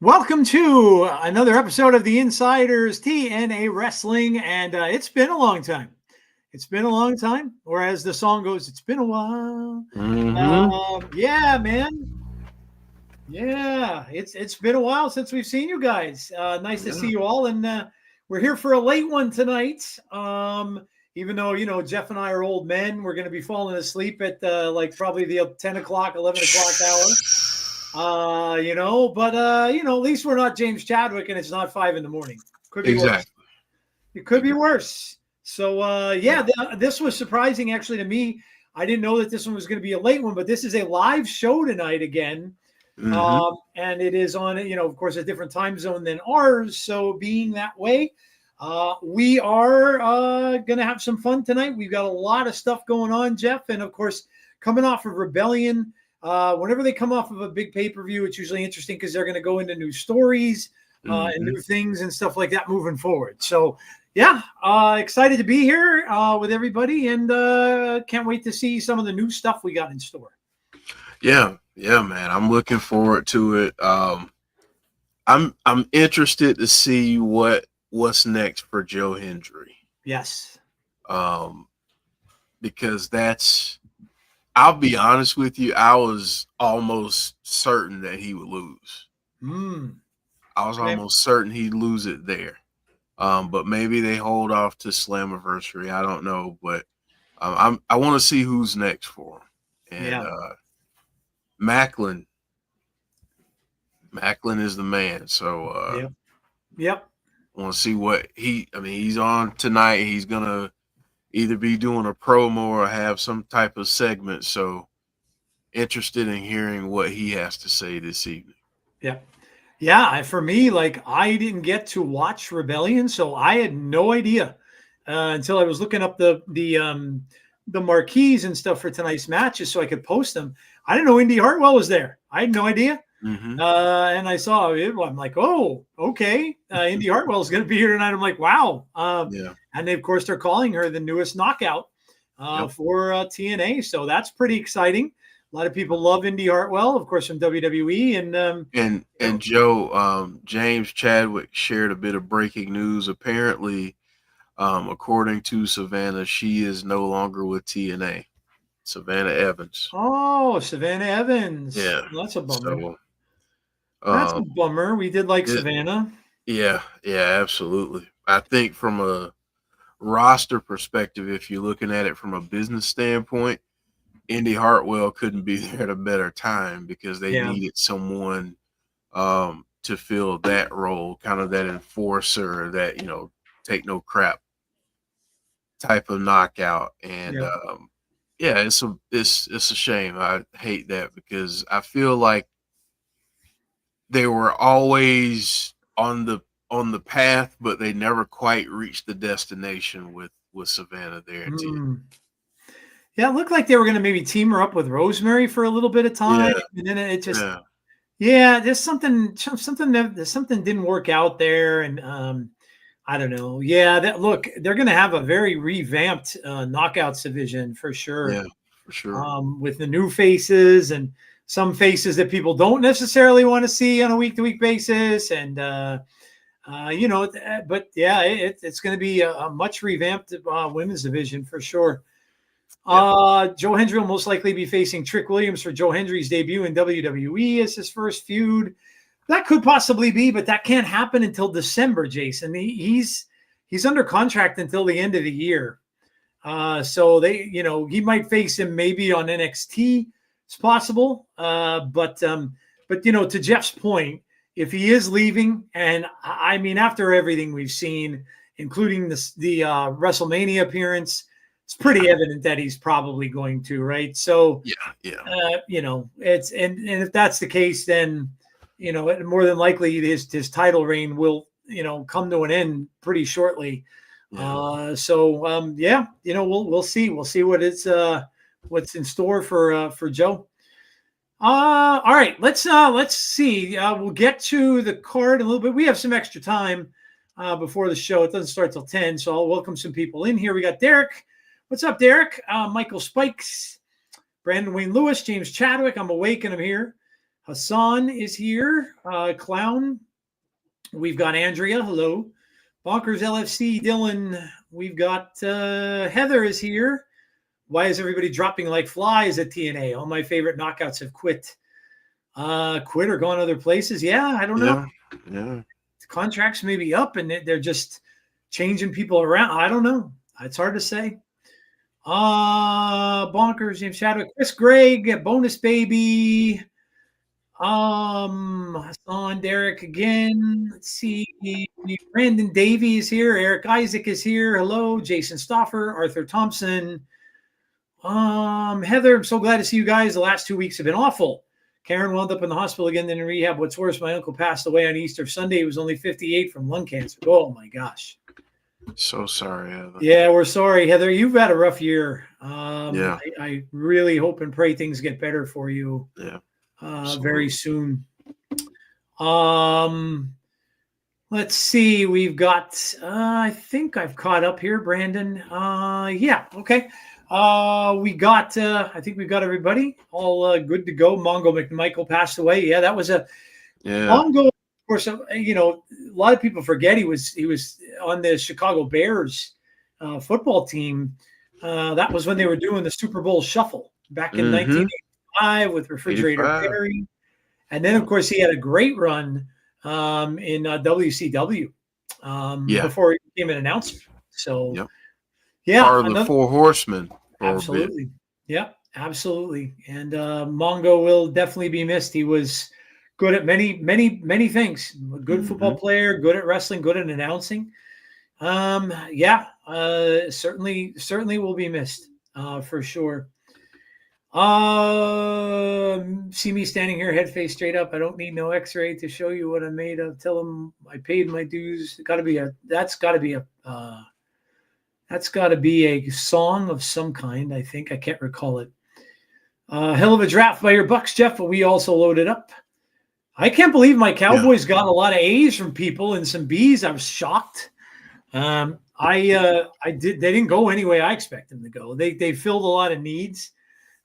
Welcome to another episode of the Insiders TNA Wrestling, and it's been a long time. It's been a long time, or as the song goes, it's been a while. Yeah, man. Yeah, it's been a while since we've seen you guys. Nice to see you all, and we're here for a late one tonight. Even though Jeff and I are old men, we're going to be falling asleep at like probably the 10 o'clock, 11 o'clock hour. But at least we're not James Chadwick and it's not 5 a.m. Could be worse. It could be worse. So, this was surprising actually to me. I didn't know that this one was going to be a late one, but this is a live show tonight again. And it is on, of course, a different time zone than ours. So being that way, we are going to have some fun tonight. We've got a lot of stuff going on, Jeff. And of course, coming off of Rebellion, whenever they come off of a big pay-per-view, it's usually interesting because they're going to go into new stories and new things and stuff like that moving forward. So, excited to be here with everybody, and can't wait to see some of the new stuff we got in store. Yeah, man. I'm looking forward to it. I'm interested to see what's next for Joe Hendry. Yes. Because I'll be honest with you, I was almost certain that he would lose. I was almost certain he'd lose it there. But maybe they hold off to Slammiversary. I don't know, but I want to see who's next for him. And Maclin is the man. So Yep. I want to see what he's on tonight. He's gonna either be doing a promo or have some type of segment. So interested in hearing what he has to say this evening. Yeah. For me, I didn't get to watch Rebellion, so I had no idea until I was looking up the marquees and stuff for tonight's matches so I could post them. I didn't know Indi Hartwell was there. I had no idea. And I saw it. I'm like, oh, okay. Indi Hartwell is going to be here tonight. I'm like, wow. And of course, they're calling her the newest knockout for TNA. So that's pretty exciting. A lot of people love Indi Hartwell, of course, from WWE. And Joe, James Chadwick shared a bit of breaking news. Apparently, according to Savannah, she is no longer with TNA. Savannah Evans. Oh, Savannah Evans. Yeah. Well, that's a bummer. So, that's a bummer. We did like Savannah. Yeah, absolutely. I think from a roster perspective, if you're looking at it from a business standpoint, Indi Hartwell couldn't be there at a better time because they needed someone to fill that role, kind of that enforcer, that take no crap type of knockout. And it's a shame. I hate that because I feel like they were always on the path, but they never quite reached the destination with Savannah there. Yeah, it looked like they were going to maybe team her up with Rosemary for a little bit of time, and then it just there's something didn't work out there, and I don't know. Look, they're going to have a very revamped knockouts division for sure. Yeah, for sure. With the new faces and some faces that people don't necessarily want to see on a week-to-week basis, and it's going to be a much revamped women's division for sure. Joe Hendry will most likely be facing Trick Williams for Joe Hendry's debut in WWE as his first feud. That could possibly be, but that can't happen until December, Jason. He's under contract until the end of the year. So he might face him maybe on NXT. It's possible. But to Jeff's point, if he is leaving, and I mean, after everything we've seen, including the WrestleMania appearance, it's pretty evident that he's probably going to, right? So, it's and if that's the case, then, more than likely his title reign will, come to an end pretty shortly. We'll see. We'll see what's in store for Joe. All right, let's see. We'll get to the card a little bit. We have some extra time before the show. It doesn't start till 10, so I'll welcome some people in here. We got Derek. What's up, Derek? Michael Spikes, Brandon Wayne Lewis, James Chadwick. I'm awake and I'm here. Hassan is here. Clown. We've got Andrea. Hello. Bonkers LFC. Dylan. We've got Heather is here. Why is everybody dropping like flies at TNA? All my favorite knockouts have quit. Quit or gone other places. Yeah, I don't know. Yeah. Contracts may be up and they're just changing people around. I don't know. It's hard to say. Bonkers, James Shadow, Chris Gregg, Bonus Baby. Hassan, Derek again. Let's see. Brandon Davey is here. Eric Isaac is here. Hello. Jason Stoffer, Arthur Thompson. Heather, I'm so glad to see you guys. The last 2 weeks have been awful. Karen wound up in the hospital again, then in rehab. What's worse, my uncle passed away on Easter Sunday. He was only 58 from lung cancer. Oh, my gosh. So sorry, Heather. Yeah, we're sorry, Heather. You've had a rough year. Yeah. I really hope and pray things get better for you. Yeah. Very soon. Let's see. We've got, I think I've caught up here, Brandon. Yeah. Okay. I think we've got everybody all good to go. Mongo McMichael passed away. Yeah, that was Mongo. Of course, a lot of people forget he was on the Chicago Bears football team. That was when they were doing the Super Bowl shuffle back in 1985 with Refrigerator Perry. And then, of course, he had a great run in WCW before he became an announcer. So, part of the Four Horsemen. Absolutely. Yeah, absolutely. And Mongo will definitely be missed. He was good at many, many, many things. A good football player, good at wrestling, good at announcing. Certainly will be missed for sure. See me standing here, head face straight up. I don't need no x-ray to show you what I'm made of. Tell them I paid my dues. That's got to be a song of some kind. I think I can't recall it. Hell of a draft by your Bucks, Jeff, but we also loaded up. I can't believe my Cowboys got a lot of A's from people and some B's. I was shocked. They didn't go any way I expect them to go. They filled a lot of needs,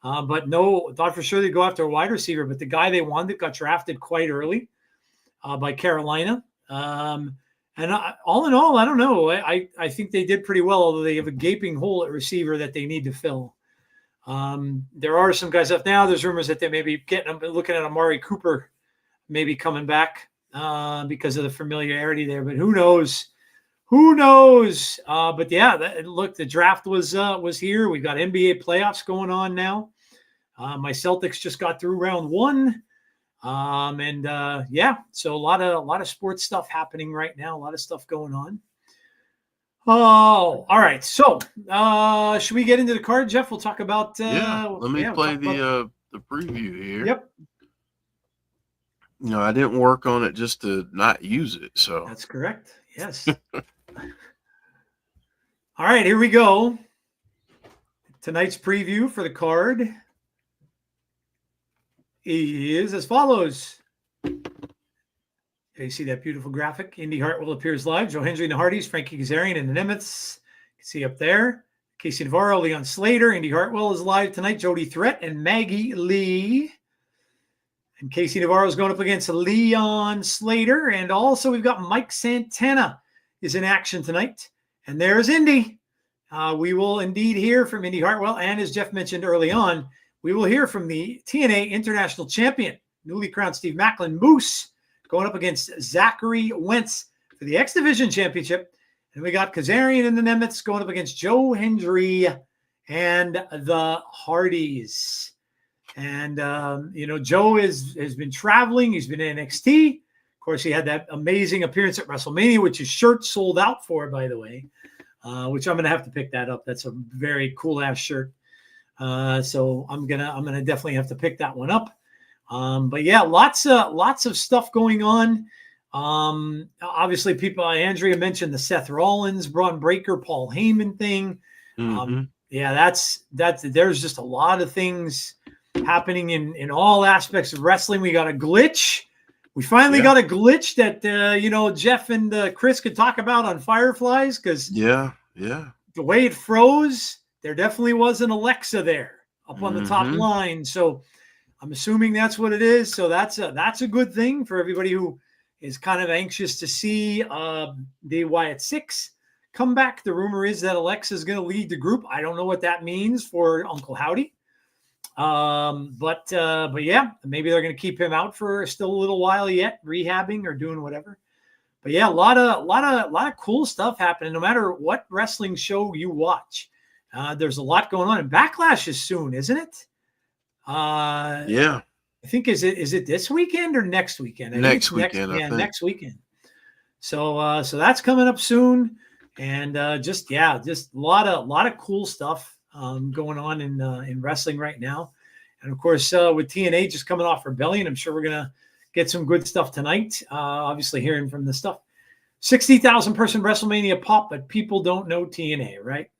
but no, thought for sure they'd go after a wide receiver. But the guy they wanted got drafted quite early by Carolina. And all in all, I don't know. I think they did pretty well, although they have a gaping hole at receiver that they need to fill. There are some guys up now. There's rumors that they may be looking at Amari Cooper maybe coming back because of the familiarity there. But who knows? But yeah, the draft was here. We've got NBA playoffs going on now. My Celtics just got through round one. So a lot of sports stuff happening right now. A lot of stuff going on. Oh, all right. So, should we get into the card, Jeff? We'll talk about. Let me play the preview here. Yep. I didn't work on it just to not use it. So that's correct. Yes. All right, here we go. Tonight's preview for the card is as follows. You see that beautiful graphic? Indi Hartwell appears live. Joe Hendry and the Hardys, Frankie Kazarian and the Nemeths. You can see up there. Casey Navarro, Leon Slater. Indi Hartwell is live tonight. Jody Threat and Maggie Lee. And Casey Navarro is going up against Leon Slater. And also we've got Mike Santana is in action tonight. And there's Indi. We will indeed hear from Indi Hartwell. And as Jeff mentioned early on, we will hear from the TNA International Champion, newly crowned Steve Maclin Moose, going up against Zachary Wentz for the X Division Championship. And we got Kazarian and the Nemeths going up against Joe Hendry and the Hardys. And, Joe has been traveling. He's been in NXT. Of course, he had that amazing appearance at WrestleMania, which his shirt sold out for, by the way, which I'm going to have to pick that up. That's a very cool ass shirt. So I'm gonna definitely have to pick that one up. But yeah, lots of stuff going on. Obviously, Andrea mentioned the Seth Rollins, Braun Breaker, Paul Heyman thing. There's just a lot of things happening in all aspects of wrestling. We got a glitch. We finally got a glitch that Jeff and Chris could talk about on Fireflies because the way it froze, there definitely was an Alexa there up on the top line. So I'm assuming that's what it is. So that's a good thing for everybody who is kind of anxious to see the Wyatt Six come back. The rumor is that Alexa is going to lead the group. I don't know what that means for Uncle Howdy. But yeah, maybe they're going to keep him out for still a little while yet, rehabbing or doing whatever. But yeah, a lot of cool stuff happening. No matter what wrestling show you watch, there's a lot going on. And Backlash is soon, isn't it? Yeah. I think is it this weekend or next weekend? Next weekend, I think. Next weekend. So that's coming up soon, and just a lot of cool stuff going on in wrestling right now, and of course with TNA just coming off Rebellion, I'm sure we're gonna get some good stuff tonight. Obviously, hearing from the stuff, 60,000 person WrestleMania pop, but people don't know TNA, right?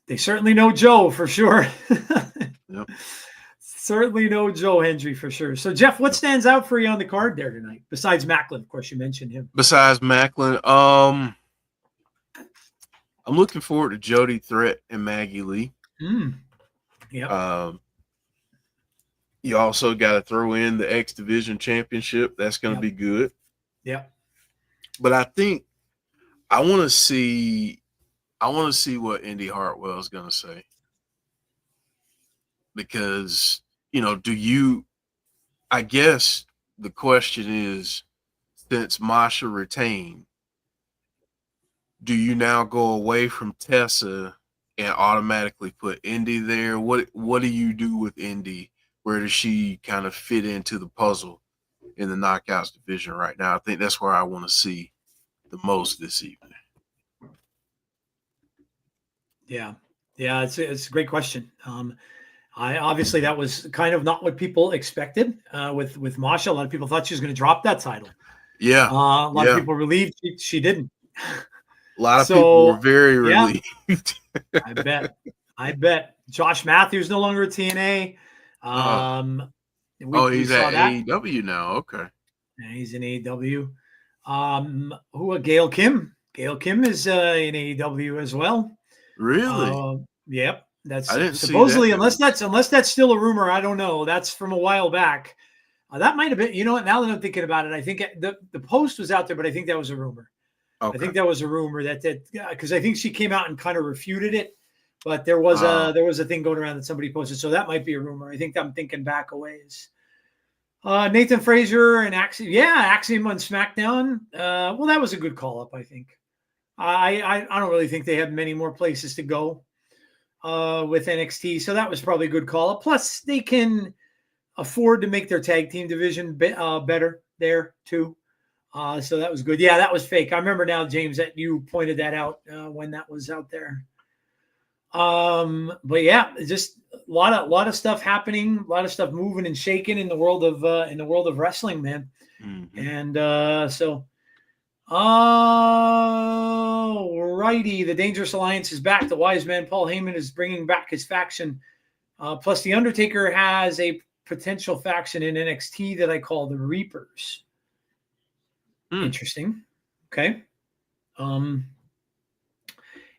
They certainly know Joe for sure. Yep. Certainly know Joe Hendry for sure. So, Jeff, what stands out for you on the card there tonight? Besides Maclin, of course, you mentioned him. Besides Maclin, I'm looking forward to Jody Threat and Maggie Lee. Yeah. You also got to throw in the X Division Championship. That's going to be good. Yeah. But I think I want to see what Indi Hartwell is going to say, because I guess the question is, since Masha retained, do you now go away from Tessa and automatically put Indi there? What do you do with Indi? Where does she kind of fit into the puzzle in the Knockouts division right now? I think that's where I want to see the most this evening. Yeah, it's a great question. I obviously that was kind of not what people expected with Masha. A lot of people thought she was going to drop that title. Yeah, a lot of people relieved she didn't. A lot of people were very relieved. I bet. Josh Matthews no longer at TNA. He's at AEW now. Okay. Yeah, he's in AEW. Gail Kim? Gail Kim is in AEW as well. Really? Yep. That's I didn't supposedly, see that unless that's still a rumor. I don't know. That's from a while back. That might have been. You know what? Now that I'm thinking about it, I think the post was out there, but I think that was a rumor. Okay. I think that was a rumor that because I think she came out and kind of refuted it, but there was a thing going around that somebody posted, so that might be a rumor. I think I'm thinking back a ways. Nathan Frazier and Axiom on SmackDown. Well, that was a good call up. I think. I don't really think they have many more places to go with NXT, so that was probably a good call up. Plus, they can afford to make their tag team division better there too. So that was good. Yeah, that was fake. I remember now, James, that you pointed that out when that was out there. But yeah, just a lot of stuff happening, a lot of stuff moving and shaking in the world of wrestling, man. Mm-hmm. And righty, the Dangerous Alliance is back. The Wise Man Paul Heyman is bringing back his faction. Plus, the Undertaker has a potential faction in NXT that I call the Reapers. Interesting. Okay.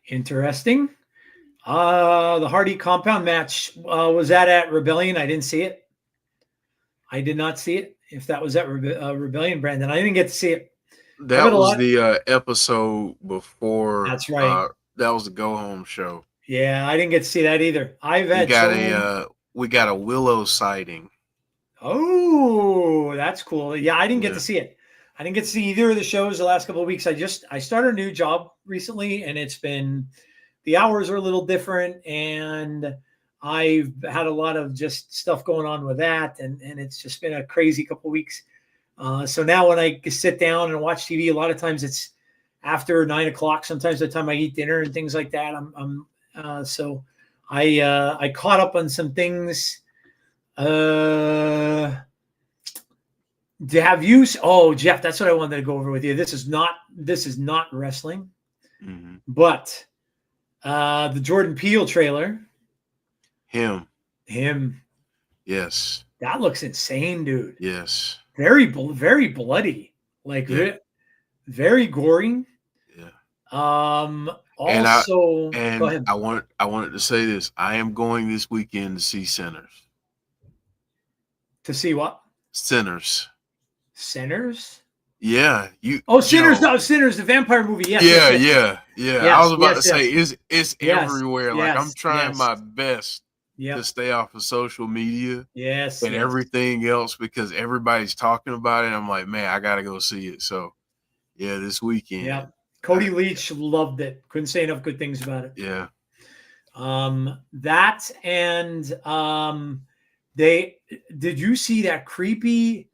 Interesting. The Hardy compound match, was that at Rebellion? I didn't see it. I did not see it. If that was at Rebellion, Brandon, I didn't get to see it. That was the episode before. That's right. That was the go home show. Yeah, I didn't get to see that either. We got a Willow sighting. Oh, that's cool. Yeah, I didn't get to see it. I didn't get to see either of the shows the last couple of weeks. I started a new job recently, and the hours are a little different, and I've had a lot of just stuff going on with that, and it's just been a crazy couple of weeks. So now when I sit down and watch TV, a lot of times it's after 9 o'clock. Sometimes by the time I eat dinner and things like that, so I caught up on some things. Jeff, that's what I wanted to go over with you. This is not wrestling, but the Jordan Peele trailer. Him. Yes. That looks insane, dude. Yes. Very bloody, very gory. Yeah. Also, go ahead. I wanted to say this. I am going this weekend to see Sinners. To see what? Sinners. Sinners? Yeah, Sinners! No, Sinners, the vampire movie. Yes. Yeah, yes, yes. yeah. I was about to Yes. say it's Yes, everywhere. Like I'm yes, trying yes. my best Yep. to stay off of social media Yes. and yes. everything else because everybody's talking about it. I'm like, man, I gotta go see it. So yeah, this weekend. Yeah. Cody Leach loved it. Couldn't say enough good things about it. Yeah. That and did you see that creepy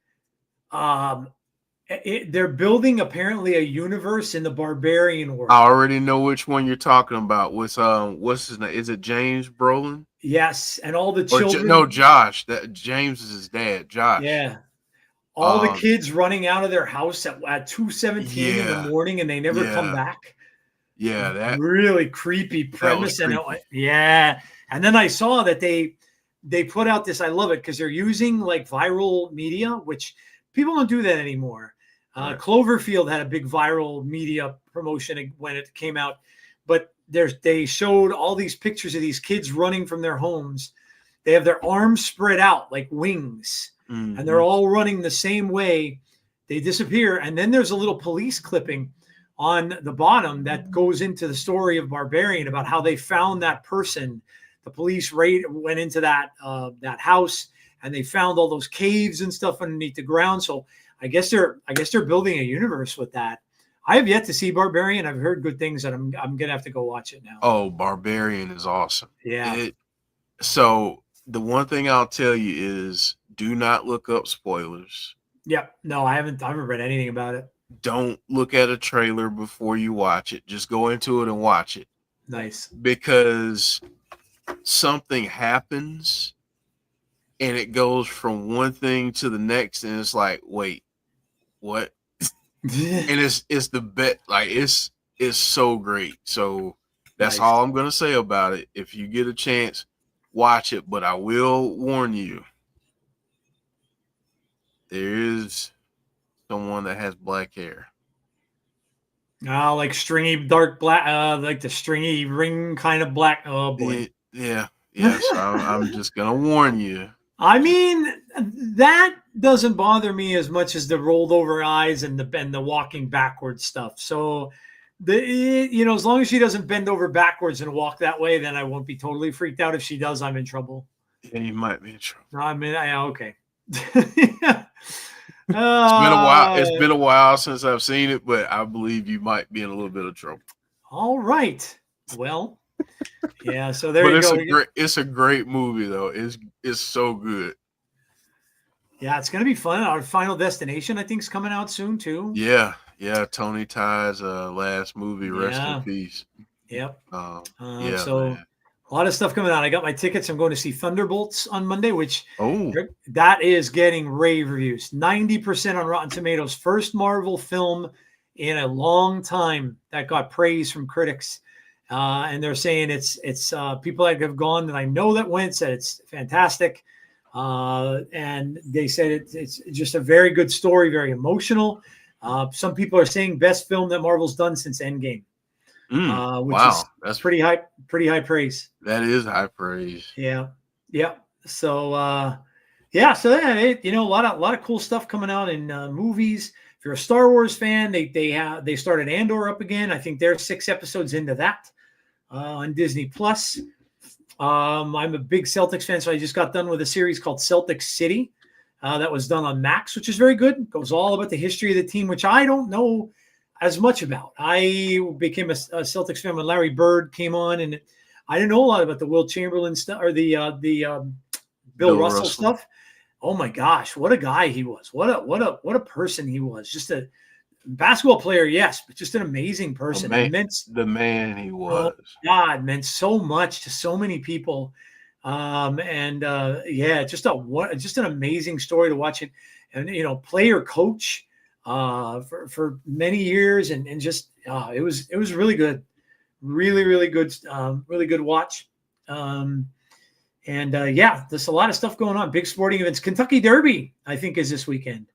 they're building apparently a universe in the Barbarian world. I already know which one you're talking about. What's his name? Is it James Brolin? Yes, and all the children. No, Josh. That James is his dad. Josh. Yeah. All the kids running out of their house at 2:17 in the morning, and they never come back. Yeah, that really creepy premise. And and then I saw that they put out this. I love it because they're using like viral media, which people don't do that anymore. Right. Cloverfield had a big viral media promotion when it came out, but they showed all these pictures of these kids running from their homes. They have their arms spread out like wings, and they're all running the same way. They disappear, and then there's a little police clipping on the bottom that goes into the story of Barbarian about how they found that person. The police went into that house, and they found all those caves and stuff underneath the ground. So I guess they're building a universe with that. I have yet to see Barbarian. I've heard good things, and I'm gonna have to go watch it now. Oh, Barbarian is awesome. Yeah. So the one thing I'll tell you is do not look up spoilers. Yeah. No, I haven't read anything about it. Don't look at a trailer before you watch it. Just go into it and watch it. Nice. Because something happens and it goes from one thing to the next, and it's like, wait, what? And it's the bet, like it's so great. So that's nice. all I'm gonna say about it. If you get a chance, watch it. But I will warn you, there is someone that has black hair. Oh, like stringy dark black, like the stringy ring kind of black. Oh boy. Yeah. So I'm just gonna warn you. I mean, that doesn't bother me as much as the rolled over eyes and the walking backwards stuff. So, as long as she doesn't bend over backwards and walk that way, then I won't be totally freaked out. If she does, I'm in trouble. Yeah, you might be in trouble. I mean, okay. It's been a while. It's been a while since I've seen it, but I believe you might be in a little bit of trouble. All right. Well. Yeah, so there you go. It's a great movie, though. It's so good. Yeah, it's gonna be fun. Our Final Destination, I think, is coming out soon too. Yeah. Tony Ty's last movie. Rest in peace. Yep. So man. A lot of stuff coming out. I got my tickets. I'm going to see Thunderbolts on Monday, which that is getting rave reviews. 90% on Rotten Tomatoes. First Marvel film in a long time that got praise from critics. And they're saying it's people that have gone that I know that went said it's fantastic. And they said it's just a very good story, very emotional. Some people are saying best film that Marvel's done since Endgame. Which is that's pretty high praise. That is high praise. Yeah. So a lot of cool stuff coming out in movies. If you're a Star Wars fan, they started Andor up again. I think they're 6 episodes into that. On Disney Plus. I'm a big Celtics fan, so I just got done with a series called Celtics City that was done on Max, which is very good. It goes all about the history of the team, which I don't know as much about. I became a Celtics fan when Larry Bird came on, and I didn't know a lot about the Will Chamberlain stuff or the Bill Russell stuff. Oh my gosh, what a guy he was! What a person he was! Just a basketball player, yes, but just an amazing person. The man he was. Oh, God, meant so much to so many people. Just an amazing story to watch it. And player coach for many years, and just it was really good, really good, really good watch. There's a lot of stuff going on. Big sporting events. Kentucky Derby, I think, is this weekend.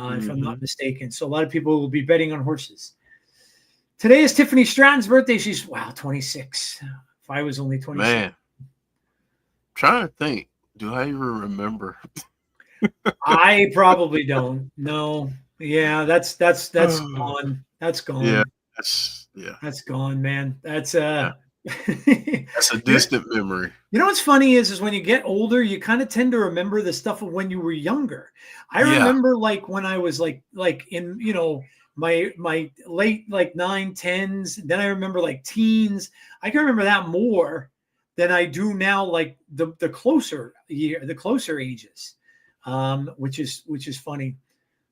If I'm not mistaken. So a lot of people will be betting on horses. Today is Tiffany Stratton's birthday. She's 26. If I was only 26. Man, I'm trying to think. Do I even remember? I probably don't. No. Yeah, that's gone. That's Yeah, gone. yeah, That's gone, man. That's yeah. That's a you distant memory. know what's funny is when you get older, you kind of tend to remember the stuff of when you were younger. I Yeah, remember like when I was like in my late like 9, 10s. Then I remember like teens. I can remember that more than I do now, like the closer ages, which is funny.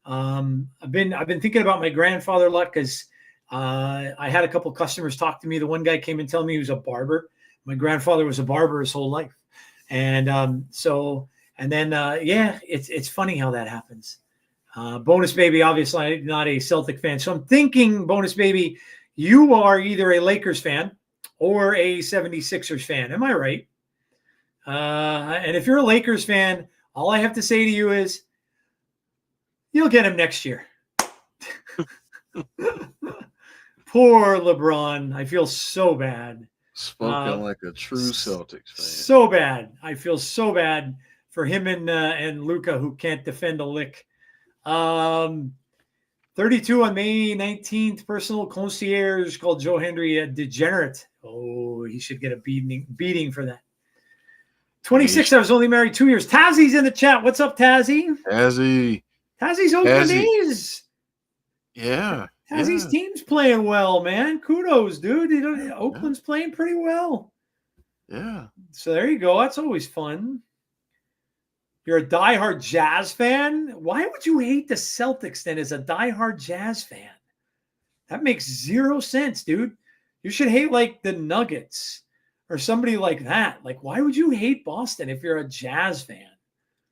I've been thinking about my grandfather a lot because I had a couple customers talk to me. The one guy came and tell me he was a barber. My grandfather was a barber his whole life, and yeah, it's funny how that happens. Bonus Baby, obviously not a Celtic fan, so I'm thinking, Bonus Baby, you are either a Lakers fan or a 76ers fan. Am I right? And if you're a Lakers fan, all I have to say to you is you'll get him next year. Poor LeBron. I feel so bad. spoken like a true Celtics fan. So bad. I feel so bad for him and Luka, who can't defend a lick. 32 on May 19th. Personal concierge called Joe Hendry a degenerate. Oh, he should get a beating for that. 26. I was only married 2 years. Tazzy's in the chat. What's up, Tazzy? Tazzy's Oakland A's. Yeah. Tazzy's team's playing well, man. Kudos, dude. Oakland's playing pretty well. Yeah. So there you go. That's always fun. You're a diehard Jazz fan? Why would you hate the Celtics then as a diehard Jazz fan? That makes zero sense, dude. You should hate like the Nuggets or somebody like that. Like, why would you hate Boston if you're a Jazz fan?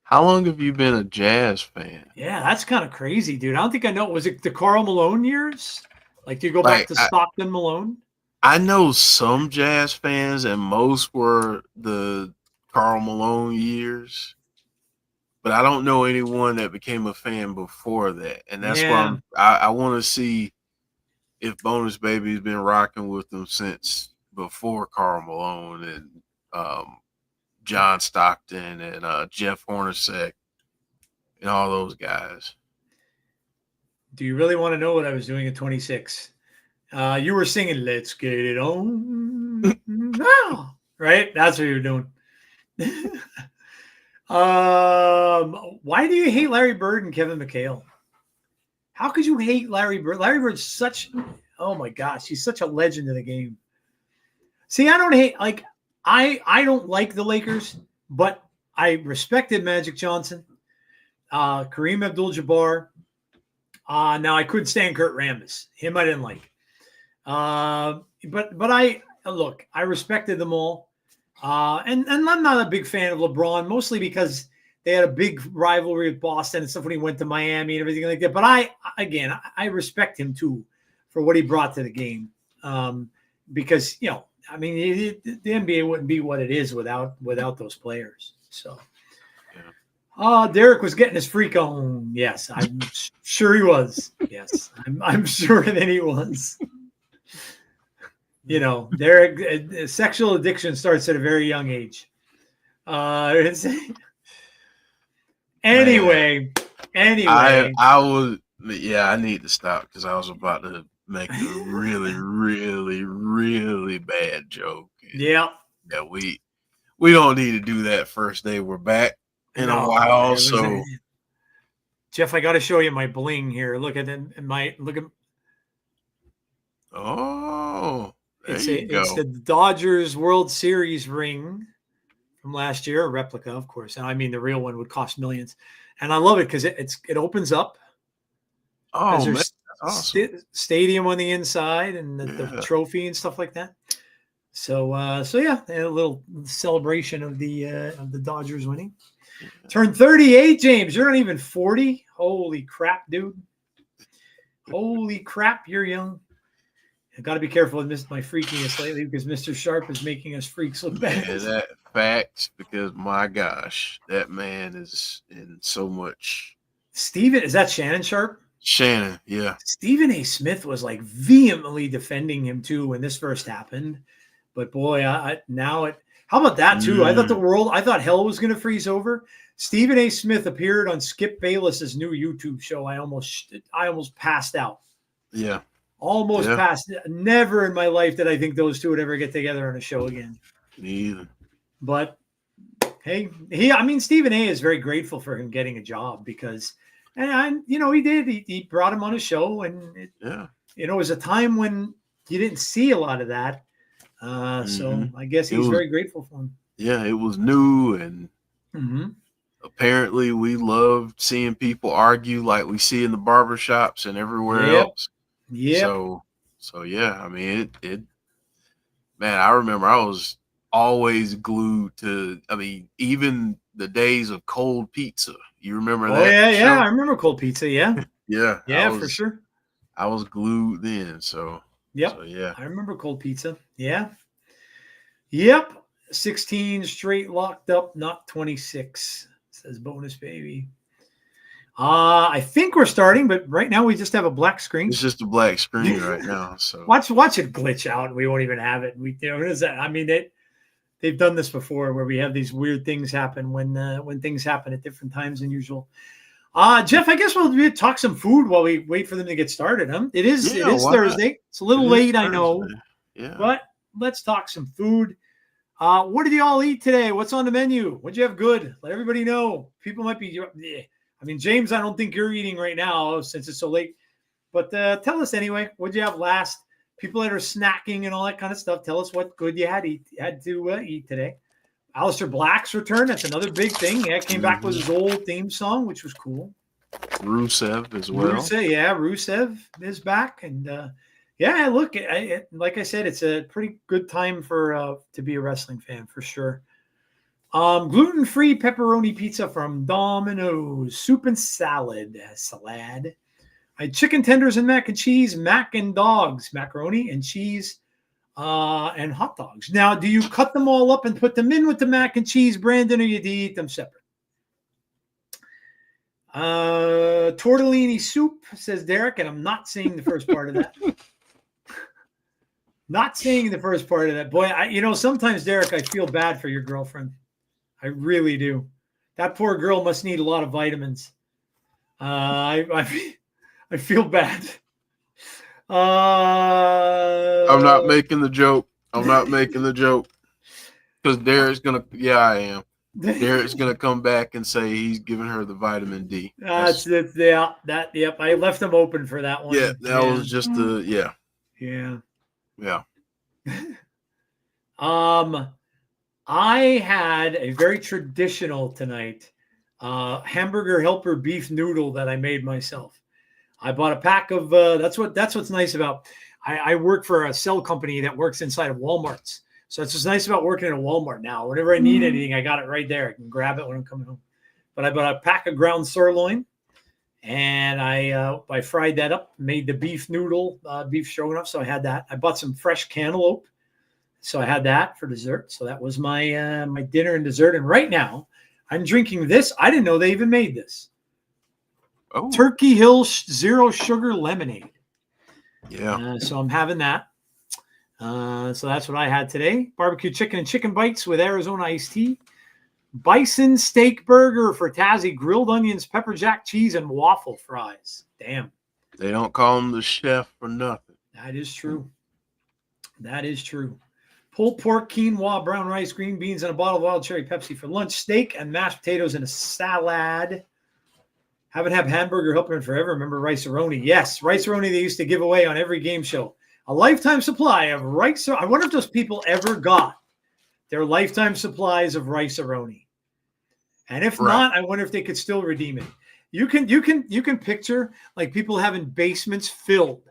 How long have you been a Jazz fan? Yeah, that's kind of crazy, dude. I don't think I know. Was it the Karl Malone years? Like, do you go back to Stockton Malone? I know some Jazz fans, and most were the Karl Malone years. But I don't know anyone that became a fan before that. And that's why I want to see if Bonus Baby's been rocking with them since before Karl Malone and John Stockton and Jeff Hornacek and all those guys. Do you really want to know what I was doing at 26? You were singing "Let's Get It On," right? That's what you were doing. Why do you hate Larry Bird and Kevin McHale? How could you hate Larry Bird? Larry Bird's oh my gosh, he's such a legend of the game. See, I don't hate, like, I don't like the Lakers, but I respected Magic Johnson, Kareem Abdul-Jabbar. Now I couldn't stand Kurt Rambis. Him I didn't like. But I respected them all. And I'm not a big fan of LeBron, mostly because they had a big rivalry with Boston and stuff when he went to Miami and everything like that. But I respect him too for what he brought to the game. Because, I mean, the NBA wouldn't be what it is without those players. So, Derek was getting his freak on. Yes, I'm sure he was. Yes, I'm sure that he was. Their sexual addiction starts at a very young age. Anyway, I was, I need to stop because I was about to make a really, really, really bad joke. Yeah, we don't need to do that first day we're back in a while. So, Jeff, I got to show you my bling here. Look at it. Look at. Oh. It's the Dodgers World Series ring from last year, a replica, of course. And I mean, the real one would cost millions. And I love it because it opens up. Oh, man, that's awesome. Stadium on the inside and the trophy and stuff like that. So yeah, a little celebration of the Dodgers winning. Turned 38, James. You're not even 40. Holy crap, dude. Holy crap, you're young. I got to be careful with my freakiness lately because Mr. Sharp is making us freaks look bad. Yeah, that facts, because my gosh, that man is in so much. Steven, is that Shannon Sharp? Shannon, yeah. Stephen A. Smith was like vehemently defending him too when this first happened. But boy, how about that too? I thought hell was going to freeze over. Stephen A. Smith appeared on Skip Bayless's new YouTube show. I almost passed out. Yeah. Almost passed. Never in my life did I think those two would ever get together on a show again. Me either. But hey, Stephen A. is very grateful for him getting a job because, and he did. He brought him on a show, and it was a time when you didn't see a lot of that. So I guess he's very grateful for him. Yeah, it was new, and apparently we loved seeing people argue like we see in the barbershops and everywhere else. Yeah. So yeah, I mean it. Man, I remember I was always glued to. I mean, even the days of cold pizza. You remember that? Yeah, I remember cold pizza. Yeah, yeah, for sure. I was glued then. So I remember cold pizza. Yep. 16 straight locked up, not 26. Says bonus baby. I think we're starting, but right now we just have a black screen. It's just a black screen right now. So watch it glitch out, and we won't even have it. What is that? I mean, they've done this before, where we have these weird things happen when things happen at different times than usual. Jeff, I guess we'll talk some food while we wait for them to get started. Huh? It is Thursday. Not? It's a little late, I know. Yeah, but let's talk some food. What did you all eat today? What's on the menu? What'd you have good? Let everybody know. People might be. I mean, James, I don't think you're eating right now since it's so late. But tell us anyway. What'd you have last? People that are snacking and all that kind of stuff. Tell us what good you had to eat today. Alistair Black's return. That's another big thing. Yeah, came back with his old theme song, which was cool. Rusev as well. Rusev is back, and look, like I said, it's a pretty good time for to be a wrestling fan for sure. Gluten-free pepperoni pizza from Domino's. Soup and salad. I had chicken tenders and mac and cheese, mac and dogs, macaroni and cheese, and hot dogs. Now, do you cut them all up and put them in with the mac and cheese, Brandon, or do you eat them separate? Tortellini soup, says Derek, and I'm not seeing the first part of that. Not seeing the first part of that. Boy, sometimes, Derek, I feel bad for your girlfriend. I really do. That poor girl must need a lot of vitamins. I feel bad. I'm not making the joke. Because Derek's gonna. Yeah, I am. Derek's gonna come back and say he's giving her the vitamin D. Yep. I left them open for that one. Yeah, that was just Yeah. I had a very traditional tonight hamburger helper beef noodle that I made myself. I bought a pack of that's what's nice about I work for a cell company that works inside of Walmart's. So that's what's nice about working at a Walmart now. Whenever I need anything, I got it right there. I can grab it when I'm coming home. But I bought a pack of ground sirloin, and I fried that up, made the beef noodle, beef stroganoff. So I had that. I bought some fresh cantaloupe. So I had that for dessert. So that was my my dinner and dessert. And right now, I'm drinking this. I didn't know they even made this. Oh. Turkey Hill Zero Sugar Lemonade. Yeah. So I'm having that. So that's what I had today. Barbecue chicken and chicken bites with Arizona iced tea. Bison steak burger for Tazzy. Grilled onions, pepper jack cheese, and waffle fries. Damn. They don't call him the chef for nothing. That is true. Pulled pork, quinoa, brown rice, green beans, and a bottle of wild cherry Pepsi for lunch. Steak and mashed potatoes and a salad. Haven't had hamburger helper in forever. Remember Rice-A-Roni? Yes, Rice-A-Roni they used to give away on every game show. A lifetime supply of rice. I wonder if those people ever got their lifetime supplies of Rice-A-Roni. And if not, I wonder if they could still redeem it. You can picture like people having basements filled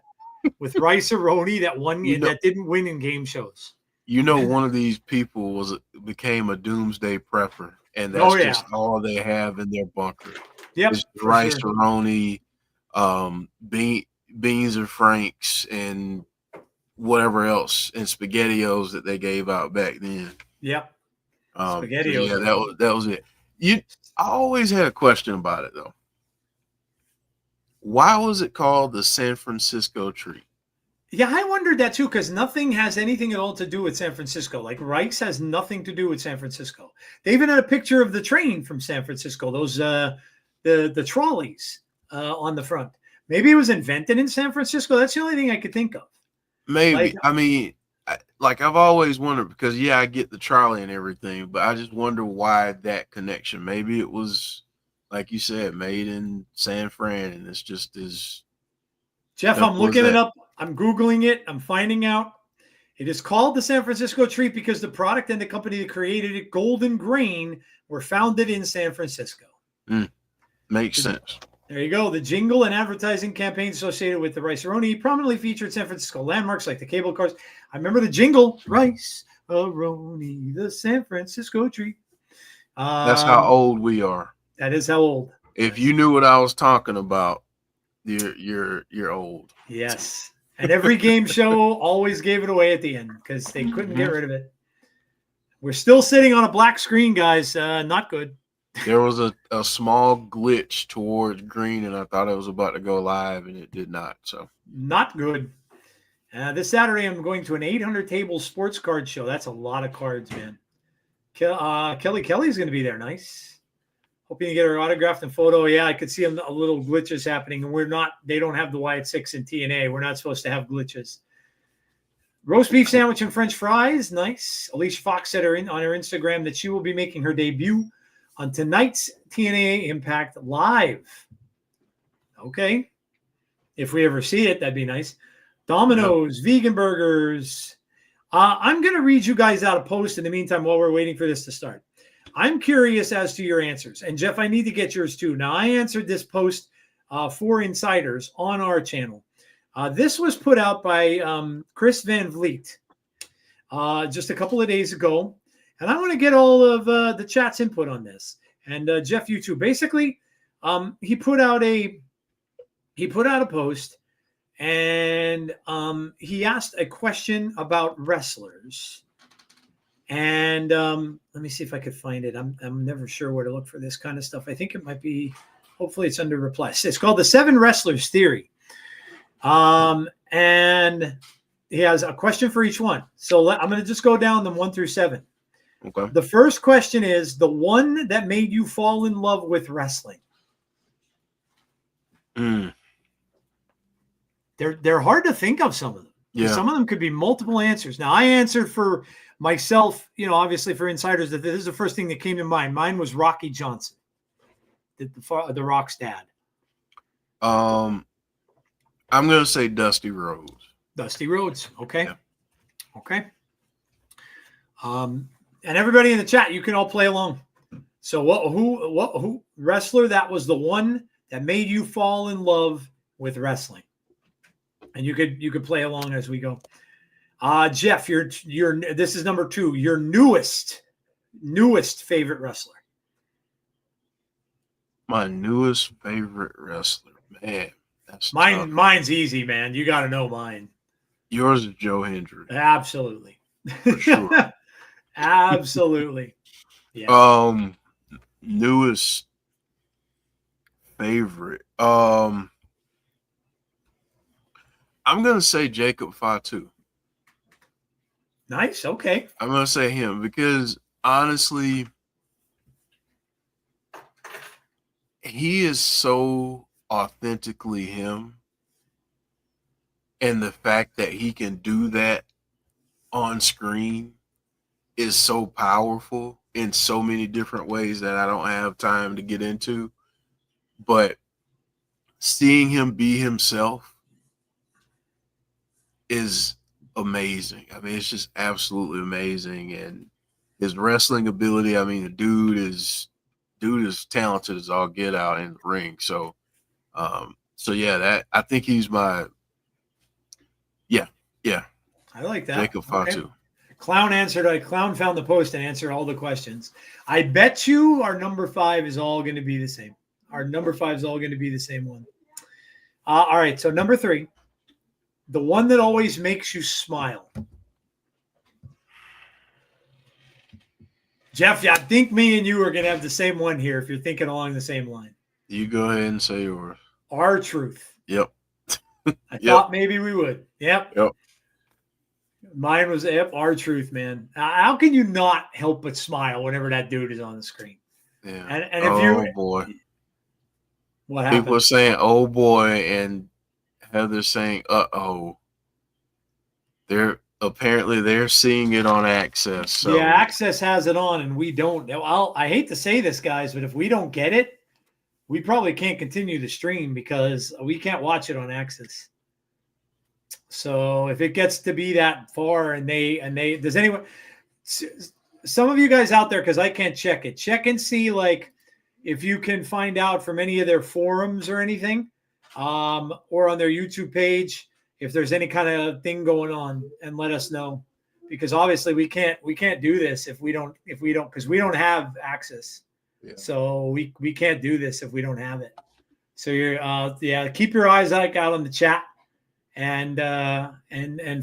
with Rice-A-Roni that didn't win in game shows. One of these people became a doomsday prepper, and that's just all they have in their bunker. Yep, it's Rice-A-Roni, beans or Franks, and whatever else, and SpaghettiOs that they gave out back then. Yep, SpaghettiOs. Yeah, that was it. I always had a question about it though. Why was it called the San Francisco treat? Yeah, I wondered that too, because nothing has anything at all to do with San Francisco. Like Rice has nothing to do with San Francisco. They even had a picture of the train from San Francisco, those the trolleys on the front. Maybe it was invented in San Francisco. That's the only thing I could think of. Maybe. Like, I mean, I've always wondered because I get the trolley and everything, but I just wonder why that connection. Maybe it was, like you said, made in San Fran, and it's just as Jeff, I'm simple as looking it that. up. I'm Googling it. I'm finding out. It is called the San Francisco treat because the product and the company that created it, Golden Grain, were founded in San Francisco. Makes sense. There you go. The jingle and advertising campaign associated with the Rice-A-Roni prominently featured San Francisco landmarks like the cable cars. I remember the jingle, Rice-A-Roni, the San Francisco treat. That's how old we are. That is how old. If you knew what I was talking about, you're old. Yes. And every game show always gave it away at the end because they couldn't get rid of it. We're still sitting on a black screen, guys. Not good. There was a small glitch towards green, and I thought it was about to go live, and it did not. So not good. This Saturday, I'm going to an 800-table sports card show. That's a lot of cards, man. Kelly's going to be there. Nice. Hoping to get her autographed and photo. Yeah, I could see a little glitches happening, and they don't have the Wyatt 6 in TNA. We're not supposed to have glitches. Roast beef sandwich and French fries. Nice. Alicia Fox said on her Instagram that she will be making her debut on tonight's TNA Impact Live. Okay. If we ever see it, that'd be nice. Domino's, vegan burgers. I'm going to read you guys out a post in the meantime while we're waiting for this to start. I'm curious as to your answers. And, Jeff, I need to get yours too. Now, I answered this post for insiders on our channel. This was put out by Chris Van Vliet just a couple of days ago. And I want to get all of the chat's input on this. And, Jeff, you too. Basically, he put out a post, and he asked a question about wrestlers. And let me see if I could find it. I'm never sure where to look for this kind of stuff. I think it might be, hopefully it's under replies. It's called the 7 Wrestlers Theory. And he has a question for each one. So I'm going to just go down them 1 through 7. Okay. The first question is the one that made you fall in love with wrestling. They're hard to think of, some of them. Yeah. Some of them could be multiple answers. Now, I answered for myself, obviously for insiders, that this is the first thing that came to mind. Mine was Rocky Johnson, the Rock's dad. I'm going to say Dusty Rhodes. Dusty Rhodes. Okay. Yeah. Okay. And everybody in the chat, you can all play along. So who wrestler that was the one that made you fall in love with wrestling? And you could play along as we go. Jeff, this is number 2. Your newest favorite wrestler. My newest favorite wrestler, man. That's mine. Tough. Mine's easy, man. You got to know mine. Yours is Joe Hendry. Absolutely. For sure. Absolutely. Yeah. Newest favorite. I'm gonna say Jacob Fatu. Nice. Okay. I'm gonna say him because honestly, he is so authentically him, and the fact that he can do that on screen is so powerful in so many different ways that I don't have time to get into. But seeing him be himself is amazing. I mean, it's just absolutely amazing. And his wrestling ability, I mean, the dude is talented as all get out in the ring. So yeah, that I think he's my I like that. Jacob Fatu. Okay. Clown found the post and answered all the questions. I bet you our number 5 is all going to be the same. Our number 5 is all going to be the same one. All right. So number 3, the one that always makes you smile. Jeff, I think me and you are going to have the same one here if you're thinking along the same line. You go ahead and say yours. R-Truth. Yep. I thought maybe we would. Yep. Yep. Mine was R-Truth, man. How can you not help but smile whenever that dude is on the screen? Yeah. And if you, boy, what happened? people are saying, "Oh boy," and Heather's saying, "Uh-oh." They're seeing it on Access. So yeah, Access has it on, and we don't. I hate to say this, guys, but if we don't get it, we probably can't continue the stream because we can't watch it on Access. So if it gets to be that far, and they does anyone, some of you guys out there, because I can't check it, check and see like if you can find out from any of their forums or anything, or on their YouTube page if there's any kind of thing going on, and let us know, because obviously we can't do this if we don't because we don't have Access. Yeah. So we can't do this if we don't have it. So you're keep your eyes out on the chat. And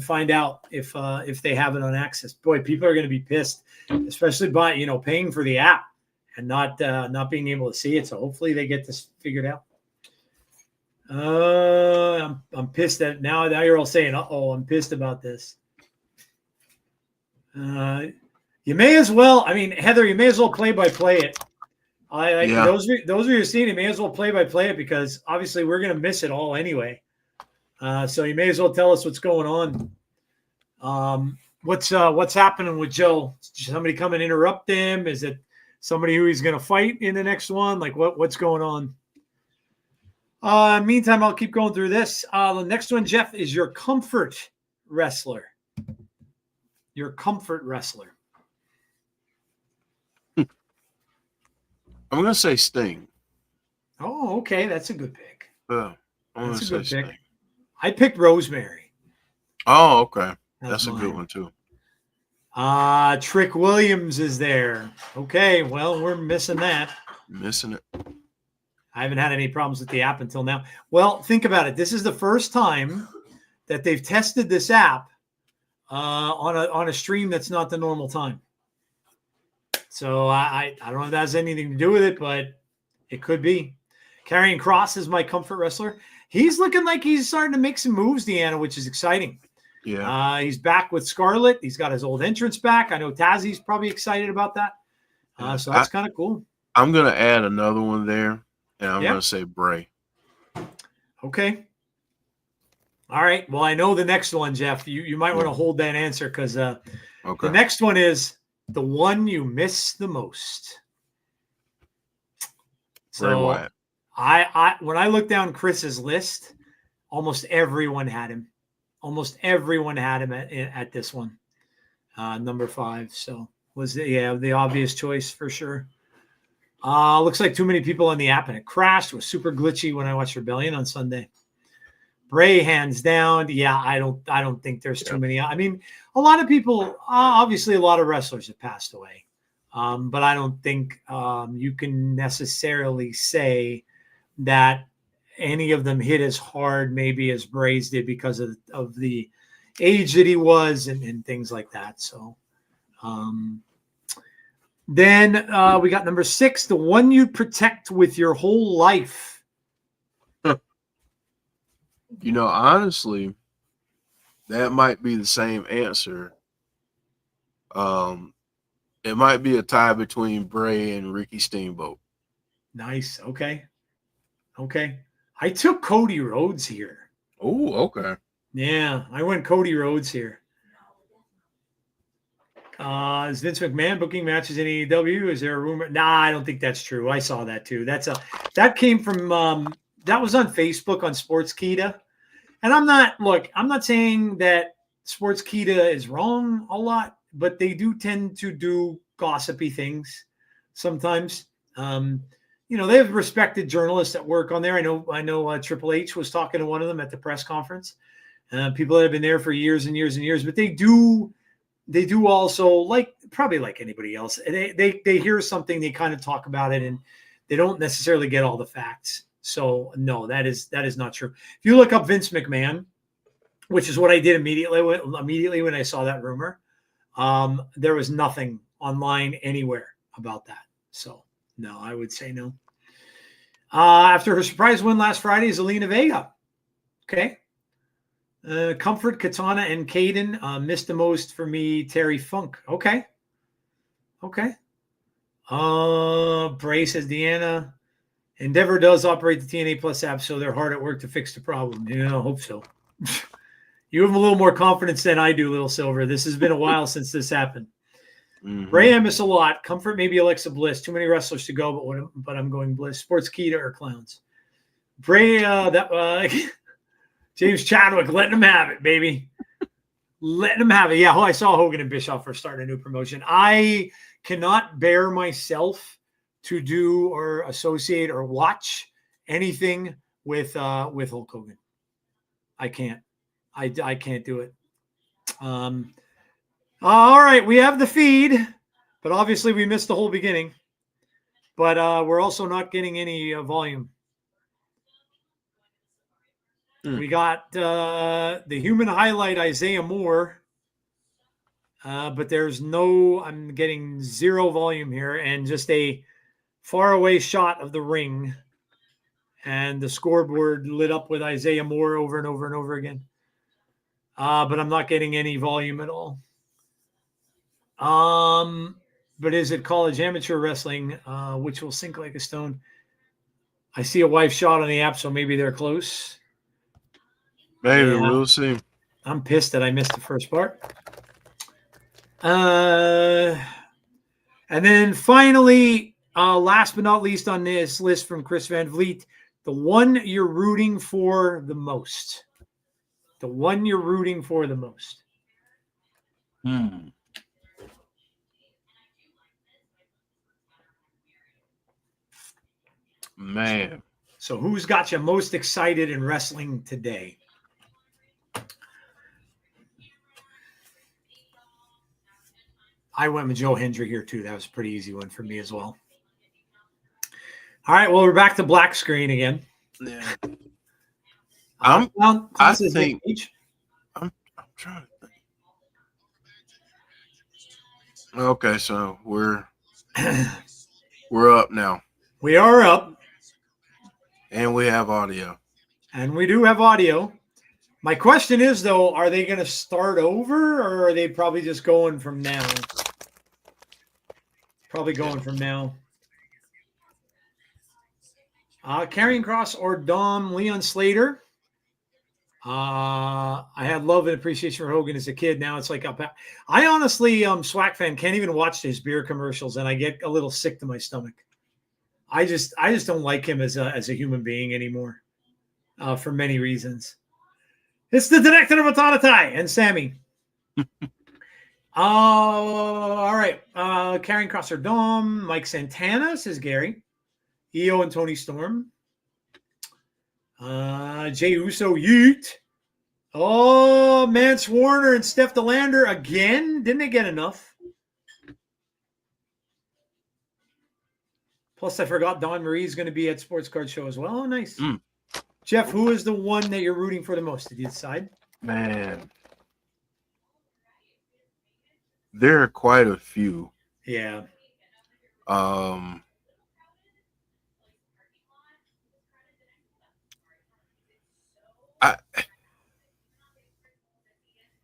find out if they have it on Access. Boy, people are going to be pissed, especially by paying for the app and not being able to see it. So hopefully they get this figured out. I'm pissed that now you're all saying, "Uh-oh, I'm pissed about this." You may as well. I mean, Heather, you may as well play-by-play it. Those of you who seen it may as well play-by-play it, because obviously we're going to miss it all anyway. So you may as well tell us what's going on. What's happening with Joe? Is somebody come and interrupt him? Is it somebody who he's going to fight in the next one? Like what's going on? Meantime, I'll keep going through this. The next one, Jeff, is your comfort wrestler. Your comfort wrestler. I'm going to say Sting. Oh, okay. That's a good pick. That's a good pick. Sting. I picked Rosemary. Oh, okay. That's a good one too. Trick Williams is there. Okay, well, we're missing that. Missing it. I haven't had any problems with the app until now. Well, think about it. This is the first time that they've tested this app on a stream that's not the normal time. So I don't know if that has anything to do with it, but it could be. Karrion Kross is my comfort wrestler. He's looking like he's starting to make some moves, Deanna, which is exciting. Yeah. He's back with Scarlett. He's got his old entrance back. I know Tazzy's probably excited about that. So that's kind of cool. I'm going to add another one there, and I'm going to say Bray. Okay. All right. Well, I know the next one, Jeff. You might want to hold that answer, because the next one is the one you miss the most. Bray Wyatt. When I looked down Chris's list, almost everyone had him. Almost everyone had him at this one, number 5. So was the obvious choice for sure. Looks like too many people on the app, and it crashed. It was super glitchy when I watched Rebellion on Sunday. Bray, hands down. Yeah, I don't think there's too many. I mean, a lot of people, obviously, a lot of wrestlers have passed away, but I don't think you can necessarily say that any of them hit as hard maybe as Bray's did, because of the age that he was and things like that. So then we got number 6, the one you protect with your whole life. Honestly, that might be the same answer. It might be a tie between Bray and Ricky Steamboat. Nice. Okay. I took Cody Rhodes here. Oh, okay. Yeah, I went Cody Rhodes here. Is Vince McMahon booking matches in AEW? Is there a rumor? Nah, I don't think that's true. I saw that too. That came from that was on Facebook on Sportskeeda. And I'm not saying that Sportskeeda is wrong a lot, but they do tend to do gossipy things sometimes. They have respected journalists that work on there. I know Triple H was talking to one of them at the press conference. People that have been there for years and years and years, but they do also, probably like anybody else, they hear something, they kind of talk about it, and they don't necessarily get all the facts. So no, that is not true. If you look up Vince McMahon, which is what I did immediately when I saw that rumor, there was nothing online anywhere about that. So no, I would say no. After her surprise win last Friday, Zelina Vega. Okay. Comfort, Katana, and Caden. Missed the most for me, Terry Funk. Okay. Bray says Deanna. Endeavor does operate the TNA Plus app, so they're hard at work to fix the problem. Yeah, I hope so. You have a little more confidence than I do, Little Silver. This has been a while since this happened. Bray, I miss a lot. Comfort, maybe Alexa Bliss. Too many wrestlers to go, but I'm going Bliss. Sports Kita or Clowns. Bray, James Chadwick, letting him have it, baby. Letting him have it. Yeah, I saw Hogan and Bischoff are starting a new promotion. I cannot bear myself to do or associate or watch anything with Hulk Hogan. I can't. I can't do it. All right, we have the feed, but obviously we missed the whole beginning. But we're also not getting any volume. We got the human highlight, Isaiah Moore. But there's I'm getting zero volume here, and just a faraway shot of the ring and the scoreboard lit up with Isaiah Moore over and over and over again. But I'm not getting any volume at all. But is it college amateur wrestling, which will sink like a stone? I see a wife shot on the app, so maybe they're close. Maybe we'll see. I'm pissed that I missed the first part. And then finally, last but not least on this list from Chris Van Vliet, the one you're rooting for the most. The one you're rooting for the most. Man. So who's got you most excited in wrestling today? I went with Joe Hendry here too. That was a pretty easy one for me as well. All right, well, we're back to black screen again. Yeah. I'm trying to think. Okay, so we're up now. We are up. And we have audio. And we do have audio. My question is, though, are they going to start over, or are they probably just going from now? Probably going from now. Karrion Kross or Dom, Leon Slater. I had love and appreciation for Hogan as a kid. Now it's like I honestly, Swack fan, can't even watch his beer commercials, and I get a little sick to my stomach. I just don't like him as a human being anymore, for many reasons. It's the director of Atanatai and Sammy. All right. Karrion Kross or Dom, Mike Santana, says Gary. EO and Tony Storm. Jay Uso, yeet. Oh, Mance Warner and Steph DeLander again. Didn't they get enough? Plus, I forgot Don Marie's going to be at Sports Card Show as well. Oh, nice. Jeff, who is the one that you're rooting for the most? Did you decide? Man. There are quite a few. Yeah.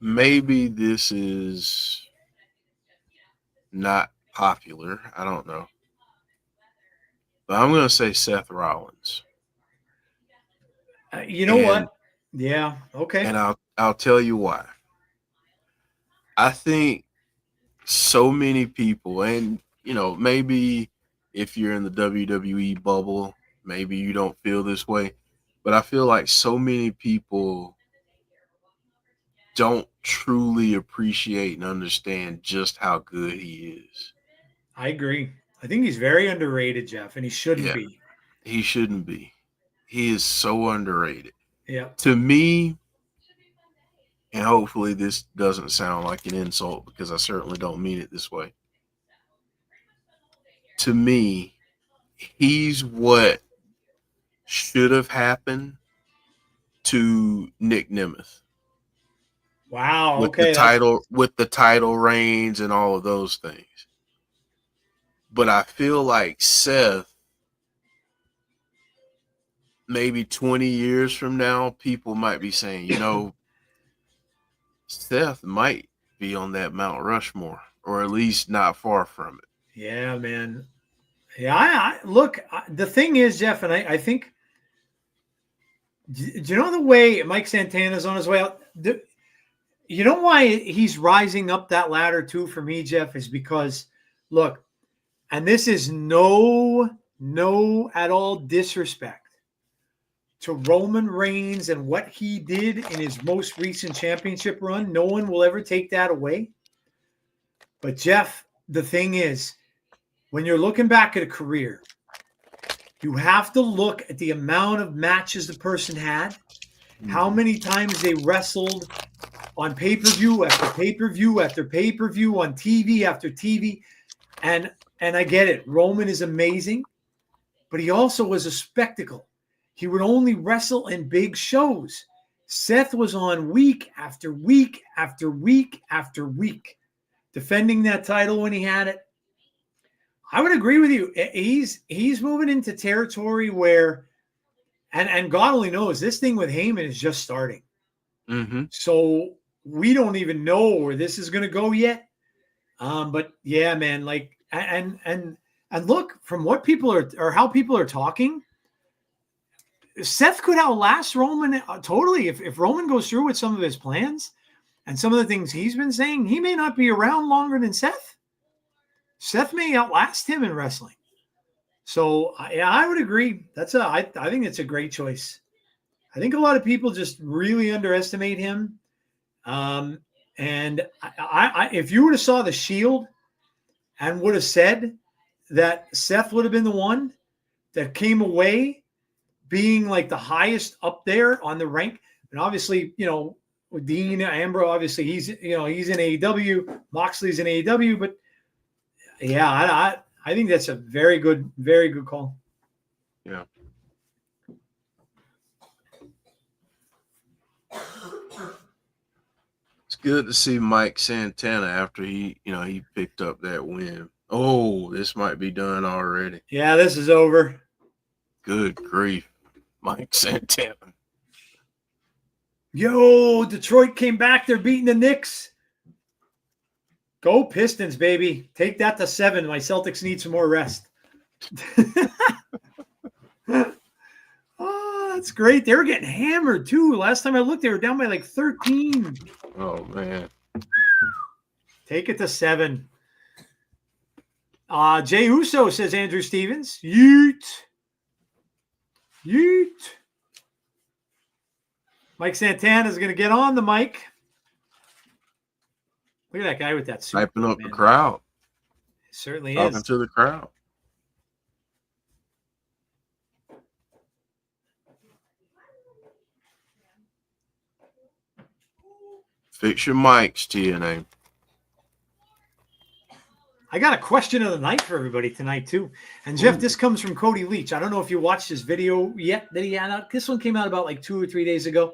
Maybe this is not popular. I don't know. But I'm going to say Seth Rollins. You know what? Yeah. Okay. And I'll tell you why. I think so many people, and maybe if you're in the WWE bubble, maybe you don't feel this way, but I feel like so many people don't truly appreciate and understand just how good he is. I agree. I think he's very underrated, Jeff, and he shouldn't be. He shouldn't be. He is so underrated. Yeah. To me, and hopefully this doesn't sound like an insult because I certainly don't mean it this way. To me, he's what should have happened to Nick Nemeth. Wow. With the title reigns and all of those things. But I feel like Seth, maybe 20 years from now, people might be saying, Seth might be on that Mount Rushmore, or at least not far from it. Yeah, man. Yeah, look, the thing is, Jeff, and I think, do you know the way Mike Santana's on his way out? You know why he's rising up that ladder too for me, Jeff, is because, look, and this is no at all disrespect to Roman Reigns and what he did in his most recent championship run. No one will ever take that away. But Jeff, the thing is, when you're looking back at a career, you have to look at the amount of matches the person had, how many times they wrestled on pay-per-view after pay-per-view after pay-per-view, on TV after TV. And I get it. Roman is amazing, but he also was a spectacle. He would only wrestle in big shows. Seth was on week after week after week after week, defending that title when he had it. I would agree with you. He's moving into territory where, and God only knows, this thing with Heyman is just starting. Mm-hmm. So we don't even know where this is going to go yet. But yeah, man, like, and look, from what people are, or how people are talking, Seth could outlast Roman totally. If Roman goes through with some of his plans and some of the things he's been saying, he may not be around longer than Seth. Seth may outlast him in wrestling. So yeah, I would agree. I think it's a great choice. I think a lot of people just really underestimate him. And I if you would have saw the Shield and would have said that Seth would have been the one that came away being like the highest up there on the rank, and obviously, with Dean Ambrose, obviously he's in AEW, Moxley's in AEW, but yeah, I think that's a very good call. Yeah. It's good to see Mike Santana after he picked up that win. Oh, this might be done already. Yeah, this is over. Good grief. Mike Santana. Yo, Detroit came back. They're beating the Knicks. Go Pistons, baby. Take that to 7. My Celtics need some more rest. Oh, that's great. They were getting hammered, too. Last time I looked, they were down by like 13. Oh, man. Take it to 7. Jay Uso, says Andrew Stevens. Yeet. Mike Santana is going to get on the mic. Look at that guy with that suit. Hyping up the crowd. It certainly Talking is. to the crowd. Fix your mics, TNA. I got a question of the night for everybody tonight, too. And, Jeff, this comes from Cody Leach. I don't know if you watched his video yet that he had out. This one came out about like 2 or 3 days ago.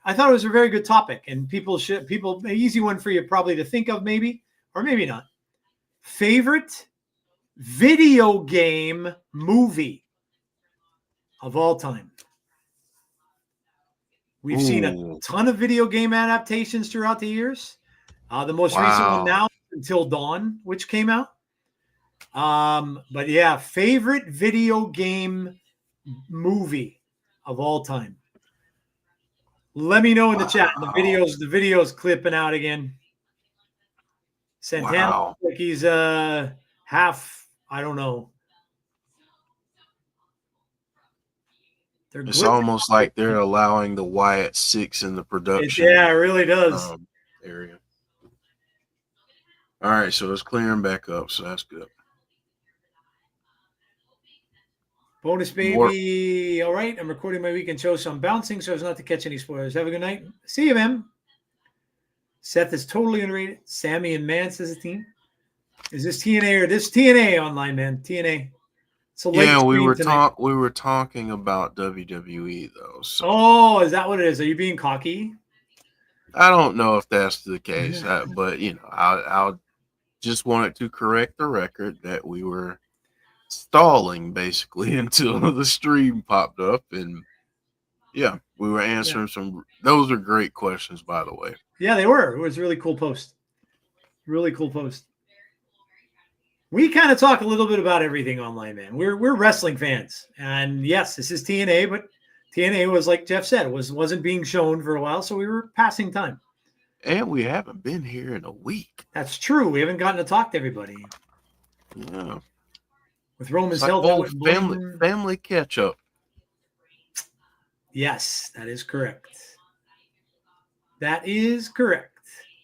I thought it was a very good topic, and an easy one for you probably to think of, maybe, or maybe not. Favorite video game movie of all time? We've seen a ton of video game adaptations throughout the years. The most recent one now, Until Dawn, which came out. But yeah, favorite video game movie of all time. Let me know in the chat. The video's clipping out again. Santana looks like he's half, I don't know. It's almost like they're allowing the Wyatt 6 in the production. Yeah, it really does. Area. All right, so it's clearing back up, so that's good. Bonus baby. All right, I'm recording my weekend show, so I'm bouncing so as not to catch any spoilers. Have a good night. See you, man. Seth is totally underrated. Sammy and Mance as a team. Is this TNA or this TNA online, man? TNA. So yeah, we were talking about WWE though. So. Oh, is that what it is? Are you being cocky? I don't know if that's the case, but I'll just wanted to correct the record that we were stalling basically until the stream popped up, and Yeah, we were answering some. Those are great questions, by the way. Yeah, they were. It was a really cool post. Really cool post. We kind of talk a little bit about everything online, man. We're wrestling fans, and yes, this is TNA, but TNA was, like Jeff said, wasn't being shown for a while, so we were passing time. And we haven't been here in a week. That's true. We haven't gotten to talk to everybody. Yeah, With Roman's it's like health, old family catch up. Yes, that is correct. That is correct.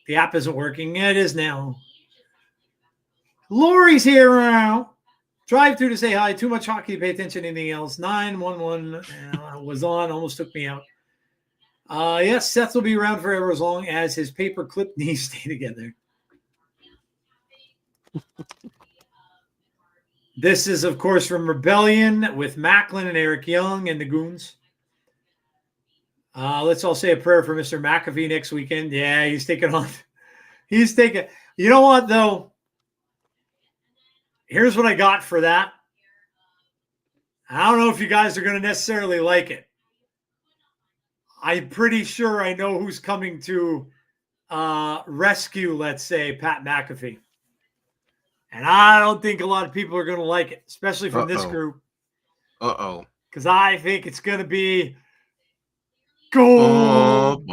The app isn't working. It is now. Lori's here now. Drive through to say hi. Too much hockey to pay attention to anything else. 911 was on. Almost took me out. Yes, Seth will be around forever as long as his paperclip knees stay together. This is, of course, from Rebellion with Maclin and Eric Young and the Goons. Let's all say a prayer for Mr. McAfee next weekend. Yeah, he's taking on. He's taking. You know what, though? Here's what I got for that. I don't know if you guys are going to necessarily like it. I'm pretty sure I know who's coming to rescue, let's say, Pat McAfee. And I don't think a lot of people are going to like it, especially from this group. Because I think it's going to be Goldberg.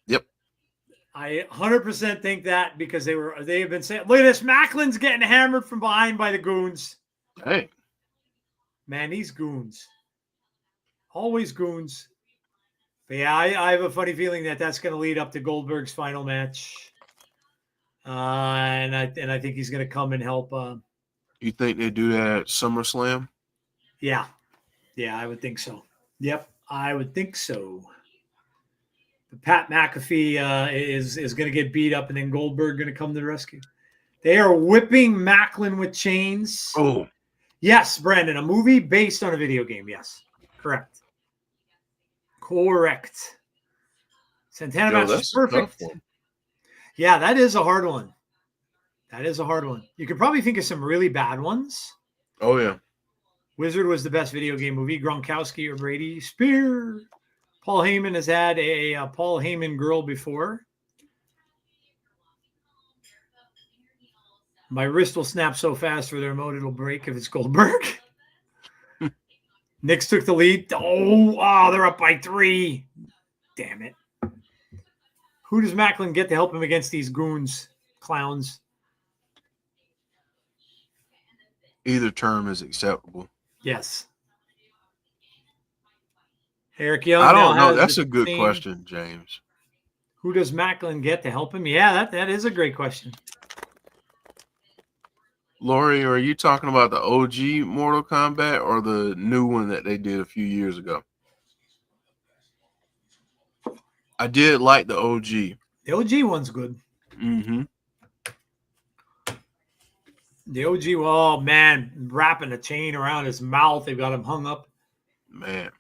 Yep. I 100% think that because they've been saying, look at this, Maclin's getting hammered from behind by the Goons. Hey. Man, these Goons. Always Goons. But yeah, I have a funny feeling that that's going to lead up to Goldberg's final match. And I think he's going to come and help. You think they do that at SummerSlam? Yeah. Yeah, I would think so. Yep, I would think so. But Pat McAfee is going to get beat up, and then Goldberg going to come to the rescue. They are whipping Maclin with chains. Oh. Yes, Brandon, a movie based on a video game. Yes, correct. Santana match is perfect. Yeah, that is a hard one. You could probably think of some really bad ones. Oh, yeah. Wizard was the best video game movie. Gronkowski or Brady Spear. Paul Heyman has had a Paul Heyman girl before. My wrist will snap so fast for the remote it'll break if it's Goldberg. Knicks took the lead. Oh, they're up by 3. Damn it. Who does Maclin get to help him against these goons, clowns? Either term is acceptable. Yes. Eric Young. I don't know. That's a good question, James. Who does Maclin get to help him? Yeah, that is a great question. Lori, are you talking about the OG Mortal Kombat or the new one that they did a few years ago? I did like the OG. The OG one's good. Mm-hmm. The OG, oh, man, wrapping a chain around his mouth. They've got him hung up. Man.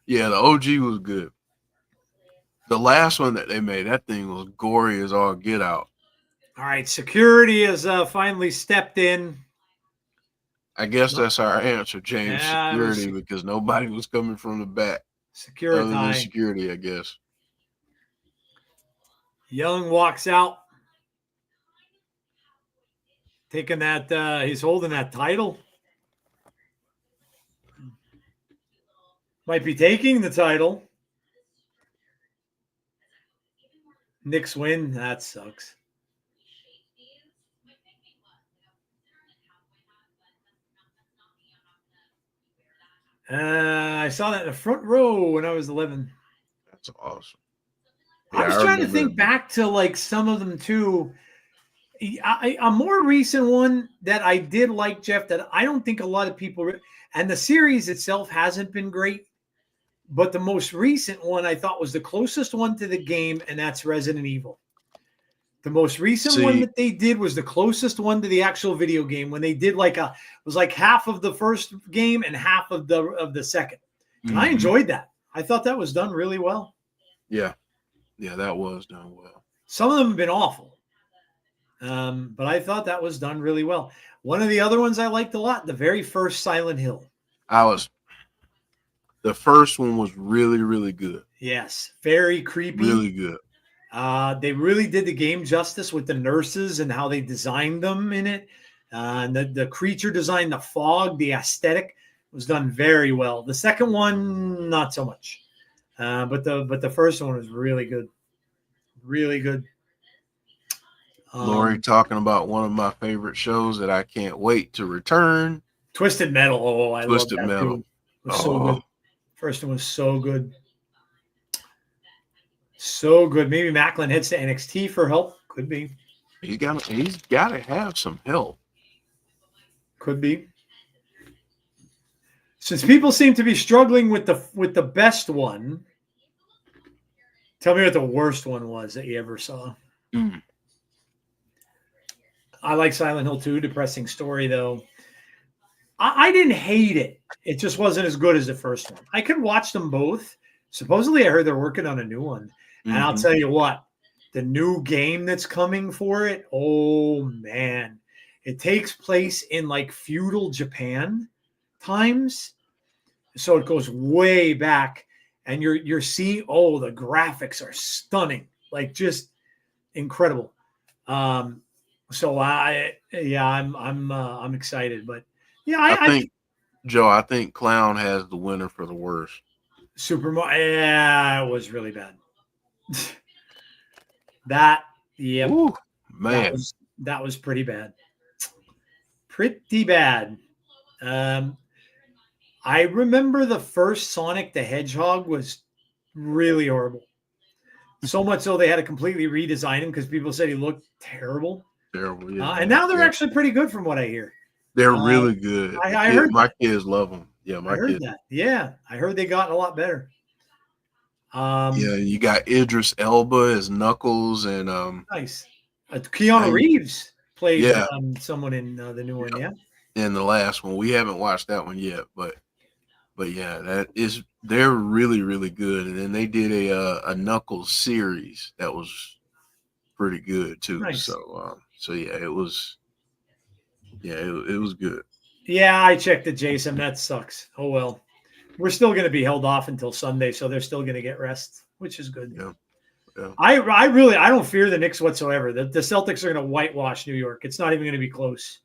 Yeah, the OG was good. The last one that they made, that thing was gory as all get out. All right, security has finally stepped in. I guess that's our answer, James. Yeah, security, because nobody was coming from the back. Security, I guess. Young walks out. Taking that, he's holding that title. Might be taking the title. Knicks win. That sucks. I saw that in the front row when I was 11. That's awesome. Yeah, I was trying to think back to like some of them too. A more recent one that I did like, Jeff, that I don't think a lot of people, and the series itself hasn't been great, but the most recent one I thought was the closest one to the game, and that's Resident Evil. The most recent one that they did was the closest one to the actual video game when they did it was like half of the first game and half of the second. And I enjoyed that. I thought that was done really well. Yeah. Yeah, that was done well. Some of them have been awful. But I thought that was done really well. One of the other ones I liked a lot, the very first Silent Hill. The first one was really, really good. Yes, very creepy. Really good. They really did the game justice with the nurses and how they designed them in it. And the creature design, the fog, the aesthetic was done very well. The second one, not so much. But the first one was really good. Really good. Lori talking about one of my favorite shows that I can't wait to return. Twisted Metal. Oh, I love that Metal. too. It was so good. First one was so good. So good. Maybe Maclin heads to NXT for help. Could be. He's got to have some help. Could be. Since people seem to be struggling with the best one, tell me what the worst one was that you ever saw. I like Silent Hill 2. Depressing story, though. I didn't hate it. It just wasn't as good as the first one. I could watch them both. Supposedly, I heard they're working on a new one. And I'll tell you what, the new game that's coming for it, oh, man. It takes place in, like, feudal Japan times. So it goes way back. And you're seeing, the graphics are stunning. Like, just incredible. So I'm excited, but yeah, I think Clown has the winner for the worst. Super Mario, yeah, it was really bad. Ooh, man, that was pretty bad. Pretty bad. I remember the first Sonic the Hedgehog was really horrible. So much so they had to completely redesign him because people said he looked terrible. Terrible, yeah. And now they're actually pretty good from what I hear. They're really good. I heard my kids love them. Yeah, I heard that. Yeah, I heard they got a lot better. Yeah, you got Idris Elba as Knuckles and nice. Keanu Reeves played someone in the new one. Yeah, and the last one we haven't watched that one yet, but yeah, they're really, really good. And then they did a Knuckles series that was pretty good too. Nice. So yeah, it was good. Yeah, I checked it, Jason. That sucks. Oh well. We're still going to be held off until Sunday, so they're still going to get rest, which is good. Yeah. I don't fear the Knicks whatsoever. The Celtics are going to whitewash New York. It's not even going to be close.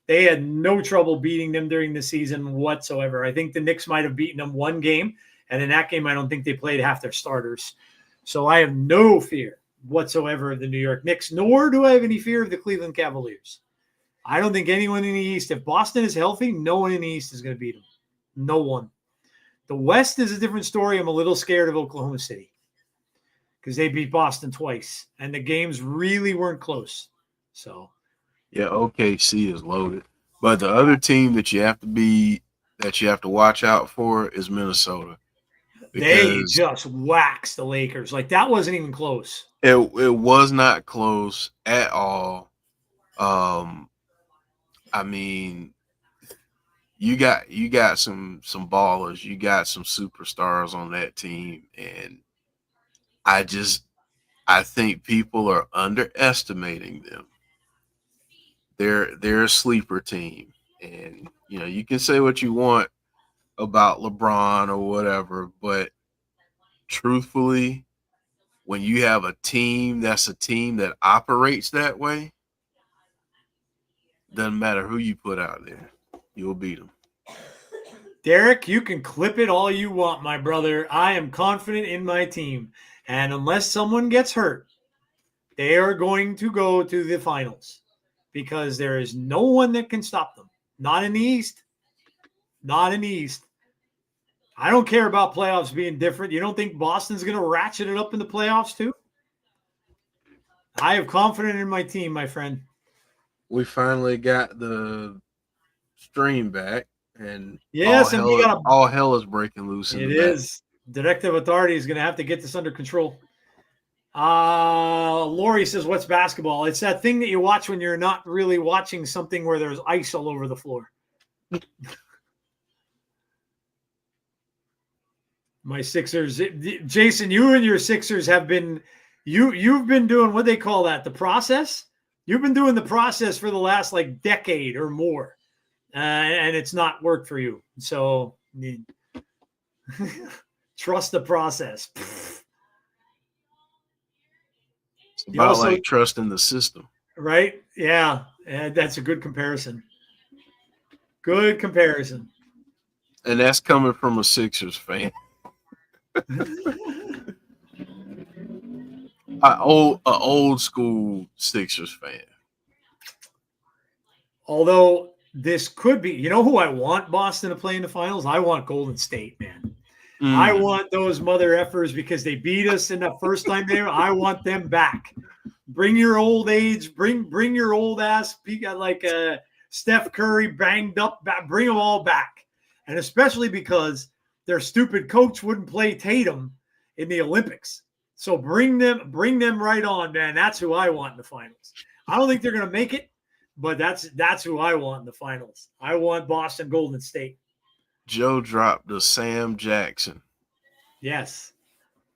They had no trouble beating them during the season whatsoever. I think the Knicks might have beaten them one game, and in that game, I don't think they played half their starters. So I have no fear whatsoever of the New York Knicks, nor do I have any fear of the Cleveland Cavaliers. I don't think anyone in the East, if Boston is healthy, no one in the East is going to beat them. No one. The West is a different story. I'm a little scared of Oklahoma City because they beat Boston twice, and the games really weren't close. So, yeah, OKC is loaded. But the other team that you have to watch out for is Minnesota. They just waxed the Lakers. Like, that wasn't even close. It was not close at all. I mean, you got some ballers, you got some superstars on that team, and I think people are underestimating them. They're a sleeper team, and you can say what you want about LeBron or whatever, but truthfully, when you have a team that operates that way, doesn't matter who you put out there, you'll beat them. Derek, you can clip it all you want, my brother. I am confident in my team. And unless someone gets hurt, they are going to go to the finals because there is no one that can stop them. Not in the East. Not in the East. I don't care about playoffs being different. You don't think Boston's going to ratchet it up in the playoffs too? I have confidence in my team, my friend. We finally got the stream back, and yes, all hell is breaking loose. It is. Directive authority is going to have to get this under control. Lori says, "What's basketball? It's that thing that you watch when you're not really watching something where there's ice all over the floor." My Sixers, Jason, you and your Sixers have been you've been doing what they call that, the process, You've been doing the process for the last like decade or more, and it's not worked for you. So trust the process. It's You about also, like trusting the system. right? Yeah, and that's a good comparison. Good comparison. And that's coming from a Sixers fan. Old school Sixers fan. Although this could be, you know who I want Boston to play in the finals? I want Golden State, man. I want those mother effers because they beat us in the first time there. I want them back. Bring your old age, bring your old ass like Steph Curry banged up, bring them all back. And especially because their stupid coach wouldn't play Tatum in the Olympics. So bring them right on, man. That's who I want in the finals. I don't think they're going to make it, but that's who I want in the finals. I want Boston Golden State. Joe dropped the Sam Jackson. Yes.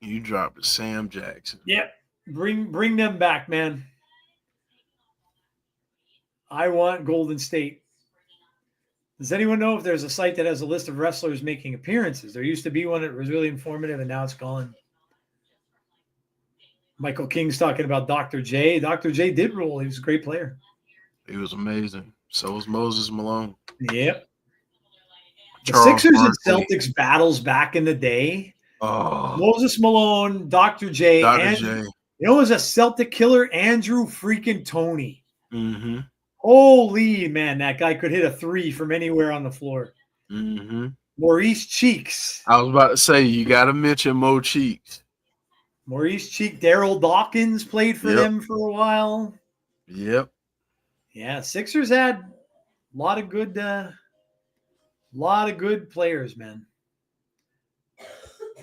You dropped the Sam Jackson. Yep. Bring them back, man. I want Golden State. Does anyone know if there's a site that has a list of wrestlers making appearances? There used to be one that was really informative, and now it's gone. Michael King's talking about Dr. J. Dr. J did rule. He was a great player. He was amazing. So was Moses Malone. Yep. The Charles Sixers Barkley. and Celtics battles back in the day. Oh, Moses Malone, Dr. J, Dr. and J. you know, it was a Celtic killer, Andrew freaking Toney. Mm-hmm. Holy man, that guy could hit a three from anywhere on the floor. Mm-hmm. Maurice Cheeks. I was about to say, you got to mention Mo Cheeks. Maurice Cheek, Daryl Dawkins played for them for a while. Yep. Yeah, Sixers had a lot of good players, man.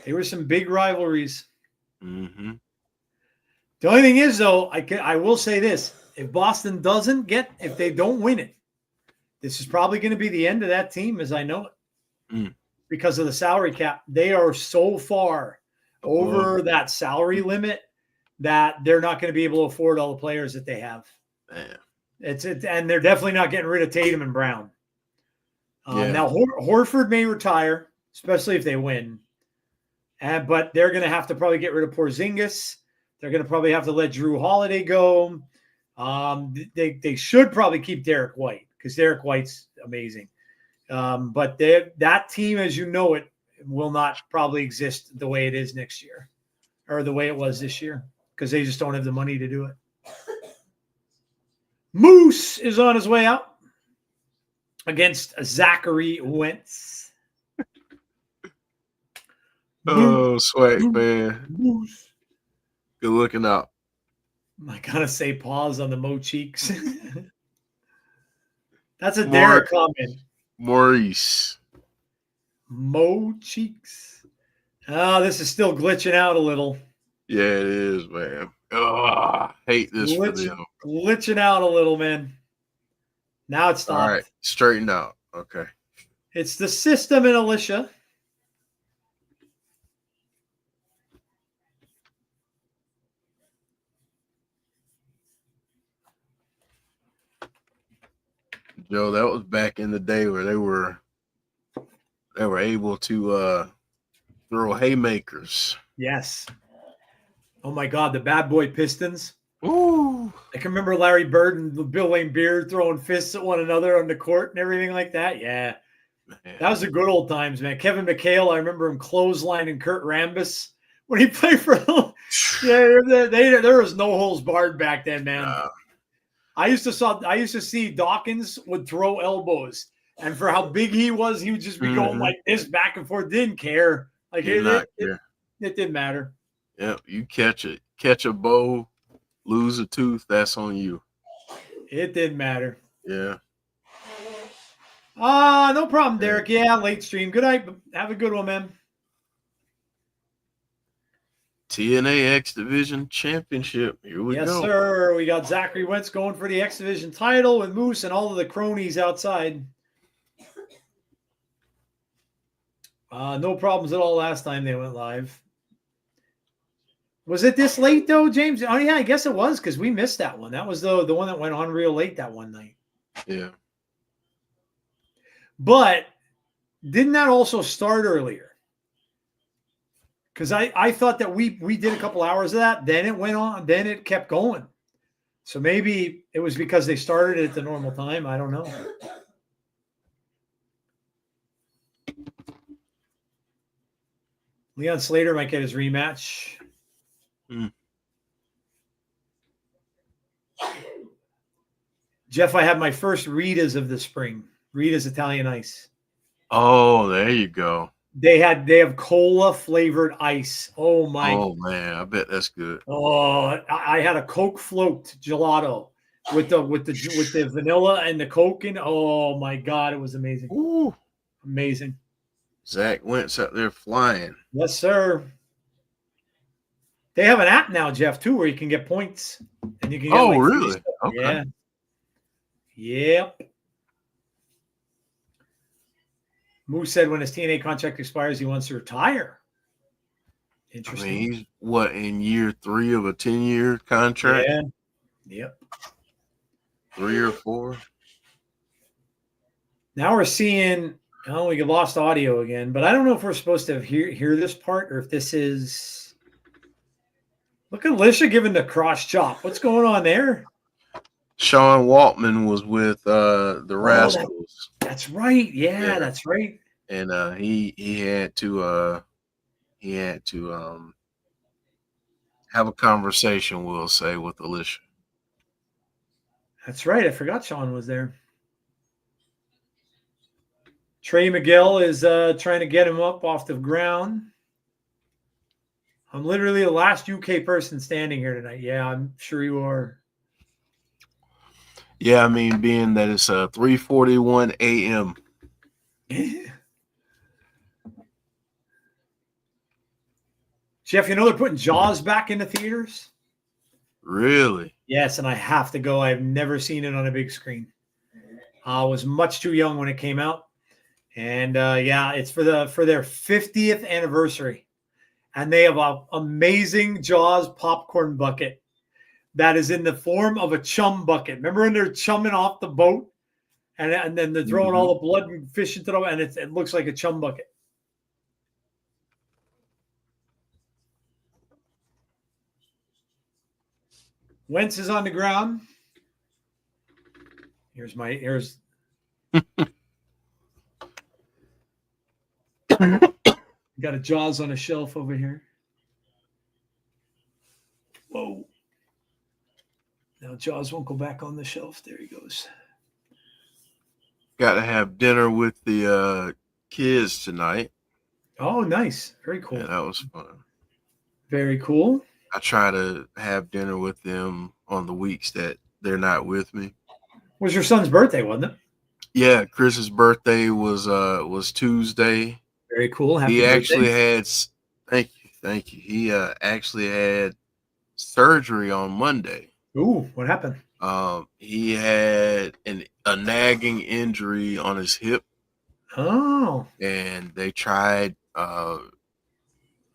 There were some big rivalries. Mm-hmm. The only thing is, though, I will say this: if Boston if they don't win it, this is probably going to be the end of that team as I know it, because of the salary cap. They are so far over that salary limit that they're not going to be able to afford all the players that they have. Man. And they're definitely not getting rid of Tatum and Brown. Now Horford may retire, especially if they win. But they're going to have to probably get rid of Porzingis. They're going to probably have to let Drew Holiday go. They should probably keep Derek White because Derek White's amazing. But that team, as you know it, will not probably exist the way it is next year or the way it was this year because they just don't have the money to do it. Moose is on his way out against Zachary Wentz. Oh, swag, man. Moose. Good looking out. I gotta say pause on the Mo Cheeks. That's a Derek comment. Maurice. Mo Cheeks. Oh, this is still glitching out a little. Yeah, it is, man. Oh, I hate this for them. Glitching out a little, man. Now it's stopped. All right, straightened out. Okay. It's the system and Alicia. Joe, that was back in the day where they were able to throw haymakers. Yes. Oh my God, the bad boy Pistons. Ooh. I can remember Larry Bird and Bill Wayne Beard throwing fists at one another on the court and everything like that. Yeah. Man. That was the good old times, man. Kevin McHale, I remember him clotheslining Kurt Rambis when he played for them. Yeah, there was no holes barred back then, man. I used to see Dawkins would throw elbows, and for how big he was, he would just be going like this back and forth. Didn't care. Like it didn't matter. Yeah, you catch a bow, lose a tooth, that's on you. It didn't matter. Yeah. No problem, Derek. Yeah, late stream. Good night. Have a good one, man. TNA X Division Championship. Here we go. Yes, sir. We got Zachary Wentz going for the X Division title with Moose and all of the cronies outside. No problems at all last time they went live. Was it this late though, James? Oh yeah, I guess it was because we missed that one. That was the one that went on real late that one night. Yeah. But didn't that also start earlier? Because I thought that we did a couple hours of that, then it went on, then it kept going. So maybe it was because they started it at the normal time. I don't know. Leon Slater might get his rematch. Jeff, I had my first Ritas of the spring. Ritas Italian Ice. Oh, there you go. They have cola flavored ice. Oh my! Oh man, I bet that's good. Oh, I had a Coke float gelato with the vanilla and the Coke in. Oh my God, it was amazing. Ooh, amazing. Zach Wentz out there flying. Yes, sir. They have an app now, Jeff, too, where you can get points and you can get. Oh, really? Okay. Yeah. Yep. Moose said when his TNA contract expires, he wants to retire. Interesting. I mean, he's what, in year 3 of a 10-year contract? Yeah. Yep. 3 or 4. Now we're seeing. Oh, we lost audio again, but I don't know if we're supposed to hear this part or if this is. Look at Alicia giving the cross chop. What's going on there? Sean Waltman was with the Rascals. That's right. Yeah, that's right. And he had to have a conversation, we'll say, with Alicia. That's right. I forgot Sean was there. Trey Miguel is trying to get him up off the ground. I'm literally the last UK person standing here tonight. Yeah, I'm sure you are. Yeah, I mean, being that it's 3:41 a.m. Jeff, you know they're putting Jaws back in the theaters? Really? Yes, and I have to go. I've never seen it on a big screen. I was much too young when it came out. And yeah, it's for their 50th anniversary. And they have an amazing Jaws popcorn bucket that is in the form of a chum bucket. Remember when they're chumming off the boat? And then they're throwing all the blood and fish into them, and it looks like a chum bucket. Wentz is on the ground. Here's got a Jaws on a shelf over here. Whoa. Now Jaws won't go back on the shelf. There he goes. Got to have dinner with the kids tonight. Oh, nice. Very cool. Yeah, that was fun. Very cool. I try to have dinner with them on the weeks that they're not with me. It was your son's birthday, wasn't it? Yeah, Chris's birthday was Tuesday. Very cool. Happy He birthday. actually had thank you. He actually had surgery on Monday. Ooh, what happened? He had a nagging injury on his hip. Oh. And they tried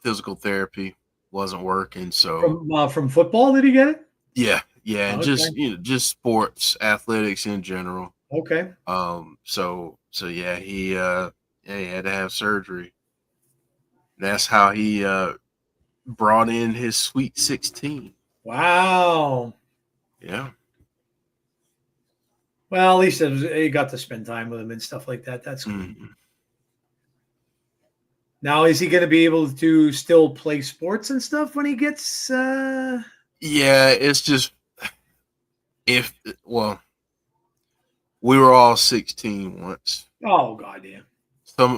physical therapy, wasn't working. So from football, did he get it? Yeah, and Okay. just sports, athletics in general. Okay. So yeah, he had to have surgery. That's how he brought in his Sweet 16. Wow. Yeah. Well, at least he got to spend time with him and stuff like that. That's cool. Mm-hmm. Now, is he going to be able to still play sports and stuff when he gets? Yeah, it's just we were all 16 once. Oh God, yeah.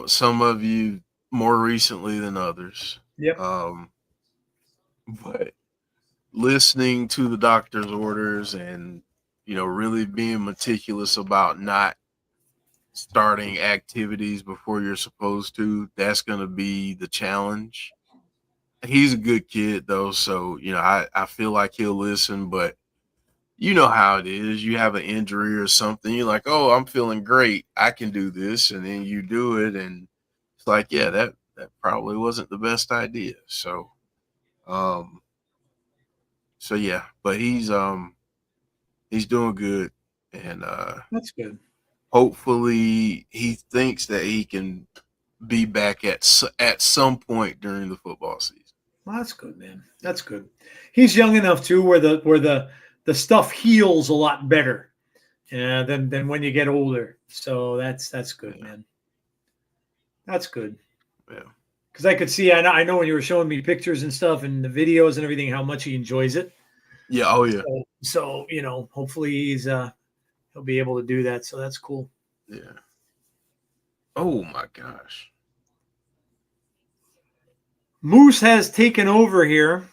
Some of you more recently than others. Yep. But listening to the doctor's orders and really being meticulous about not starting activities before you're supposed to, that's going to be the challenge. He's a good kid though, so I feel like he'll listen, but you know how it is. You have an injury or something, you're like, oh, I'm feeling great, I can do this, and then you do it and it's like, yeah, that probably wasn't the best idea. So So yeah, but he's doing good, and That's good. hopefully he thinks that he can be back at some point during the football season. Well, that's good, man. That's good. He's young enough too, where the stuff heals a lot better, than when you get older. So that's good, Yeah. man. That's good. Yeah. Because I could see, I know when you were showing me pictures and stuff and the videos and everything, how much he enjoys it. Yeah. Oh yeah. So hopefully he'll be able to do that. So that's cool. Yeah. Oh my gosh. Moose has taken over here.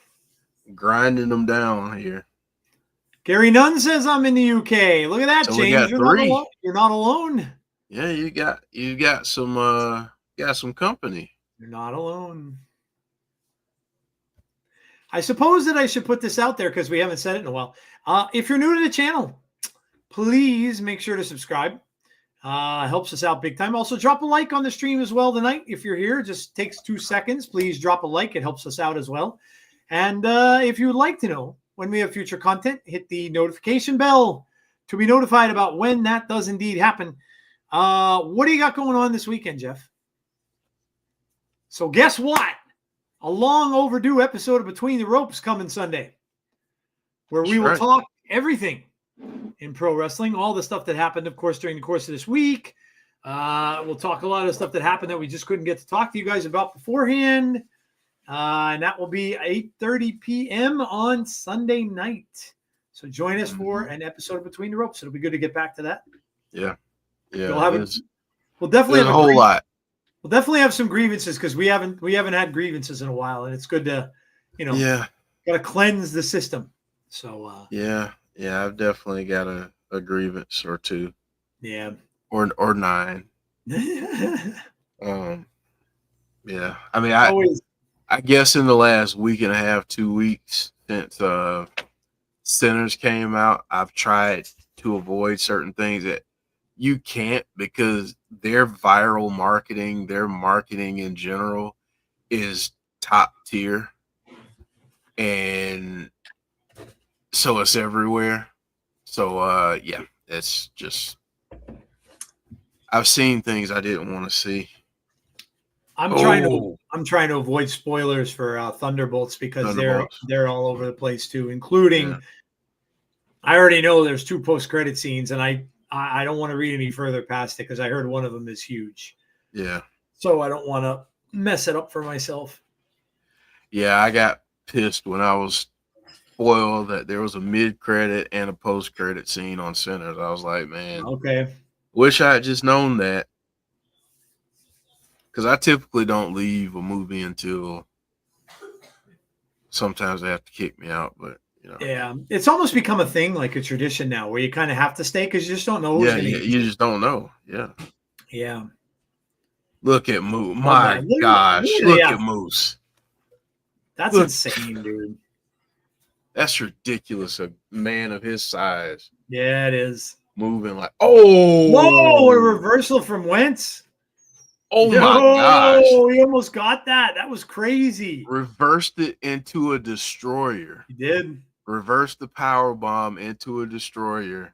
Grinding them down here. Gary Nunn says I'm in the UK. Look at that, So we James. got three. You're not alone. Yeah, you got some company. You're not alone. I suppose that I should put this out there because we haven't said it in a while. If you're new to the channel, please make sure to subscribe. Helps us out big time. Also, drop a like on the stream as well tonight. If you're here, just takes 2 seconds. Please drop a like. It helps us out as well. And if you would like to know when we have future content, hit the notification bell to be notified about when that does indeed happen. What do you got going on this weekend, Jeff? So guess what? A long overdue episode of Between the Ropes coming Sunday, where we will talk everything in pro wrestling, all the stuff that happened, of course, during the course of this week. We'll talk a lot of stuff that happened that we just couldn't get to talk to you guys about beforehand. And that will be 8:30 p.m. on Sunday night. So join us for an episode of Between the Ropes. It'll be good to get back to that. Yeah. Yeah. We'll definitely have a whole lot. We'll definitely have some grievances because we haven't had grievances in a while, and it's good to, got to cleanse the system. So yeah, I've definitely got a grievance or two. Yeah. Or 9. Yeah. I mean, I guess in the last week and a half, 2 weeks since Sinners came out, I've tried to avoid certain things that you can't because their viral marketing, their marketing in general is top tier. And so it's everywhere. So, it's just, I've seen things I didn't want to see. I'm trying to avoid spoilers for Thunderbolts because they're all over the place too, including I already know there's 2 post-credit scenes, and I don't want to read any further past it because I heard one of them is huge. Yeah. So I don't want to mess it up for myself. Yeah, I got pissed when I was spoiled that there was a mid-credit and a post-credit scene on Sinners. I was like, man, okay. Wish I had just known that. Because I typically don't leave a movie until sometimes they have to kick me out, but Yeah, it's almost become a thing, like a tradition now, where you kind of have to stay because you just don't know. You just don't know. Yeah. Yeah. Look at Moose. My gosh, look at Moose. That's insane, dude. That's ridiculous. A man of his size. Yeah, it is. Moving like, whoa, a reversal from Wentz. Oh my gosh. He almost got that. That was crazy. Reversed it into a destroyer. He did. Reversed the power bomb into a destroyer.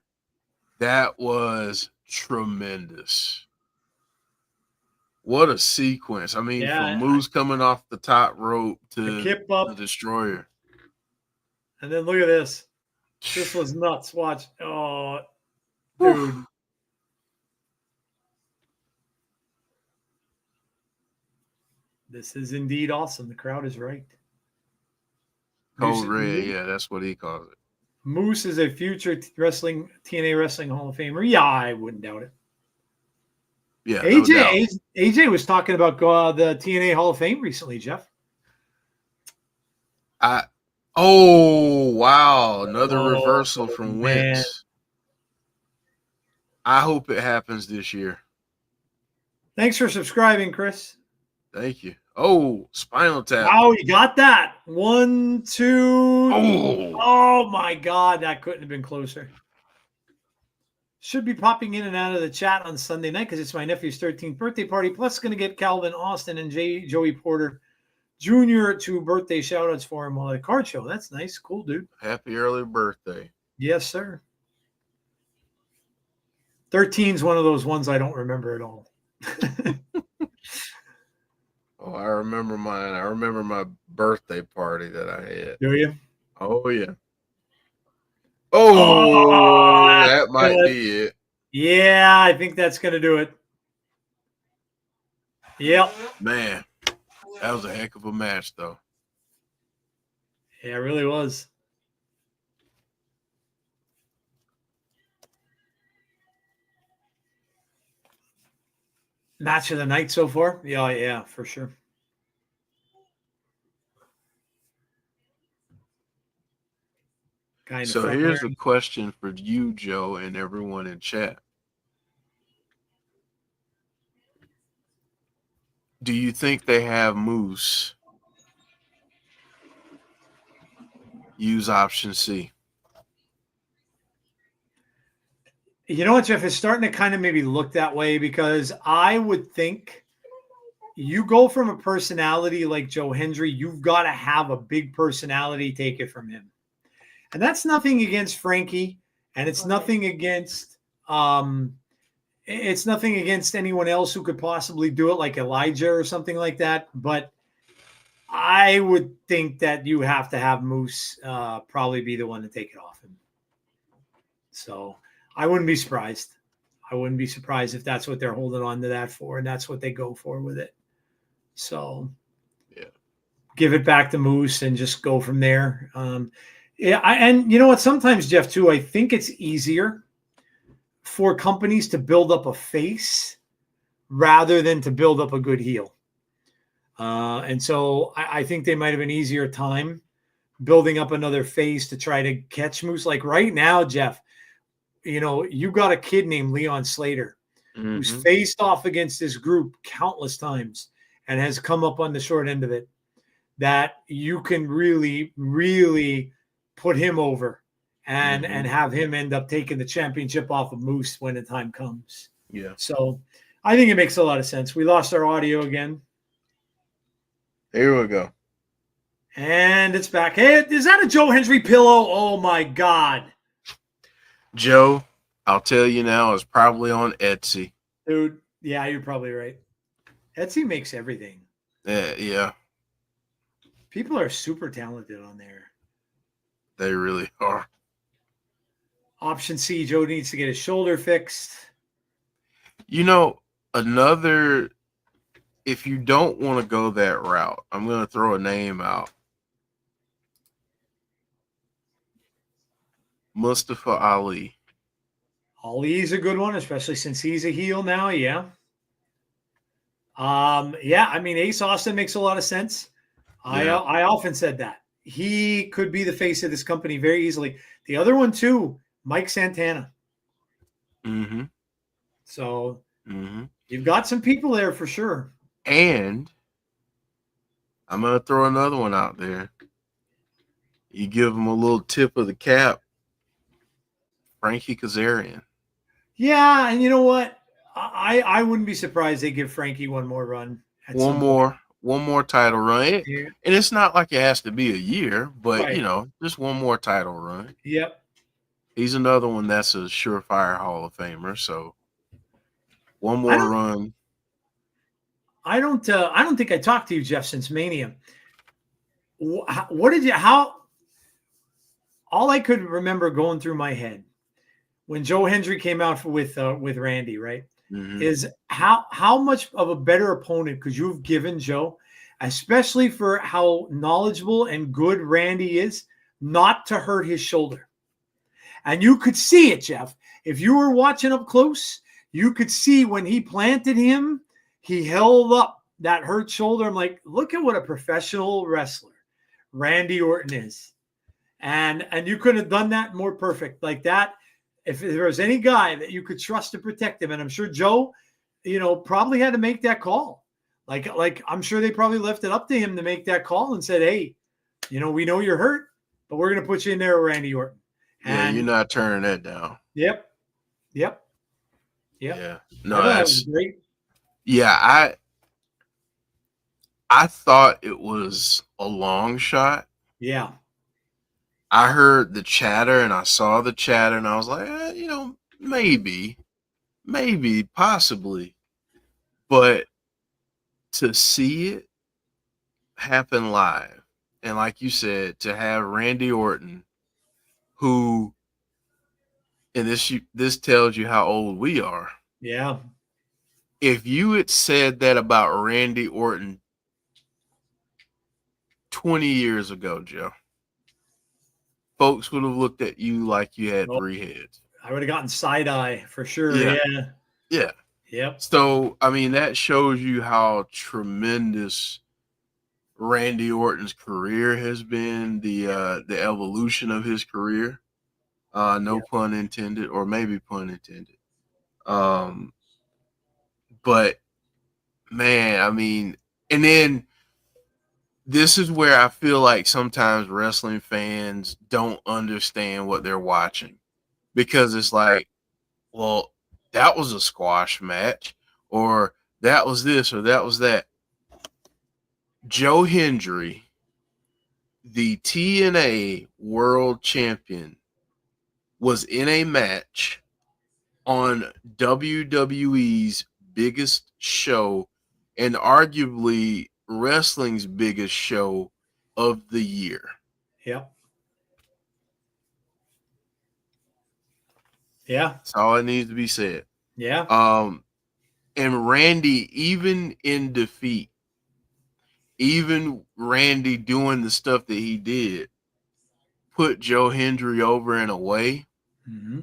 That was tremendous. What a sequence. I mean, from Moose coming off the top rope to the destroyer. And then look at this. This was nuts. Watch. Oh, dude. This is indeed awesome. The crowd is right. Code Red, yeah, that's what he calls it. Moose is a future TNA Wrestling Hall of Famer. Yeah, I wouldn't doubt it. Yeah, AJ was talking about the TNA Hall of Fame recently, Jeff. Wow, another reversal from Wentz. I hope it happens this year. Thanks for subscribing, Chris. Thank you. Oh, Spinal Tap. Wow, you got that. 1, 2. Oh my God, that couldn't have been closer. Should be popping in and out of the chat on Sunday night because it's my nephew's 13th birthday party. Plus, going to get Calvin Austin and Joey Porter Jr. 2 birthday shout outs for him on the card show. That's nice. Cool, dude. Happy early birthday. Yes, sir. 13's one of those ones I don't remember at all. Oh, I remember mine. I remember my birthday party that I had. Do you? Oh, yeah. Oh, that might be it. Yeah, I think that's going to do it. Yep. Man, that was a heck of a match, though. Yeah, it really was. Match of the night so far? Yeah, for sure. So here's a question for you, Joe, and everyone in chat. Do you think they have Moose use option C? You know what, Jeff? It's starting to kind of maybe look that way because I would think you go from a personality like Joe Hendry, you've got to have a big personality take it from him. And that's nothing against Frankie, and it's nothing against anyone else who could possibly do it, like Elijah or something like that. But I would think that you have to have Moose probably be the one to take it off him. So I wouldn't be surprised. I wouldn't be surprised if that's what they're holding on to that for, and that's what they go for with it. So yeah, give it back to Moose and just go from there. And you know what? Sometimes, Jeff, too, I think it's easier for companies to build up a face rather than to build up a good heel. And so I think they might have an easier time building up another face to try to catch Moose. Like right now, Jeff, you got a kid named Leon Slater who's faced off against this group countless times and has come up on the short end of it, that you can really, really put him over and have him end up taking the championship off of Moose when the time comes. Yeah. So I think it makes a lot of sense. We lost our audio again. Here we go. And it's back. Hey, is that a Joe Hendry pillow? Oh, my God. Joe, I'll tell you now, it's probably on Etsy. Dude, yeah, you're probably right. Etsy makes everything. Yeah. People are super talented on there. They really are. Option C, Joe needs to get his shoulder fixed. If you don't want to go that route, I'm going to throw a name out. Mustafa Ali. Ali's a good one, especially since he's a heel now. Yeah. I mean, Ace Austin makes a lot of sense. Yeah. I often said that. He could be the face of this company very easily. The other one, too, Mike Santana. Mm-hmm. So you've got some people there for sure. And I'm going to throw another one out there. You give them a little tip of the cap. Frankie Kazarian. Yeah, and you know what? I wouldn't be surprised they give Frankie one more run. One more title run. Yeah. And it's not like it has to be a year, but, just one more title run. Yep. He's another one that's a surefire Hall of Famer. So one more run. I don't think I talked to you, Jeff, since Mania. All I could remember going through my head when Joe Hendry came out with Randy, right, is how much of a better opponent could you have given Joe, especially for how knowledgeable and good Randy is, not to hurt his shoulder. And you could see it, Jeff. If you were watching up close, you could see when he planted him, he held up that hurt shoulder. I'm like, look at what a professional wrestler Randy Orton is. And you couldn't have done that more perfect like that. If there was any guy that you could trust to protect him, and I'm sure Joe, probably had to make that call. Like I'm sure they probably left it up to him to make that call and said, hey, we know you're hurt, but we're going to put you in there with Randy Orton. And you're not turning that down. Yep. Yeah. No, that's great. Yeah, I thought it was a long shot. Yeah. I heard the chatter and I saw the chatter and I was like, maybe, possibly. But to see it happen live, and like you said, to have Randy Orton, who, and this tells you how old we are. Yeah. If you had said that about Randy Orton 20 years ago, Joe, folks would have looked at you like you had Oh, 3 heads. I would have gotten side eye for sure. Yeah. Yeah. Yeah. Yep. So, I mean, that shows you how tremendous Randy Orton's career has been, the evolution of his career. No Yep. pun intended, or maybe pun intended. But man, I mean, and then this is where I feel like sometimes wrestling fans don't understand what they're watching, because it's like, well, that was a squash match, or that was this, or that was that. Joe Hendry, the TNA World Champion, was in a match on WWE's biggest show and arguably wrestling's biggest show of the year. Yep. Yeah. That's all that needs to be said. Yeah. And Randy, even in defeat, even Randy doing the stuff that he did, put Joe Hendry over in a way Mm-hmm.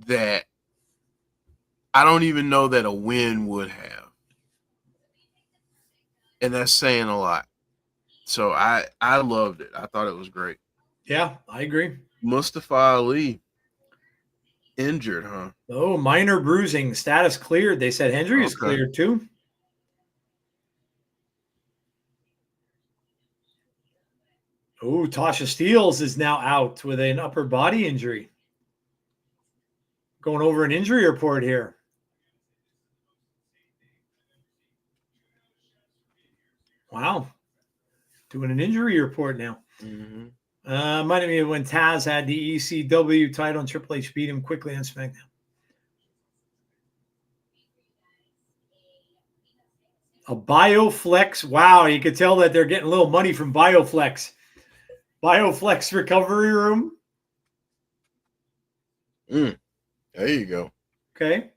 that I don't even know that a win would have. And that's saying a lot. So I loved it. I thought it was great. Yeah, I agree. Mustafa Ali injured, huh? Oh, minor bruising. Status cleared. They said Hendry is Okay. cleared too. Oh, Tasha Steeles is now out with an upper body injury. Going over an injury report here. Wow. Doing an injury report now. Mm-hmm. Might have been when Taz had the ECW title and Triple H beat him quickly on SmackDown. A Bioflex. Wow, you could tell that they're getting a little money from Bioflex. Bioflex recovery room. There you go. Okay.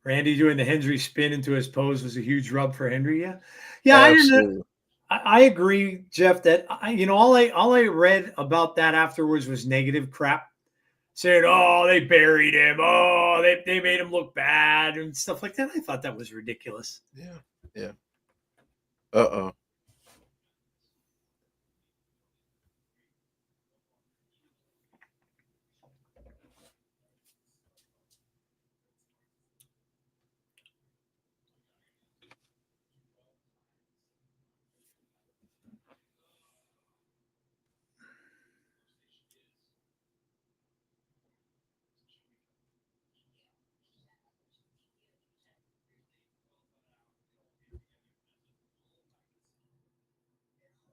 Randy doing the Hendry spin into his pose was a huge rub for Hendry. Yeah. Yeah, I didn't. Absolutely. I agree, Jeff, that all I read about that afterwards was negative crap. Saying, oh, they buried him. Oh, they made him look bad and stuff like that. I thought that was ridiculous. Yeah. Yeah. Uh-oh.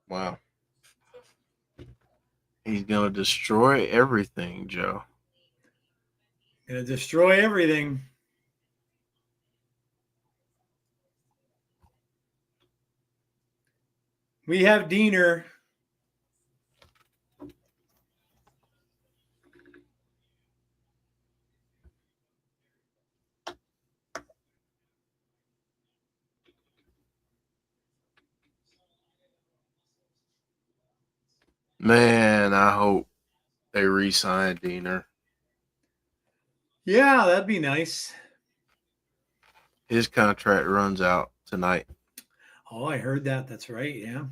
Wow. He's gonna destroy everything, Joe. Gonna destroy everything. We have Diener. Man, I hope they re-sign Diener. Yeah, that'd be nice. His contract runs out tonight. Oh, I heard that. That's right. Yeah.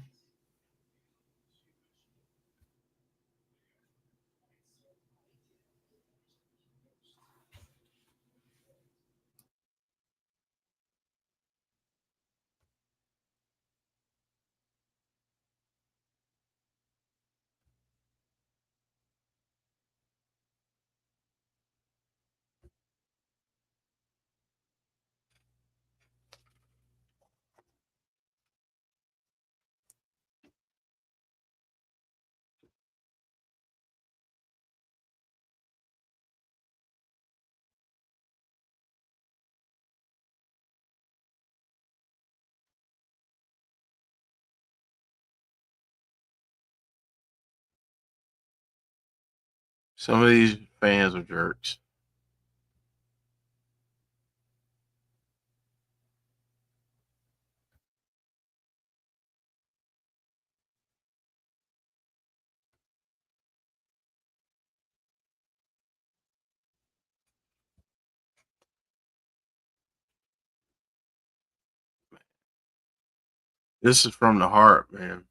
Some of these fans are jerks. This is from the heart, man.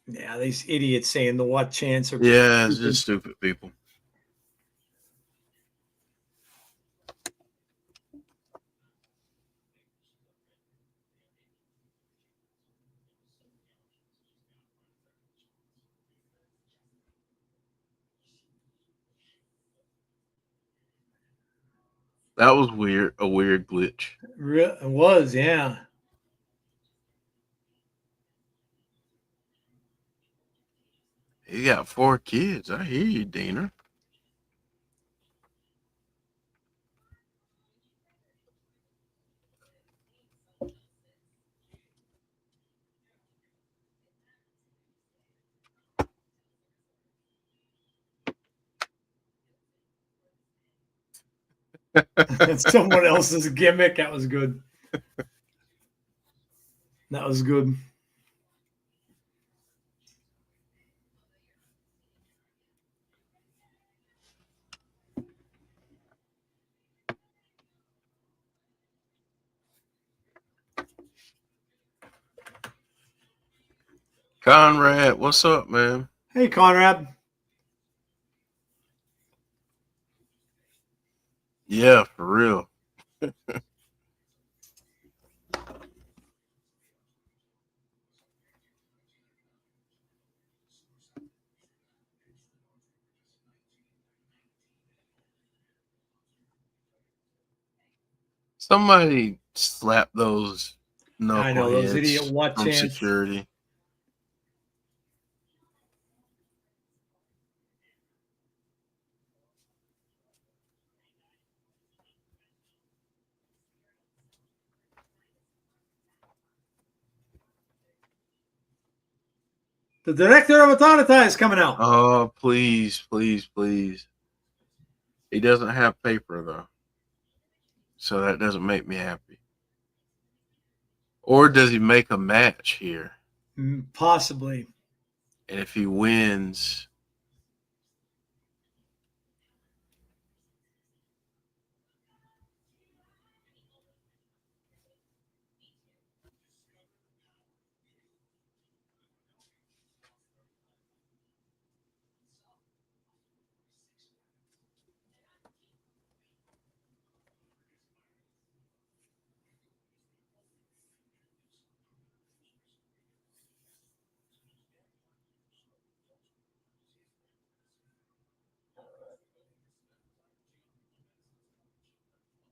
Yeah, these idiots saying the what chants are. Yeah, it's just stupid people. That was weird. A weird glitch. It was, yeah. You got 4 kids. I hear you, Diener. That's someone else's gimmick. That was good. That was good. Conrad, what's up, man? Hey, Conrad. Yeah, for real. Somebody slap those I know those idiot knuckleheads what from chants. security. The director of Autonata is coming out. Oh, please, please, please. He doesn't have paper, though. So that doesn't make me happy. Or does he make a match here? Possibly. And if he wins,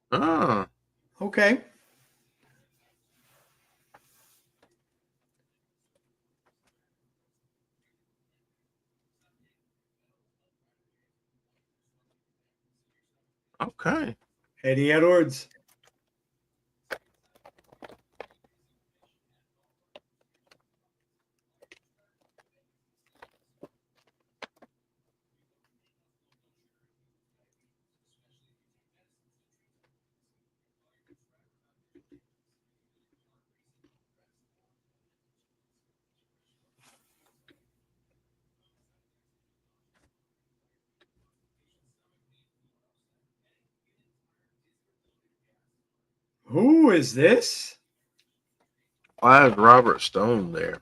oh, Okay. okay. Eddie Edwards. Who is this? Why is Robert Stone there?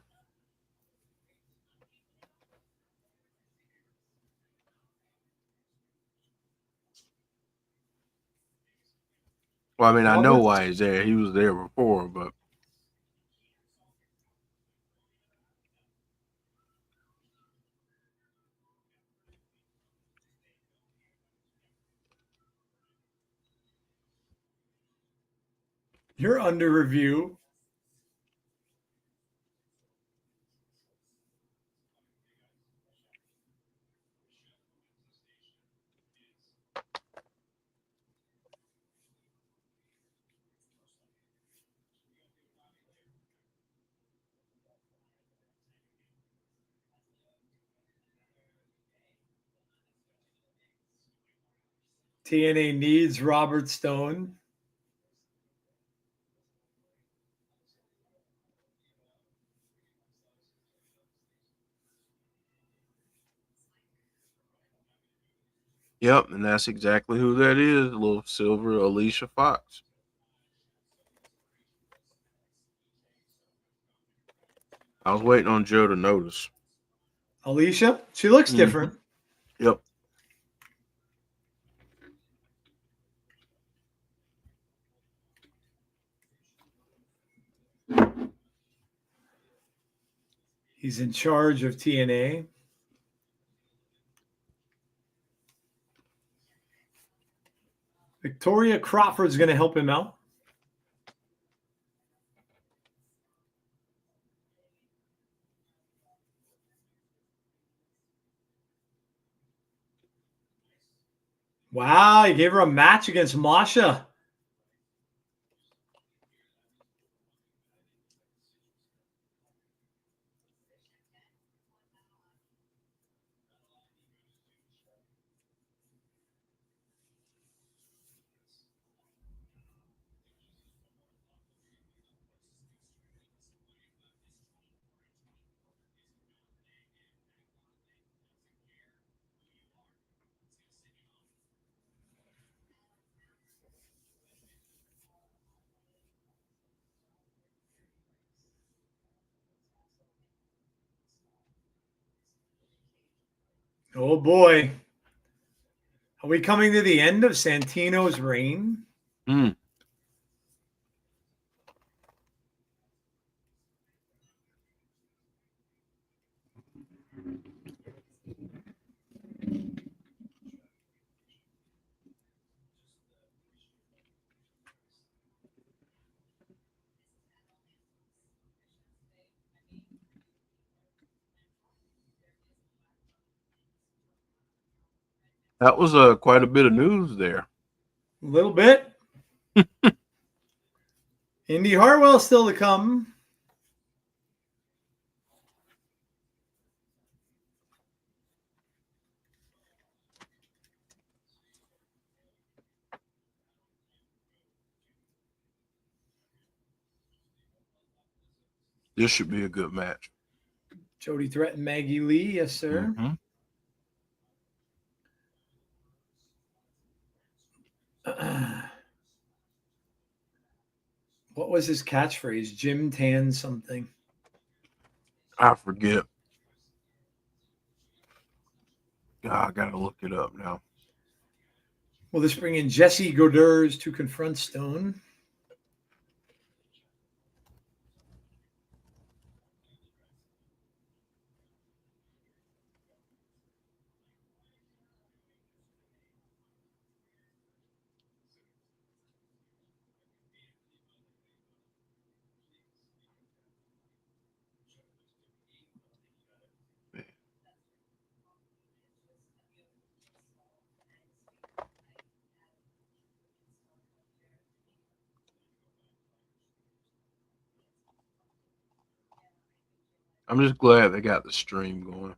Well, I mean, I know Robert? why he's there. He was there before, but You're under review. TNA needs Robert Stone. Yep, and that's exactly who that is. Little silver Alicia Fox. I was waiting on Joe to notice. Alicia, she looks different. Yep. He's in charge of TNA. Victoria Crawford's going to help him out. Wow, he gave her a match against Masha. Oh boy. Are we coming to the end of Santino's reign? That was quite a bit of news there. A little bit. Indi Hartwell still to come. This should be a good match. Jody threatened Maggie Lee. Yes, sir. What was his catchphrase? Jim Tan something. I forget. I gotta look it up now. Will this bring in Jesse Goders to confront Stone? I'm just glad they got the stream going.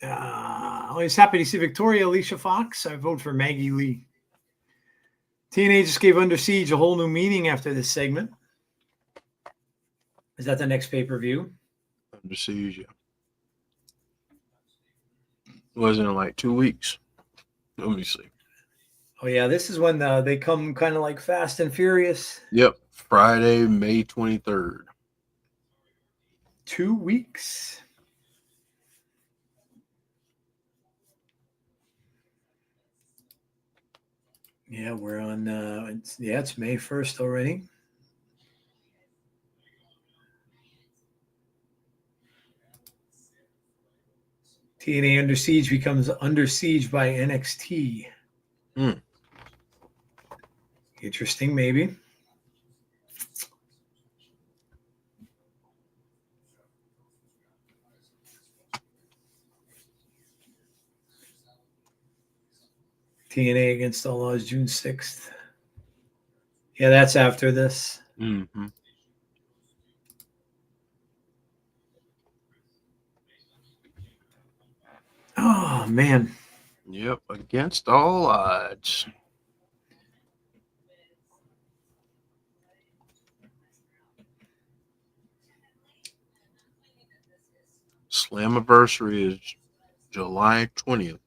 I was happy to see Victoria Alicia Fox. I vote for Maggie Lee. TNA just gave Under Siege a whole new meaning after this segment. Is that the next pay-per-view? Under Siege, yeah. Wasn't it like 2 weeks? Let me see. Oh, yeah. This is when they come kind of like Fast and Furious. Yep. Friday, May 23rd. 2 weeks. Yeah, we're on. It's May 1st already. TNA Under Siege becomes Under Siege by NXT. Interesting, maybe. TNA against All Laws June 6th. Yeah, that's after this. Oh, man. Yep, against all odds. Slammiversary is July 20th.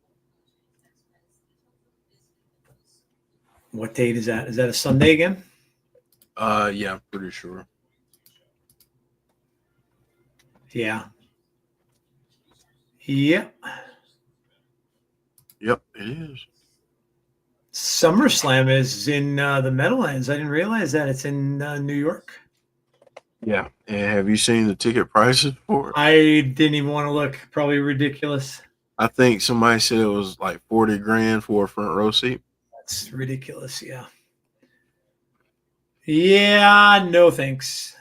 What date is that? Is that a Sunday again? Yeah, I'm pretty sure. Yeah. Yep. Yep, it is. SummerSlam is in the Meadowlands. I didn't realize that it's in New York. Yeah. And have you seen the ticket prices for it? I didn't even want to look. Probably ridiculous. I think somebody said it was like 40 grand for a front row seat. That's ridiculous. Yeah. Yeah. No thanks.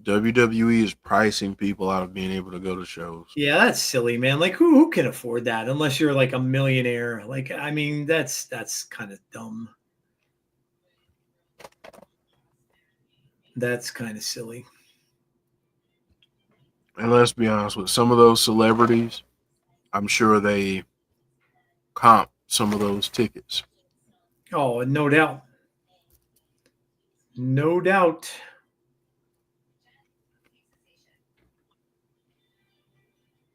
WWE is pricing people out of being able to go to shows. Yeah, that's silly, man. Like who can afford that unless you're like a millionaire? Like, I mean, that's kind of dumb. That's kind of silly. And let's be honest, with some of those celebrities, I'm sure they comp some of those tickets. Oh, no doubt. No doubt.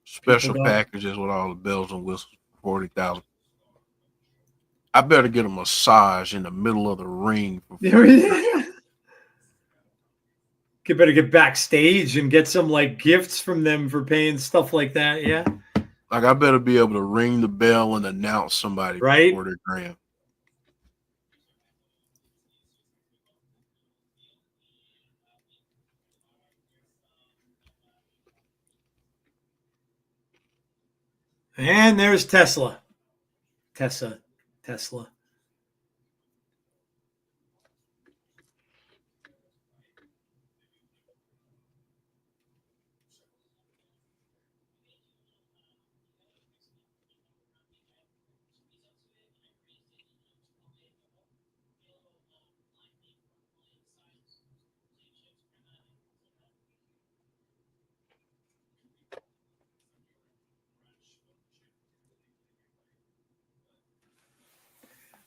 Special packages with all the bells and whistles for $40,000. I better get a massage in the middle of the ring. You better get backstage and get some like gifts from them for paying stuff like that. Yeah. Like I better be able to ring the bell and announce somebody right? for $40,000. And there's Tesla.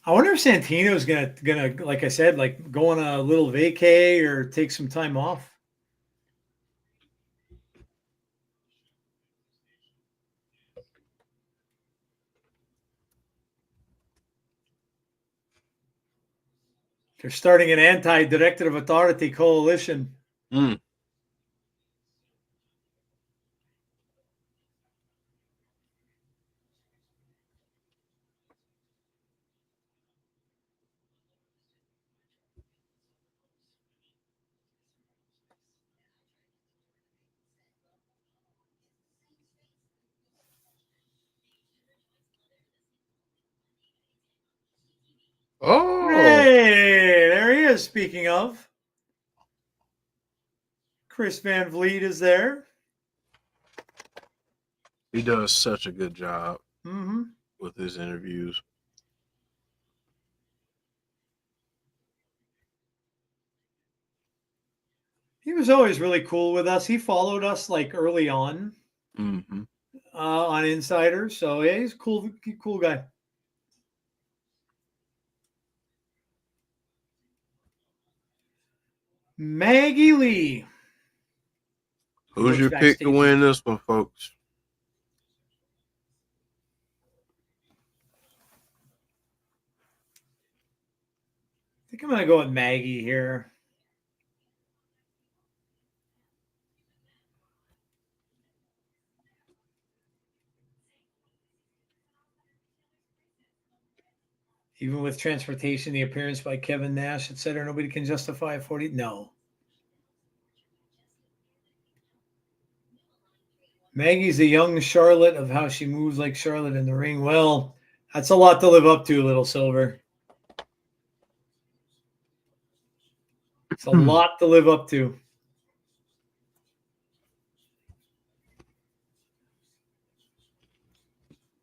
I wonder if Santino's gonna like I said, like go on a little vacay or take some time off. They're starting an anti-directive authority coalition. Mm. Oh, hey, there he is. Speaking of, Chris Van Vliet is there. He does such a good job Mm-hmm. with his interviews. He was always really cool with us. He followed us like early on on Insider. So yeah, he's a cool guy. Maggie Lee. Who's your pick to win this one, folks? I think I'm going to go with Maggie here. Even with transportation, the appearance by Kevin Nash, etc., nobody can justify a 40. No. Maggie's the young Charlotte of how she moves like Charlotte in the ring. Well, that's a lot to live up to, Little Silver. It's a lot to live up to.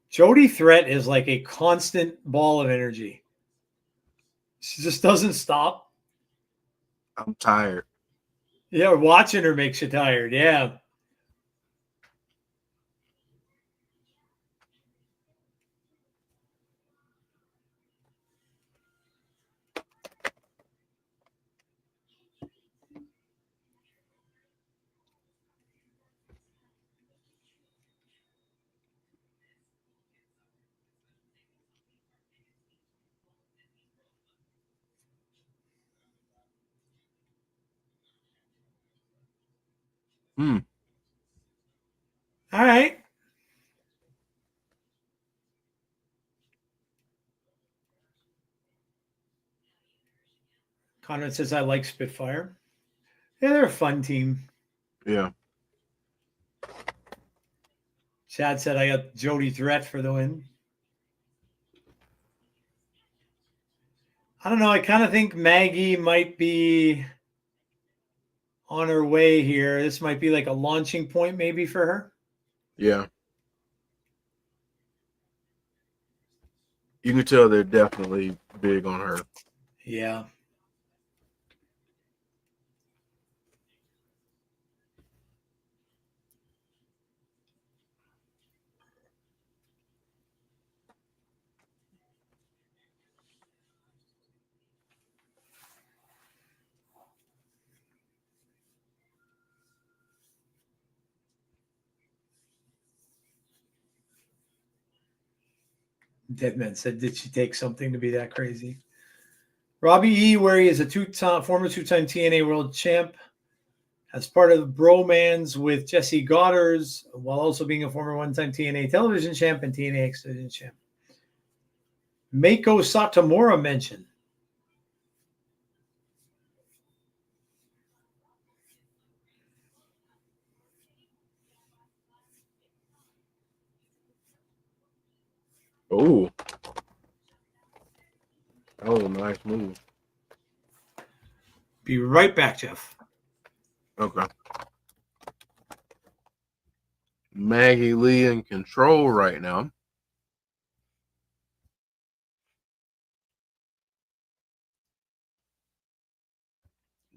Jody Threat is like a constant ball of energy. She just doesn't stop. I'm tired. Yeah, watching her makes you tired. Yeah. All right. Conrad says, I like Spitfire. Yeah, they're a fun team. Yeah. Chad said, I got Jody Threat for the win. I don't know. I kind of think Maggie might be on her way here. This might be like a launching point maybe for her. Yeah. You can tell they're definitely big on her. Yeah. Deadman said, did she take something to be that crazy? Robbie E., where he is a former two-time TNA World Champ, as part of the bromance with Jesse Goddard, while also being a former one-time TNA Television Champ and TNA X Division Champ. Mako Satomura mentioned. Oh. That was a nice move. Be right back, Jeff. Okay. Maggie Lee in control right now.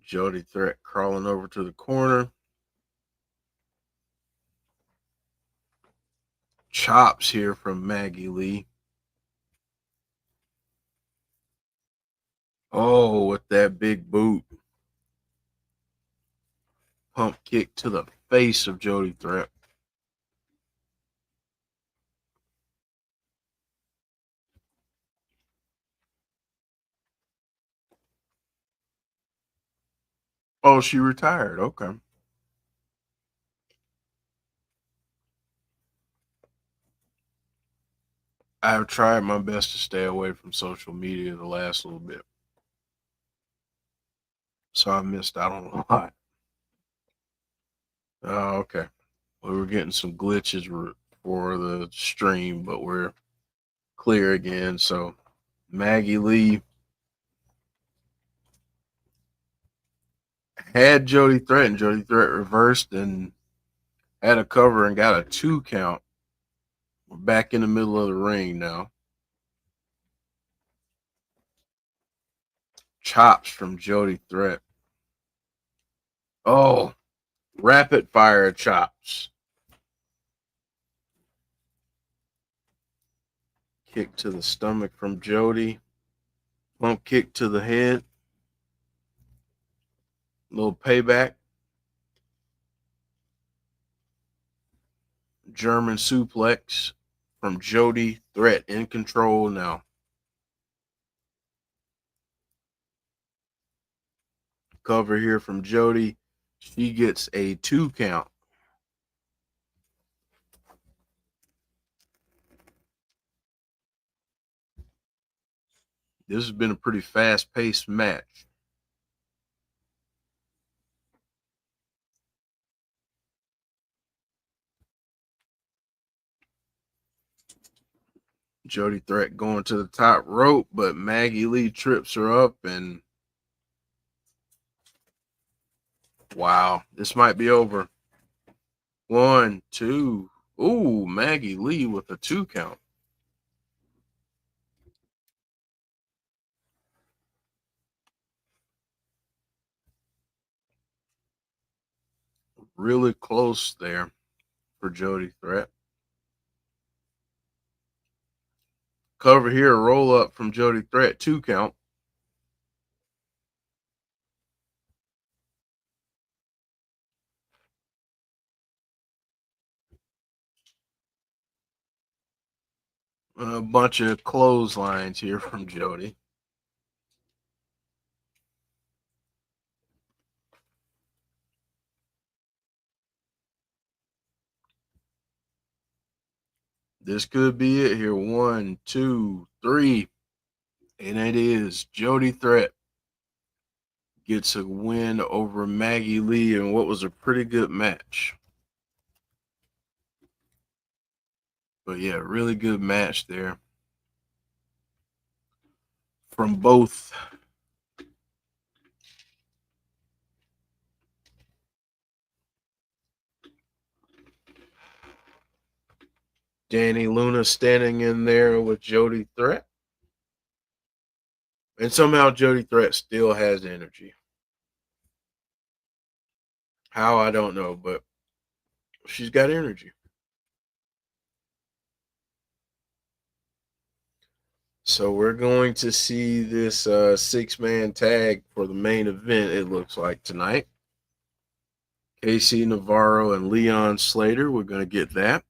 Jody Threat crawling over to the corner. Chops here from Maggie Lee. Oh, with that big boot. Pump kick to the face of Jody Threat. Oh, she retired. Okay. I've tried my best to stay away from social media the last little bit. So I missed out on a lot. Oh, okay. We were getting some glitches for the stream, but we're clear again. So Maggie Lee had Jody Threat, and Jody Threat reversed and had a cover and got a 2 count. We're back in the middle of the ring now. Chops from Jody Threat. Oh, rapid fire chops. Kick to the stomach from Jody. Pump kick to the head. Little payback. German suplex from Jody Threat in control now. Cover here from Jody. She gets a 2 count. This has been a pretty fast-paced match. Jody Threat going to the top rope, but Maggie Lee trips her up, and wow, this might be over. 1, 2. Ooh, Maggie Lee with a 2 count. Really close there for Jody Threat. Cover here, roll up from Jody Threat, 2 count. A bunch of clotheslines here from Jody. This could be it here. 1, 2, 3. And it is Jody Threat gets a win over Maggie Lee in what was a pretty good match. But yeah, really good match there from both. Danny Luna standing in there with Jody Threat. And somehow Jody Threat still has energy. How, I don't know, but she's got energy. So we're going to see this 6-man tag for the main event, it looks like, tonight. AC Navarro and Leon Slater. We're going to get that.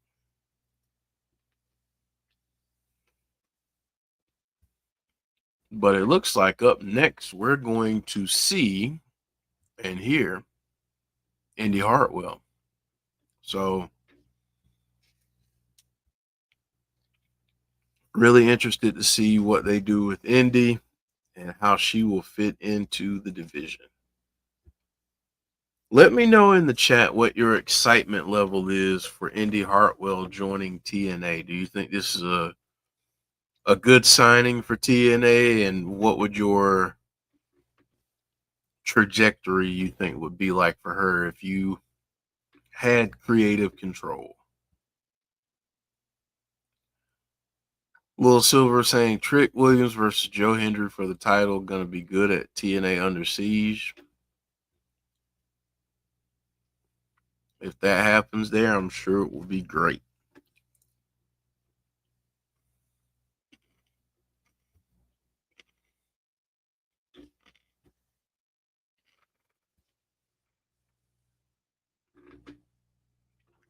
But it looks like up next, we're going to see and hear Indi Hartwell. So really interested to see what they do with Indi and how she will fit into the division. Let me know in the chat what your excitement level is for Indi Hartwell joining TNA. Do you think this is a good signing for TNA, and what would your trajectory you think would be like for her if you had creative control? Will Silver saying Trick Williams versus Joe Hendry for the title going to be good at TNA Under Siege. If that happens there, I'm sure it will be great.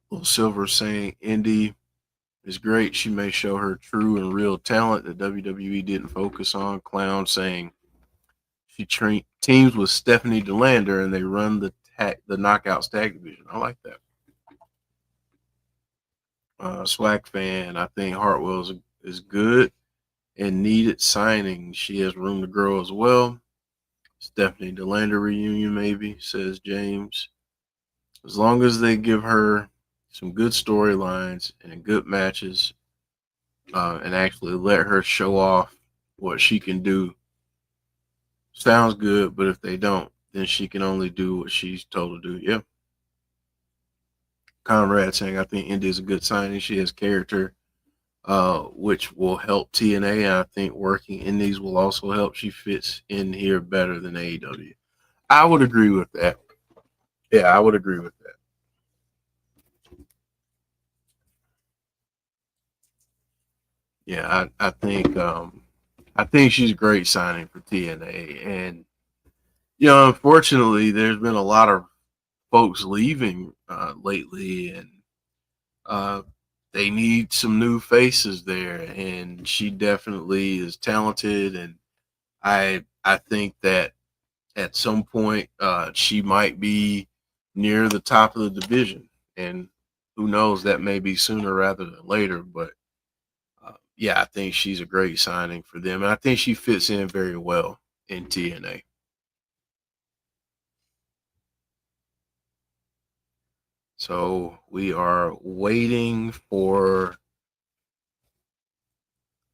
Will Silver saying Indi is great. She may show her true and real talent that WWE didn't focus on. Clown saying she teams with Stephanie DeLander and they run the Knockouts tag division. I like that. Swag fan, I think Hartwell is good and needed signing. She has room to grow as well. Stephanie DeLander reunion, maybe, says James. As long as they give her some good storylines and good matches, and actually let her show off what she can do, sounds good. But if they don't, then she can only do what she's told to do. Yeah. Conrad saying, I think Indi is a good signing. She has character, which will help TNA. And I think working Indies will also help. She fits in here better than AEW. I would agree with that. Yeah, I would agree with that. Yeah, I think she's a great signing for TNA. And unfortunately, there's been a lot of folks leaving lately, and they need some new faces there. And she definitely is talented, and I think that at some point she might be near the top of the division, and who knows, that may be sooner rather than later. But yeah, I think she's a great signing for them, and I think she fits in very well in TNA. So we are waiting for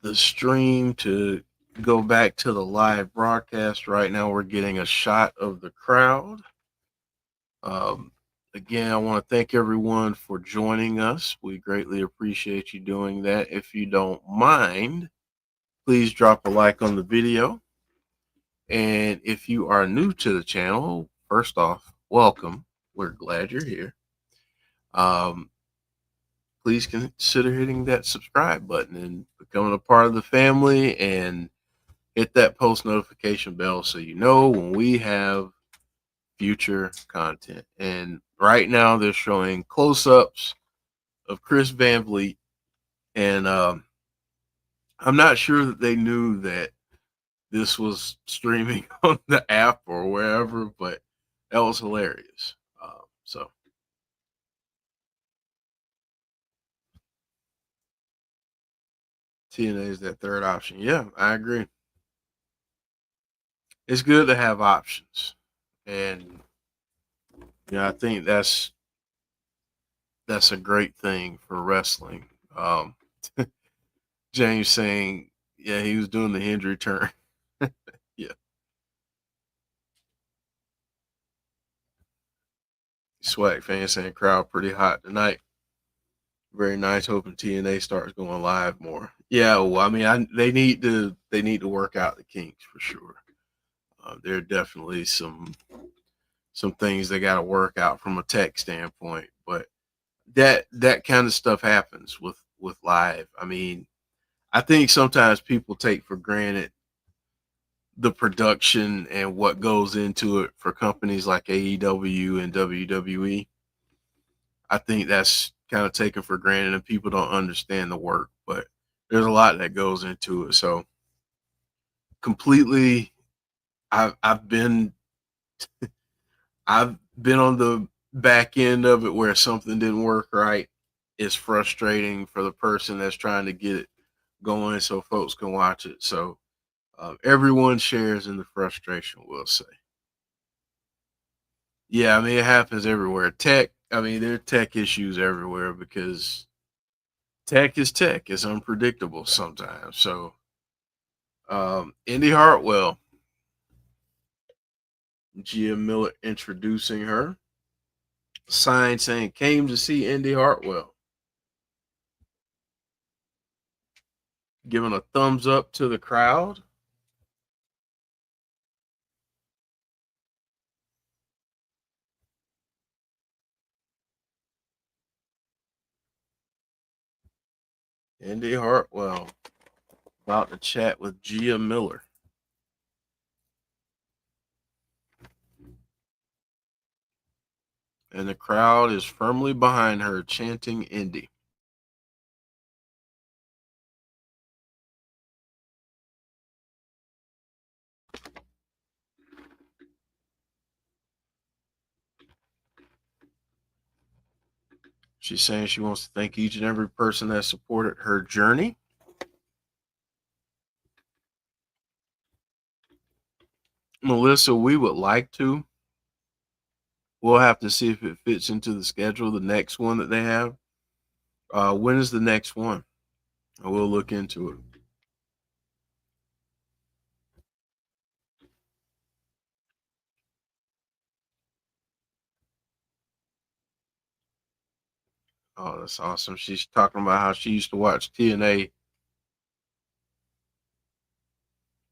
the stream to go back to the live broadcast. Right now, we're getting a shot of the crowd. Again, I want to thank everyone for joining us. We greatly appreciate you doing that. If you don't mind, please drop a like on the video. And if you are new to the channel, first off, welcome. We're glad you're here. Please consider hitting that subscribe button and becoming a part of the family, and hit that post notification bell so you know when we have future content. And right now they're showing close-ups of Chris Van Vliet, and I'm not sure that they knew that this was streaming on the app or wherever, but that was hilarious. So TNA is that third option. Yeah, I agree. It's good to have options, and I think that's a great thing for wrestling. James saying, yeah, he was doing the Hendry turn. Yeah. Swag fan saying crowd pretty hot tonight. Very nice. Hoping TNA starts going live more. Yeah, well, I mean, they need to work out the kinks for sure. There are definitely some things they got to work out from a tech standpoint, but that kind of stuff happens with live. I mean, I think sometimes people take for granted the production and what goes into it for companies like AEW and WWE. I think that's kind of taken for granted and people don't understand the work, but there's a lot that goes into it. So completely, I've been on the back end of it where something didn't work right. It's frustrating for the person that's trying to get it going so folks can watch it. So everyone shares in the frustration, we'll say. Yeah, I mean, it happens everywhere. Tech, I mean, there are tech issues everywhere because tech is tech. It's unpredictable sometimes. So, Indi Hartwell, Gia Miller introducing her. Sign saying, came to see Indi Hartwell. Giving a thumbs up to the crowd. Indi Hartwell about to chat with Gia Miller. And the crowd is firmly behind her, chanting Indi. She's saying she wants to thank each and every person that supported her journey. Melissa, we would like to. We'll have to see if it fits into the schedule, the next one that they have. When is the next one? We'll look into it. Oh, that's awesome. She's talking about how she used to watch TNA.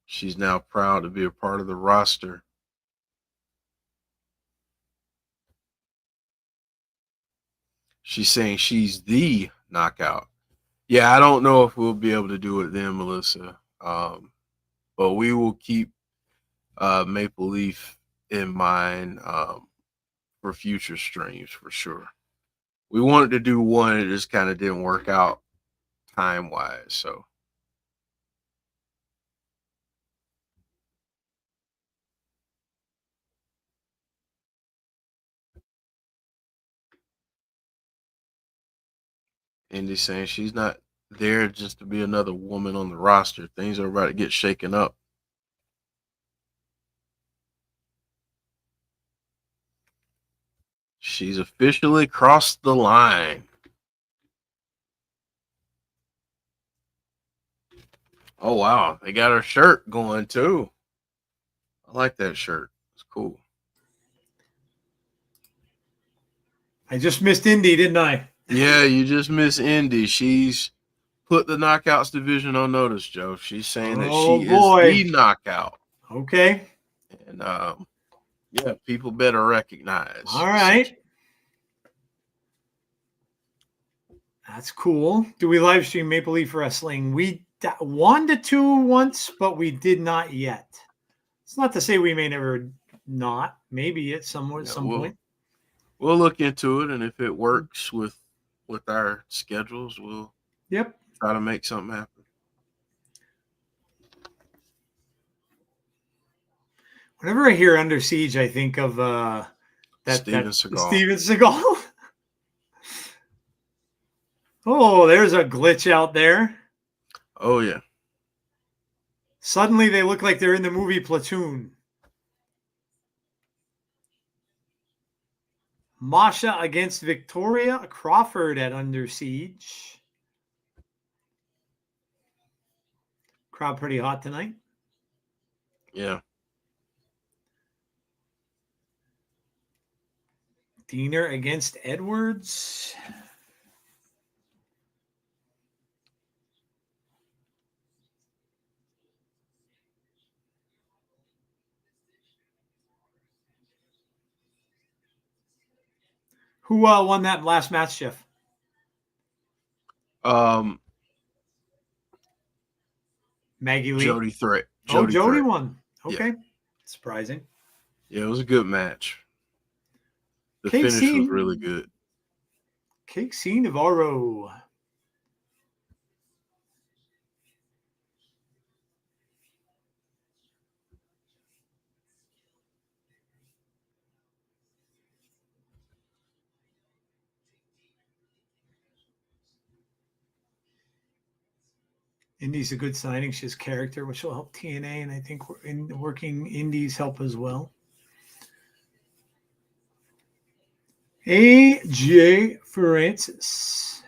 She's now proud to be a part of the roster. She's saying she's the knockout. Yeah, I don't know if we'll be able to do it then, Melissa. But we will keep Maple Leaf in mind for future streams for sure. We wanted to do one, it just kind of didn't work out time wise. So Indy's saying she's not there just to be another woman on the roster. Things are about to get shaken up. She's officially crossed the line. Oh, wow. They got her shirt going too. I like that shirt. It's cool. I just missed Indi, didn't I? Yeah, you just miss Indy. She's put the knockouts division on notice, Joe. She's saying that she is the knockout. Okay. And yeah, people better recognize. All right. That's cool. Do we live stream Maple Leaf Wrestling? We 1 to 2 once, but we did not yet. It's not to say we may never not. Maybe at some point. We'll look into it, and if it works with our schedules, we'll try to make something happen. Whenever I hear Under Siege, I think of Steven Seagal. Steven Seagal. Oh, there's a glitch out there. Oh, yeah. Suddenly they look like they're in the movie Platoon. Masha against Victoria Crawford at Under Siege. Crowd pretty hot tonight. Yeah. Diener against Edwards. Who won that last match, Jeff? Maggie Lee. Jody Threat. Jody Threat. won. Okay. Yeah. Surprising. Yeah, it was a good match. The Cake finish was scene. really good. Cake scene Navarro. Indy's a good signing. She has character, which will help TNA, and I think working Indies help as well. AJ Francis.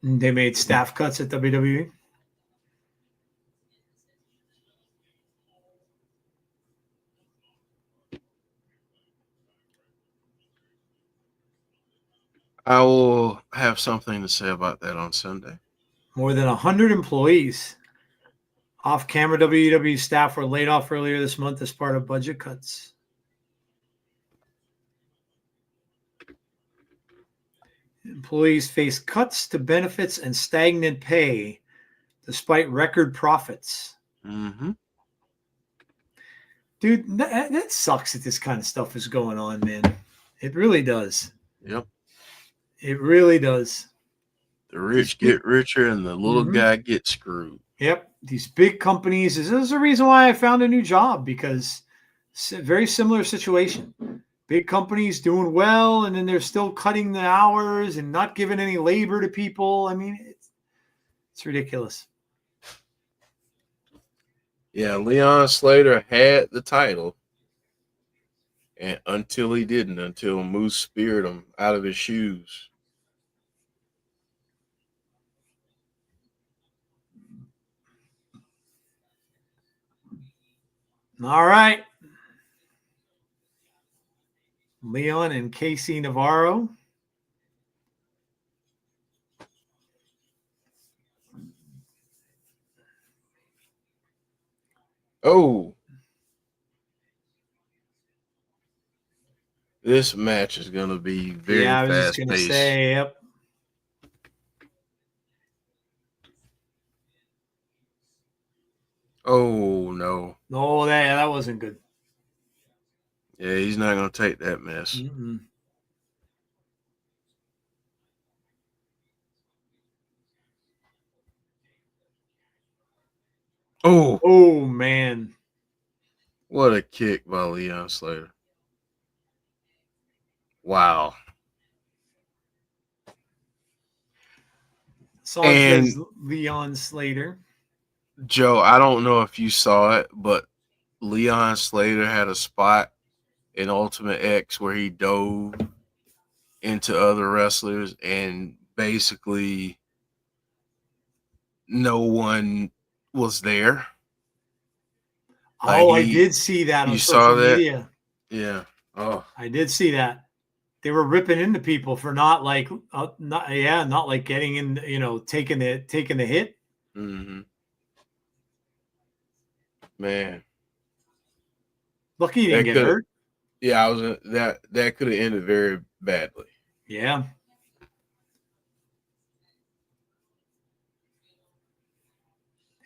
They made staff cuts at WWE. I will have something to say about that on Sunday. More than 100 employees. Off-camera WWE staff were laid off earlier this month as part of budget cuts. Employees face cuts to benefits and stagnant pay despite record profits. Mm-hmm. Dude, that sucks that this kind of stuff is going on, man. It really does. Yep. It really does. The rich get richer and the little guy gets screwed. Yep. These big companies, this is the reason why I found a new job, because it's a very similar situation. Big companies doing well, and then they're still cutting the hours and not giving any labor to people. I mean, it's ridiculous. Yeah, Leon Slater had the title, and until he didn't, until Moose speared him out of his shoes. All right. Leon and Casey Navarro. Oh. This match is going to be very I was just fast going to paced. say, yep. Oh, no. No, that wasn't good. Yeah, he's not going to take that mess. Mm-mm. Oh, man. What a kick by Leon Slater. Wow. Says Leon Slater. Joe, I don't know if you saw it, but Leon Slater had a spot in Ultimate X where he dove into other wrestlers and basically no one was there. I did see that on social media. Yeah. Oh, I did see that. They were ripping into people for not getting in, taking the hit. mm-hmm. Man, Lucky he didn't get hurt. Yeah, that could have ended very badly. Yeah.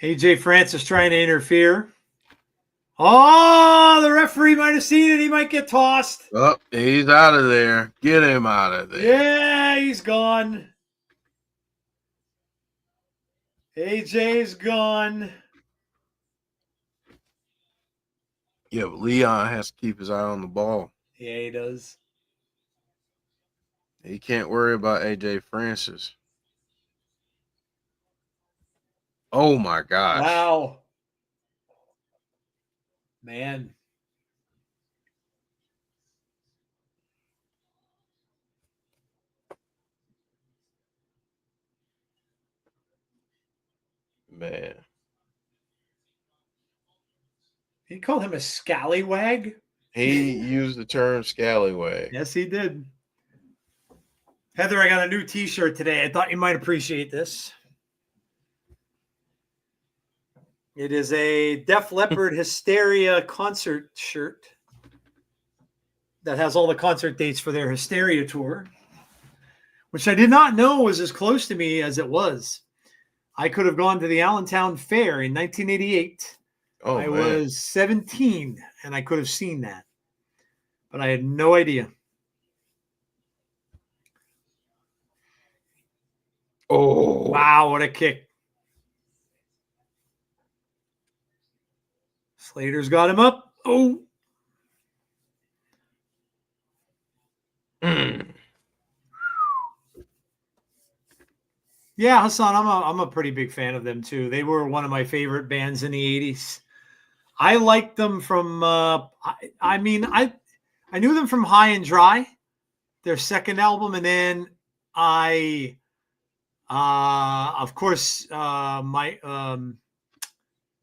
AJ Francis trying to interfere. Oh, the referee might have seen it. He might get tossed. Oh, he's out of there. Get him out of there. Yeah, he's gone. AJ's gone. Yeah, but Leon has to keep his eye on the ball. Yeah, he does. He can't worry about AJ Francis. Oh my gosh. Wow. Man. Man. He called him a scallywag. He used the term scallywag. Yes, he did. Heather, I got a new t-shirt today. I thought you might appreciate this. It is a Def Leppard Hysteria concert shirt that has all the concert dates for their Hysteria tour, which I did not know was as close to me as it was. I could have gone to the Allentown Fair in 1988. Oh, I man. was 17 and I could have seen that, but I had no idea. Oh, Wow, what a kick. Slater's got him up. Oh. Yeah, Hassan, I'm a pretty big fan of them too. They were one of my favorite bands in the 80s. I liked them from I knew them from High and Dry, their second album, and then I of course my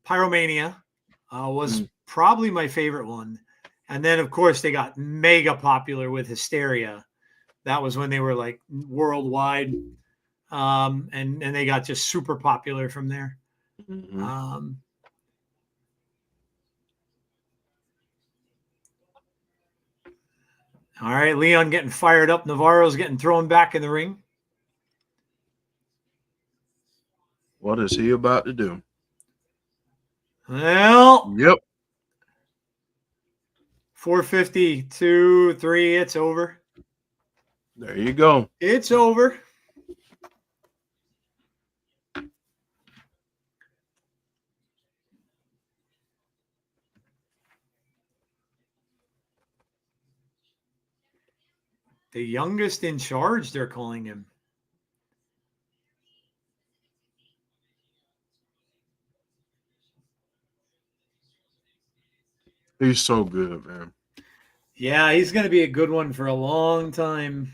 Pyromania was probably my favorite one. And then of course they got mega popular with Hysteria. That was when they were like worldwide. And they got just super popular from there. Mm-hmm. All right, Leon getting fired up. Navarro's getting thrown back in the ring. What is he about to do? Well, Yep. 450, 2, 3, it's over. There you go. It's over. The youngest in charge, they're calling him. He's so good, man. Yeah, he's going to be a good one for a long time.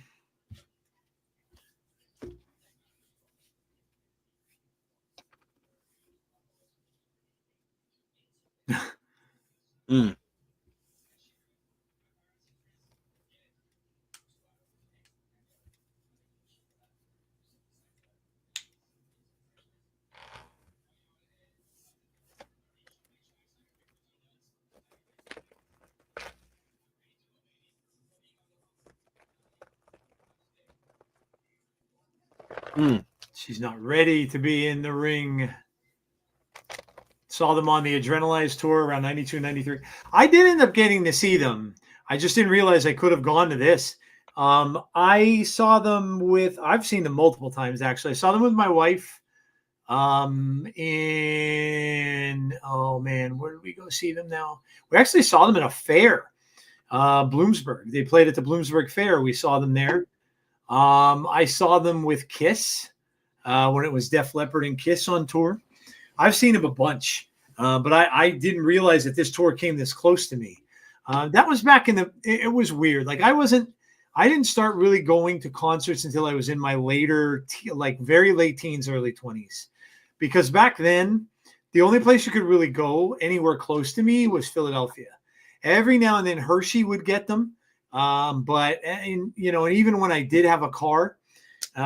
Mm. She's not ready to be in the ring. Saw them on the Adrenalized tour around 92, 93. I did end up getting to see them. I just didn't realize I could have gone to this. I saw them I've seen them multiple times, actually. I saw them with my wife oh man, where did we go see them now? We actually saw them at a fair, Bloomsburg. They played at the Bloomsburg Fair. We saw them there. I saw them with Kiss when it was Def Leppard and Kiss on tour. I've seen them a bunch, but I didn't realize that this tour came this close to me. That was back it was weird. Like I didn't start really going to concerts until I was in my later, very late teens, early 20s. Because back then, the only place you could really go anywhere close to me was Philadelphia. Every now and then Hershey would get them. But even when I did have a car,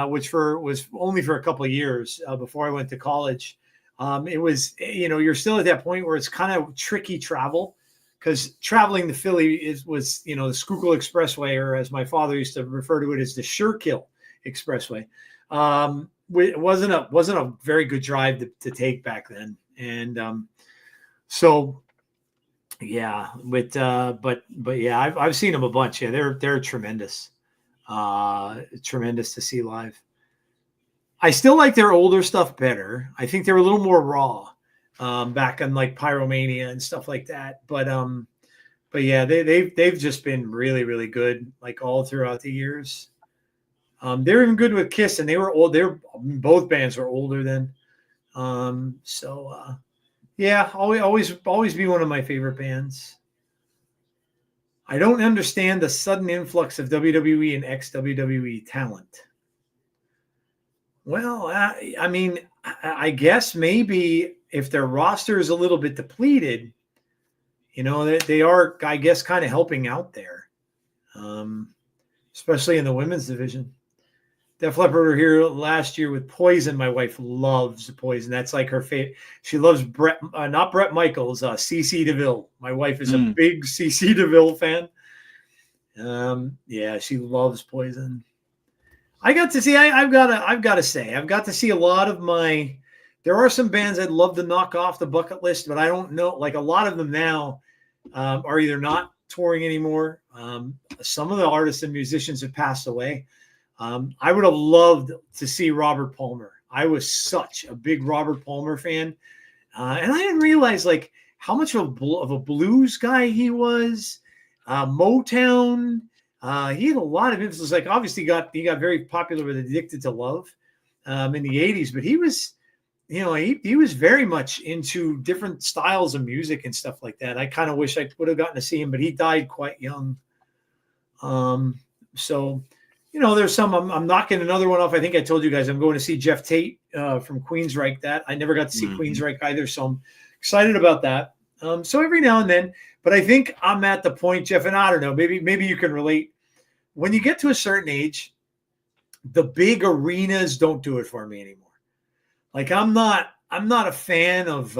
which was only for a couple of years before I went to college, it was, you're still at that point where it's kind of tricky travel, because traveling to Philly was the Schuylkill Expressway, or as my father used to refer to it as the Schuylkill Expressway. It wasn't a very good drive to take back then. And so yeah, but yeah, I've seen them a bunch. Yeah, they're tremendous. Tremendous to see live. I still like their older stuff better. I think they're a little more raw back on like Pyromania and stuff like that. But yeah, they've just been really, really good, like all throughout the years. They're even good with Kiss, and they were old. Both bands were older then. Yeah, always be one of my favorite bands. I don't understand the sudden influx of WWE and ex-WWE talent. Well, I mean, I guess maybe if their roster is a little bit depleted, they are, I guess, kind of helping out there, especially in the women's division. Def Leppard were here last year with Poison. My wife loves Poison. That's like her favorite. She loves not Bret Michaels, CC DeVille. My wife is a big CC DeVille fan. Yeah, she loves Poison. I got to see. I've got to say, I've got to see a lot of my. There are some bands I'd love to knock off the bucket list, but I don't know. Like a lot of them now are either not touring anymore. Some of the artists and musicians have passed away. I would have loved to see Robert Palmer. I was such a big Robert Palmer fan, and I didn't realize like how much of a blues guy he was. Motown. He had a lot of influence. Like obviously he got very popular with "Addicted to Love" in the '80s, but he was, he was very much into different styles of music and stuff like that. I kind of wish I would have gotten to see him, but he died quite young. So. There's some. I'm knocking another one off. I think I told you guys I'm going to see Jeff Tate from Queensryche. That I never got to see Queensryche either, so I'm excited about that. So every now and then, but I think I'm at the point, Jeff, and I don't know. Maybe you can relate. When you get to a certain age, the big arenas don't do it for me anymore. Like I'm not a fan of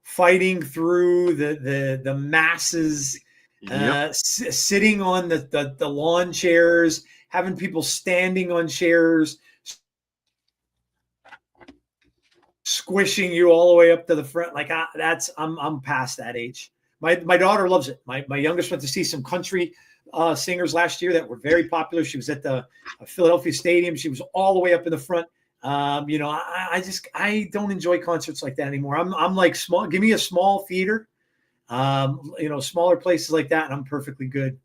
fighting through the masses, sitting on the lawn chairs. Having people standing on chairs, squishing you all the way up to the front. Like I'm past that age. My daughter loves it. My youngest went to see some country singers last year that were very popular. She was at the Philadelphia Stadium. She was all the way up in the front. I don't enjoy concerts like that anymore. I'm like small. Give me a small theater, smaller places like that, and I'm perfectly good.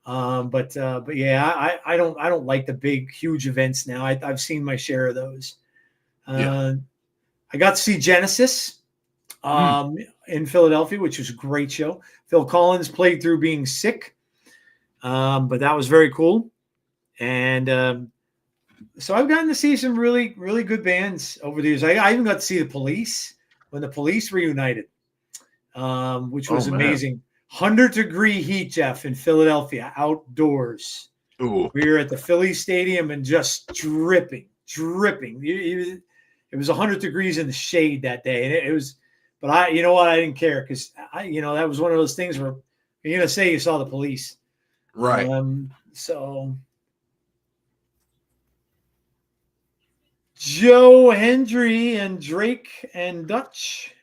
But yeah, I don't like the big, huge events now. I've seen my share of those. I got to see Genesis in Philadelphia, which was a great show. Phil Collins played through being sick, but that was very cool. And so I've gotten to see some really, really good bands over the years. I even got to see the Police when the Police reunited, which was amazing. 100-degree heat, Jeff, in Philadelphia, outdoors. Ooh. We were at the Philly Stadium and just dripping. It was 100 degrees in the shade that day, and it was. But I didn't care because that was one of those things where you're gonna say you saw the Police, right? So Joe Hendry and Drake and Dutch.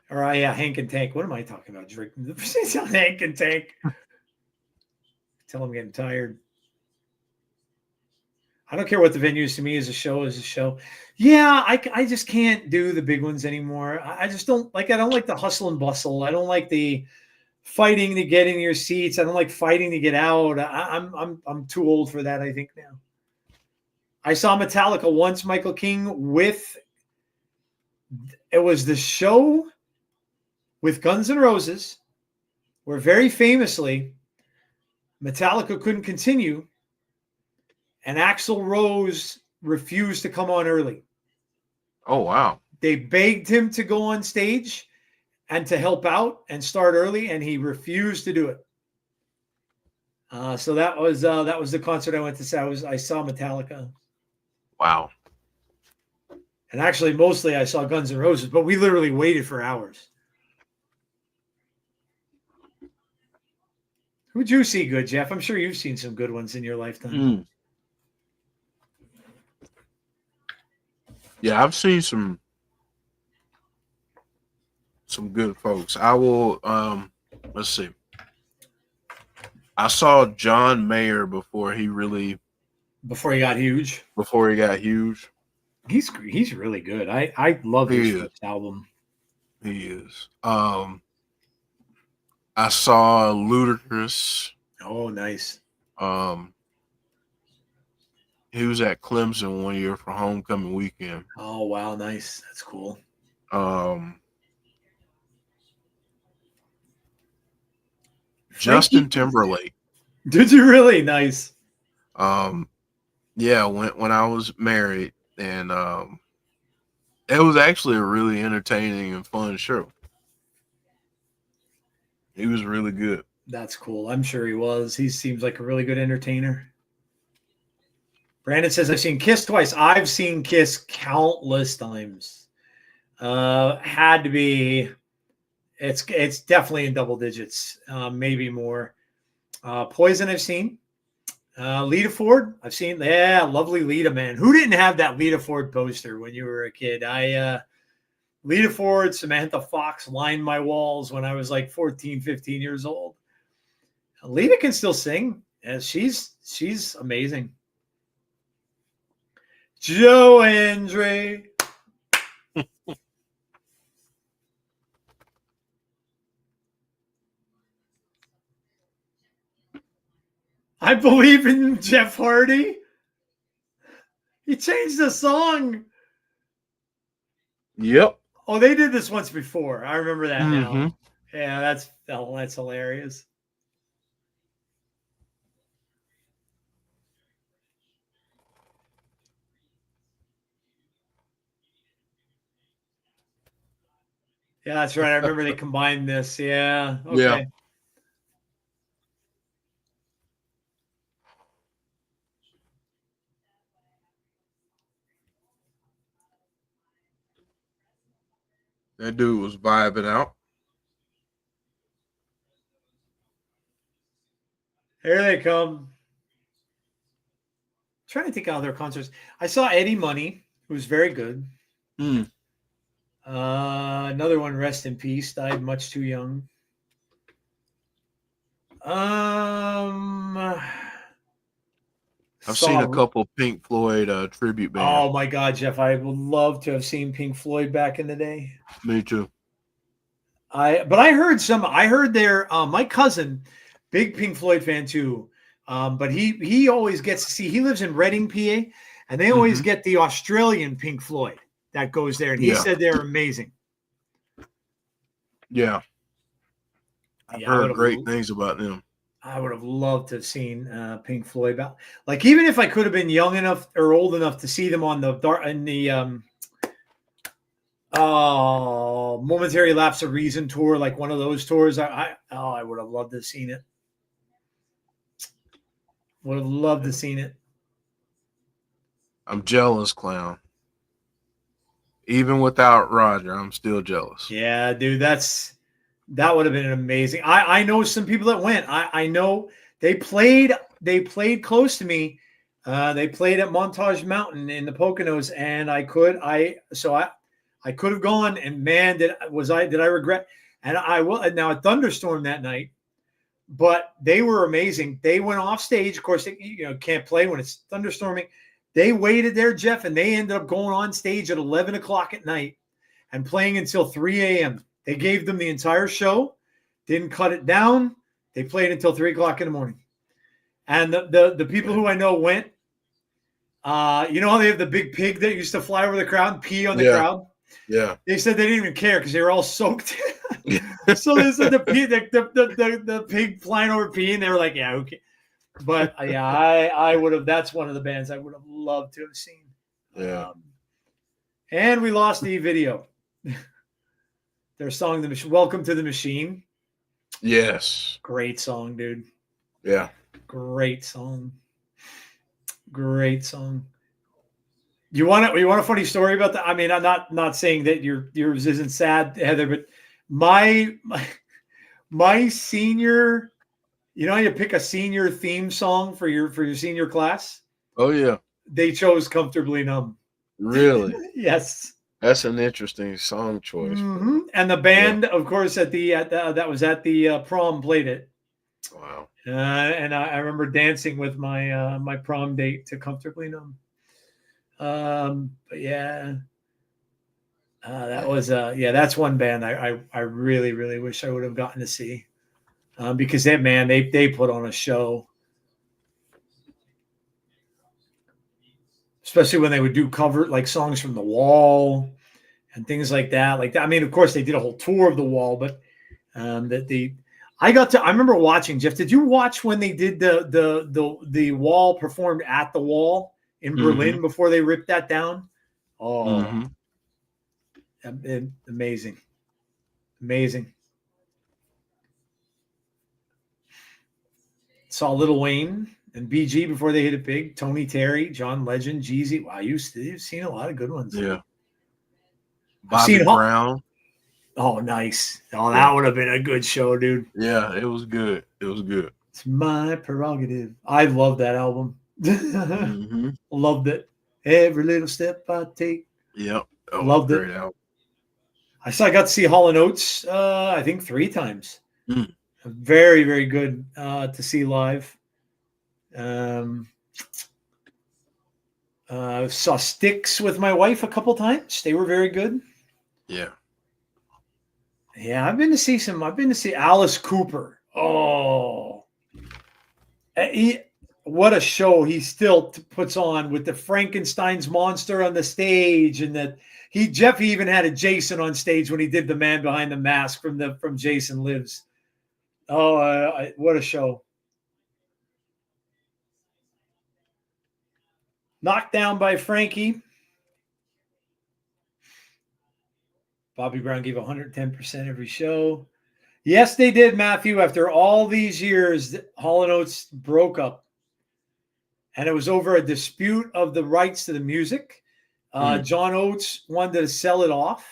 Or Hank and Tank. What am I talking about? Drake. Hank and Tank. Tell I'm getting tired. I don't care what the venue is to me. As a show. Yeah, I just can't do the big ones anymore. I just don't like. I don't like the hustle and bustle. I don't like the fighting to get in your seats. I don't like fighting to get out. I'm too old for that. I think now. I saw Metallica once, Michael King, it was the show with Guns N' Roses, where very famously Metallica couldn't continue, and Axl Rose refused to come on early. Oh, wow. They begged him to go on stage and to help out and start early, and he refused to do it. So that was the concert I went to see. I saw Metallica. Wow. And actually, mostly I saw Guns N' Roses, but we literally waited for hours. Who'd you see good, Jeff? I'm sure you've seen some good ones in your lifetime. Yeah, I've seen some good folks. I will let's see. I saw John Mayer before he got huge. He's really good. I love his first album. He is. I saw Ludacris. Oh, nice. He was at Clemson one year for homecoming weekend. Oh, wow, nice. That's cool. Justin Timberlake. Did you really? Nice. Yeah, when I was married, and it was actually a really entertaining and fun show. He was really good. That's cool. I'm sure he was. He seems like a really good entertainer. Brandon says, I've seen Kiss twice. I've seen Kiss countless times. Had to be. It's definitely in double digits, maybe more. Poison I've seen. Lita Ford I've seen. Yeah, lovely Lita, man. Who didn't have that Lita Ford poster when you were a kid? Lita Ford, Samantha Fox lined my walls when I was like 14, 15 years old. Lita can still sing. And she's amazing. Joe Hendry. I believe in Jeff Hardy. He changed the song. Yep. Oh, they did this once before. I remember that now. Yeah, that's hilarious. Yeah, that's right. I remember they combined this. Yeah. Okay. Yeah. That dude was vibing out. Here they come. Trying to think of other concerts. I saw Eddie Money, who was very good. Another one, rest in peace, died much too young. I've seen a couple Pink Floyd tribute bands. Oh my God, Jeff! I would love to have seen Pink Floyd back in the day. Me too. But I heard their my cousin, big Pink Floyd fan too. But he always gets to see. He lives in Reading, PA, and they always get the Australian Pink Floyd that goes there. And he said they're amazing. Yeah, I've heard great things about them. I would have loved to have seen Pink Floyd. Like, even if I could have been young enough or old enough to see them on the Momentary Lapse of Reason tour, like one of those tours, I would have loved to have seen it. Would have loved to have seen it. I'm jealous, clown. Even without Roger, I'm still jealous. Yeah, dude, that would have been amazing. I know some people that went. I know they played close to me. They played at Montage Mountain in the Poconos, and I could have gone, and man, did I regret. And I will now, a thunderstorm that night, but they were amazing. They went off stage. Of course, they, can't play when it's thunderstorming. They waited there, Jeff, and they ended up going on stage at 11 o'clock at night and playing until 3 a.m. They gave them the entire show, didn't cut it down. They played until 3 o'clock in the morning. And the people who I know went, you know how they have the big pig that used to fly over the crowd and pee on the crowd? Yeah. They said they didn't even care because they were all soaked. So they said the pig flying over peeing, they were like, yeah, okay. But yeah, I would have. That's one of the bands I would have loved to have seen. Yeah. And we lost the video. Their song, "Welcome to the Machine." Yes. Great song, dude. Yeah. Great song. Great song. You want a funny story about that? I mean, I'm not saying that yours isn't sad, Heather, but my senior. You know, you pick a senior theme song for your senior class. Oh yeah. They chose "Comfortably Numb." Really? Yes. That's an interesting song choice. Mm-hmm. And the band, of course, that was at the prom played it. Wow. And I remember dancing with my my prom date to "Comfortably Numb." But yeah, that was that's one band I really, really wish I would have gotten to see. because they put on a show. Especially when they would do cover like songs from The Wall and things like that. Like that. I mean, of course, they did a whole tour of The Wall, but I remember watching. Jeff, did you watch when they did the Wall performed at The Wall in Berlin before they ripped that down? Oh, amazing, amazing. Saw Lil Wayne and BG before they hit it big. Tony Terry, John Legend, Jeezy. Wow, you've seen a lot of good ones. Yeah. Bobby Brown. Oh, nice. Oh, that would have been a good show, dude. Yeah, it was good. It was good. It's my prerogative. I love that album. Loved it. Every little step I take. Yep. Oh, loved it. Album. I got to see Hall & Oates, I think 3 times. Very, very good to see live. Saw Styx with my wife a couple times. They were very good. Yeah. Yeah, I've been to see Alice Cooper. Oh. What a show he still puts on with the Frankenstein's monster on the stage, and that Jeff even had a Jason on stage when he did the Man Behind the Mask from Jason Lives. Oh, what a show. Knocked down by Frankie. Bobby Brown gave 110% every show. Yes, they did, Matthew. After all these years, Hall & Oates broke up. And it was over a dispute of the rights to the music. John Oates wanted to sell it off.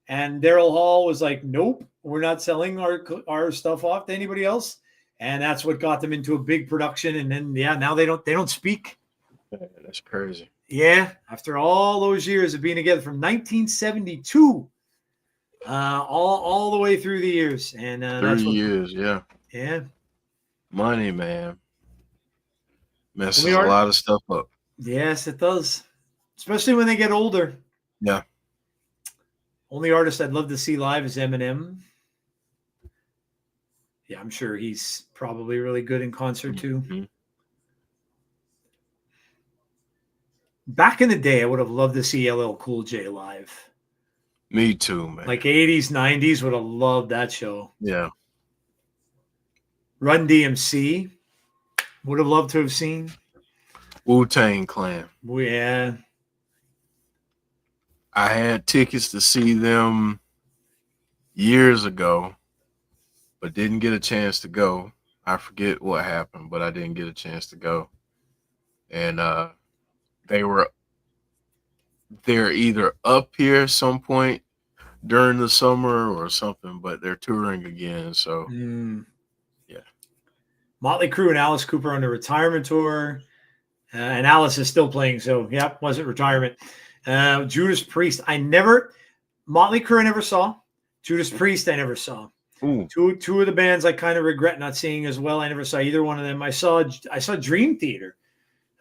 And Daryl Hall was like, nope, we're not selling our stuff off to anybody else. And that's what got them into a big production. And then, now they don't speak. That's crazy. Yeah, after all those years of being together from 1972, all the way through the years. And 30 years, yeah. Yeah. Money, man. Messes a lot of stuff up. Yes, it does. Especially when they get older. Yeah. Only artist I'd love to see live is Eminem. Yeah, I'm sure he's probably really good in concert too. Back in the day, I would have loved to see LL Cool J live. Me too, man. Like 80s, 90s, would have loved that show. Yeah. Run DMC, would have loved to have seen. Wu-Tang Clan. Yeah. I had tickets to see them years ago, but didn't get a chance to go. I forget what happened, but I didn't get a chance to go. And they're either up here at some point during the summer or something, but they're touring again. So, yeah. Motley Crue and Alice Cooper on the retirement tour. And Alice is still playing. So, wasn't retirement. Judas Priest. Motley Crue I never saw. Judas Priest I never saw. Ooh. Two of the bands I kind of regret not seeing as well. I never saw either one of them. I saw Dream Theater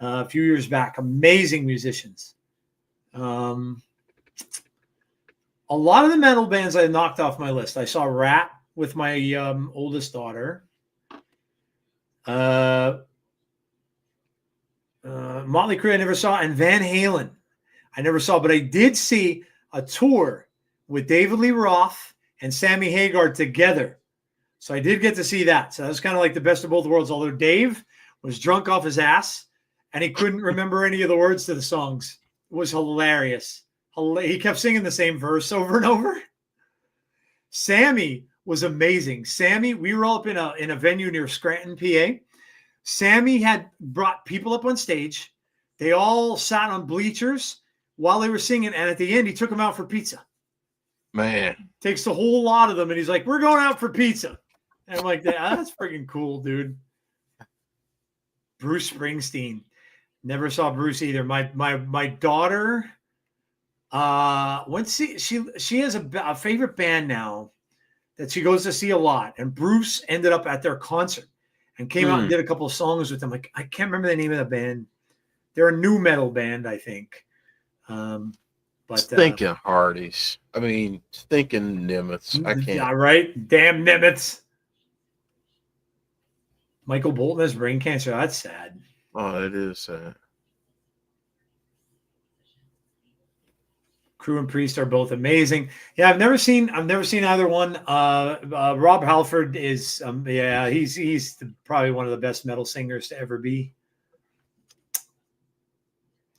a few years back. Amazing musicians. A lot of the metal bands I knocked off my list. I saw Rat with my oldest daughter. Motley Crue I never saw, and Van Halen I never saw, but I did see a tour with David Lee Roth and Sammy Hagar together. So I did get to see that. So that was kind of like the best of both worlds, although Dave was drunk off his ass and he couldn't remember any of the words to the songs. It was hilarious. He kept singing the same verse over and over. Sammy was amazing. Sammy, we were all up in a venue near Scranton, PA. Sammy had brought people up on stage. They all sat on bleachers while they were singing. And at the end, he took them out for pizza. Man. Takes the whole lot of them. And he's like, we're going out for pizza. And I'm like, that's freaking cool, dude. Bruce Springsteen. Never saw Bruce either. My daughter, she has a favorite band now that she goes to see a lot. And Bruce ended up at their concert and came out and did a couple of songs with them. Like, I can't remember the name of the band. They're a new metal band, I think. But thinking Hardys. I mean, thinking Nemeths. I can't. Yeah, right. Damn Nemeths. Michael Bolton has brain cancer. That's sad. Oh, it is sad. Crew and Priest are both amazing. Yeah, I've never seen either one. Rob Halford is he's probably one of the best metal singers to ever be.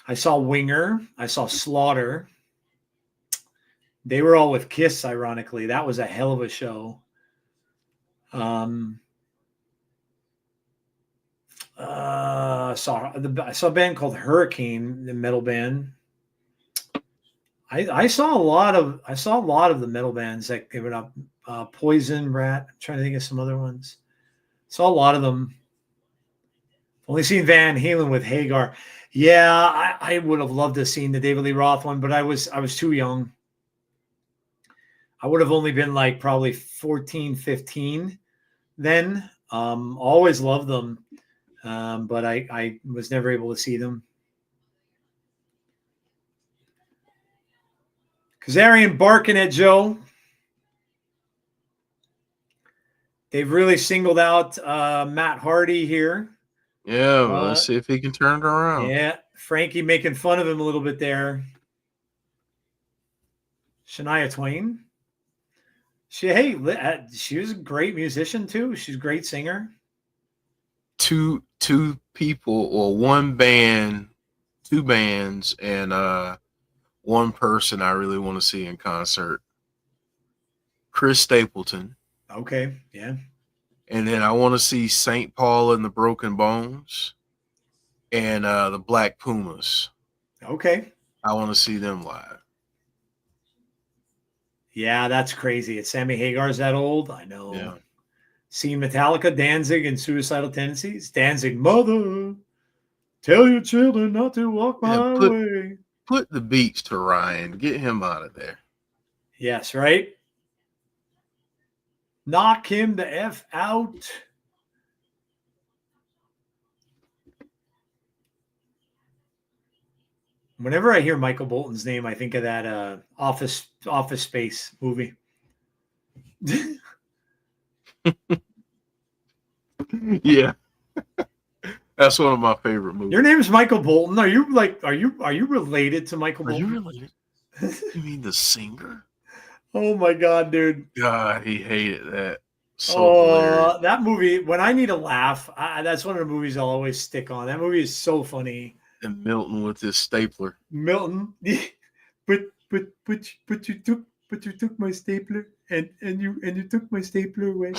I saw Winger. I saw Slaughter. They were all with Kiss, ironically. That was a hell of a show. I saw a band called Hurricane, the metal band. I saw a lot of the metal bands that gave it up. Poison, Rat. I'm trying to think of some other ones. Saw a lot of them. Only seen Van Halen with Hagar. Yeah, I would have loved to have seen the David Lee Roth one, but I was too young. I would have only been like probably 14, 15 then. Always loved them, but I was never able to see them. Kazarian barking at Joe. They've really singled out Matt Hardy here. Yeah, well, let's see if he can turn it around. Yeah, Frankie making fun of him a little bit there. Shania Twain. She was a great musician too. She's a great singer. Two people, or one band, two bands, and one person I really want to see in concert. Chris Stapleton. Okay, yeah. And then I want to see St. Paul and the Broken Bones and the Black Pumas. Okay. I want to see them live. Yeah, that's crazy. It's Sammy Hagar's that old. I know. Yeah. Seeing Metallica, Danzig, and Suicidal Tendencies. Danzig, mother, tell your children not to walk my way. Put the beats to Ryan. Get him out of there. Yes, right? Knock him the F out. Whenever I hear Michael Bolton's name, I think of that Office Space movie. Yeah. That's one of my favorite movies. Your name is Michael Bolton. Are you related to Michael Bolton? Are you related? You mean the singer? Oh my God, dude. God, he hated that. So that movie, when I need a laugh, that's one of the movies I'll always stick on. That movie is so funny. And Milton with his stapler. Milton, but you took my stapler and you took my stapler away.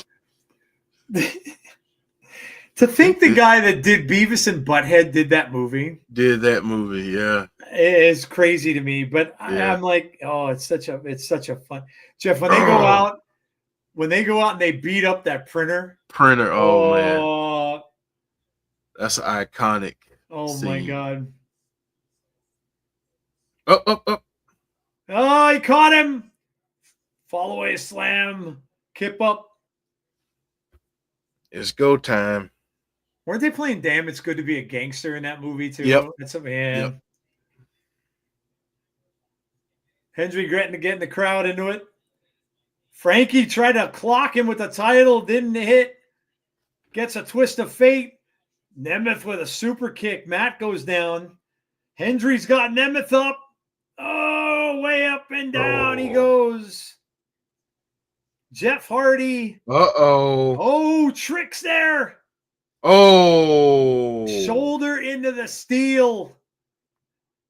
To think the guy that did Beavis and Butthead did that movie. Did that movie, yeah. It's crazy to me, but yeah. I'm like, oh, it's such a fun. Jeff, when they go out and they beat up that printer. Oh man. That's iconic. Oh my God. Oh, he caught him. Fall away slam. Kip up. It's go time. Weren't they playing Damn It's Good to Be a Gangster in that movie too? Yep. That's a man. Yep. Hendry getting the crowd into it. Frankie tried to clock him with the title, didn't hit. Gets a twist of fate. Nemeth with a super kick. Matt goes down. Hendry's got Nemeth up. Oh, way up and down he goes. Jeff Hardy. Oh, Trick's there. Oh. Shoulder into the steel.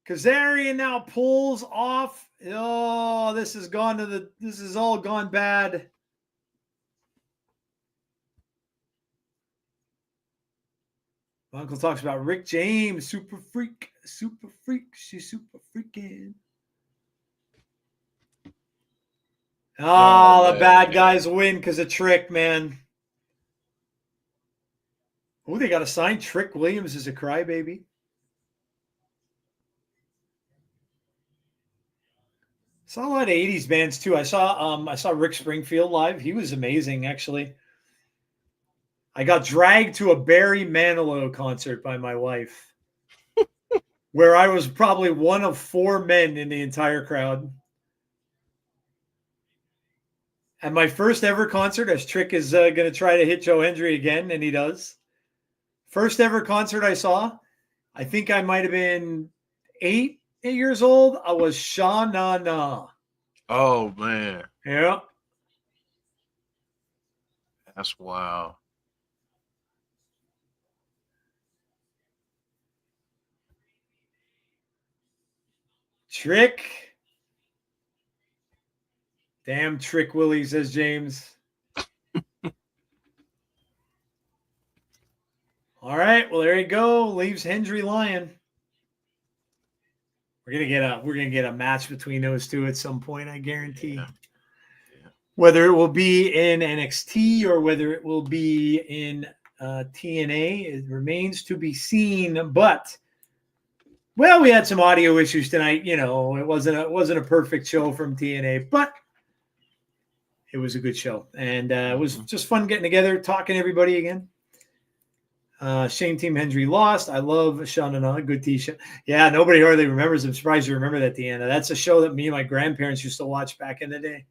Kazarian now pulls off. Oh, this has all gone bad. My uncle talks about Rick James, super freak, she's super freaking. Oh, the bad guys win because of Trick, man. Oh, they got to sign Trick Williams as a crybaby. Saw a lot of 80s bands too. I saw Rick Springfield live. He was amazing, actually. I got dragged to a Barry Manilow concert by my wife, where I was probably one of 4 men in the entire crowd. And my first ever concert, as Trick is going to try to hit Joe Hendry again, and he does. First ever concert I saw, I think I might have been 8 years old. I was Sha-Na-Na. Oh man, Yeah. that's wild. Trick. Damn Trick Willie, says James. All right. Well, there you go. Leaves Hendry lying. We're gonna get a match between those two at some point, I guarantee. Yeah. Whether it will be in NXT or whether it will be in TNA, it remains to be seen. But well, we had some audio issues tonight. You know, it wasn't a perfect show from TNA, but it was a good show, and it was just fun getting together, talking to everybody again. Shame Team Hendry lost. I love Sha-Na-Na. Good t-shirt. Yeah, nobody hardly remembers. I'm surprised you remember that, Deanna. That's a show that me and my grandparents used to watch back in the day.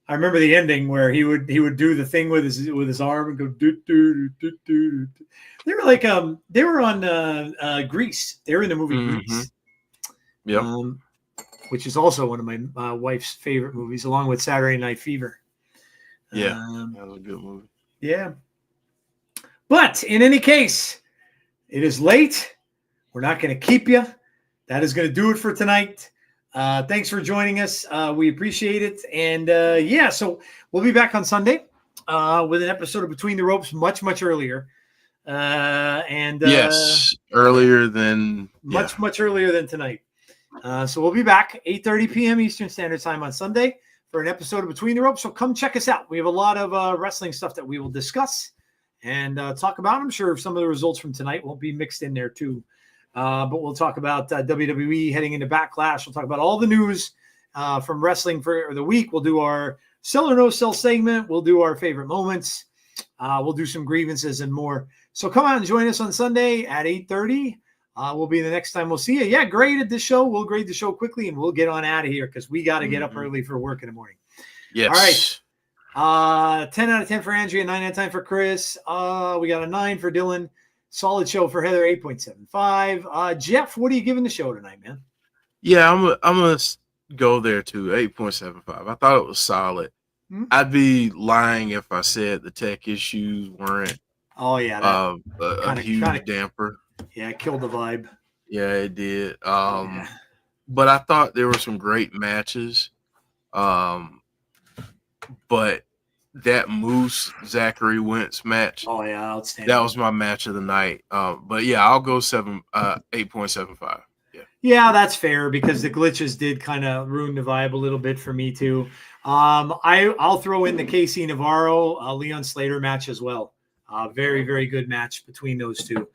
I remember the ending where he would do the thing with his arm and go do do do do. They were like they were on Grease. They were in the movie Grease. Yeah. Which is also one of my wife's favorite movies, along with Saturday Night Fever. Yeah, that was a good movie. Yeah. But in any case, it is late. We're not going to keep you. That is going to do it for tonight. Thanks for joining us. We appreciate it. And so we'll be back on Sunday with an episode of Between the Ropes much, much earlier. Yes, earlier than much earlier than tonight. So we'll be back 8:30 p.m. Eastern Standard Time on Sunday for an episode of Between the Ropes. So come check us out. We have a lot of wrestling stuff that we will discuss and talk about. I'm sure some of the results from tonight will be mixed in there too. But we'll talk about WWE heading into Backlash. We'll talk about all the news from wrestling for the week. We'll do our Sell or No Sell segment. We'll do our favorite moments. We'll do some grievances and more. So come out and join us on Sunday at 8:30. We'll be the next time we'll see you. Yeah, grade this show. We'll grade the show quickly and we'll get on out of here because we got to get up early for work in the morning. Yes. All right. 10 out of 10 for Andrea, 9 out of 10 for Chris. We got a 9 for Dylan. Solid show for Heather, 8.75. Jeff, what are you giving the show tonight, man? Yeah, I'm gonna go there too. 8.75. I thought it was solid. Mm-hmm. I'd be lying if I said the tech issues weren't. Oh yeah, a huge damper. Yeah, it killed the vibe. Yeah, it did. But I thought there were some great matches. But that Moose Zachary Wentz match. Oh yeah, outstanding. That was my match of the night. But yeah, I'll go 8.75. Yeah, that's fair because the glitches did kind of ruin the vibe a little bit for me too. I'll throw in the KC Navarro Leon Slater match as well. Very, very good match between those two.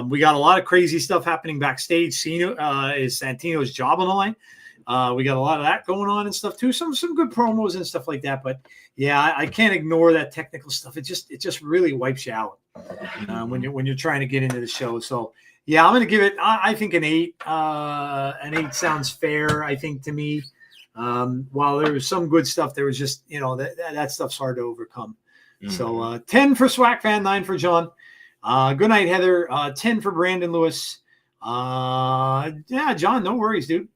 We got a lot of crazy stuff happening backstage. Is Santino's job on the line? We got a lot of that going on and stuff too. Some good promos and stuff like that. But yeah, I can't ignore that technical stuff. It just really wipes you out when you're trying to get into the show. So yeah, I'm going to give it. I think an 8. An 8 sounds fair. I think to me. While there was some good stuff, there was just that stuff's hard to overcome. Mm-hmm. So 10 for Swag Fan, 9 for John. Good night, Heather. 10 for Brandon Lewis. Yeah, John, no worries, dude.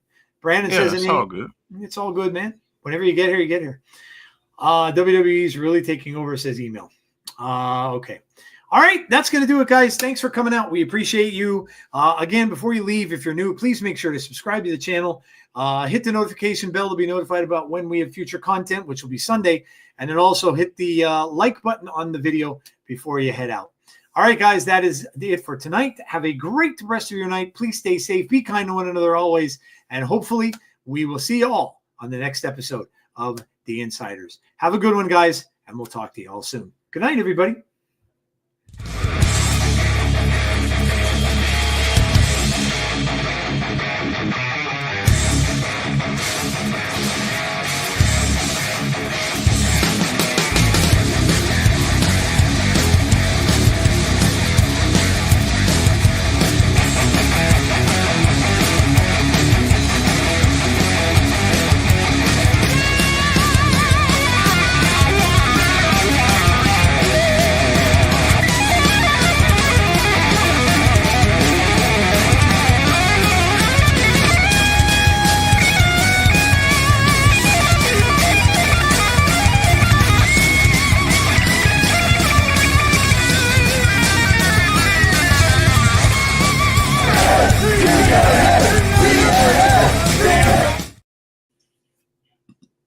Brandon says it's all good. It's all good, man. Whenever you get here, you get here. WWE's really taking over, says email. Okay. All right, that's going to do it, guys. Thanks for coming out. We appreciate you. Again, before you leave, if you're new, please make sure to subscribe to the channel. Hit the notification bell to be notified about when we have future content, which will be Sunday. And then also hit the like button on the video before you head out. All right, guys, that is it for tonight. Have a great rest of your night. Please stay safe. Be kind to one another always. And hopefully we will see you all on the next episode of The Insiders. Have a good one, guys, and we'll talk to you all soon. Good night, everybody.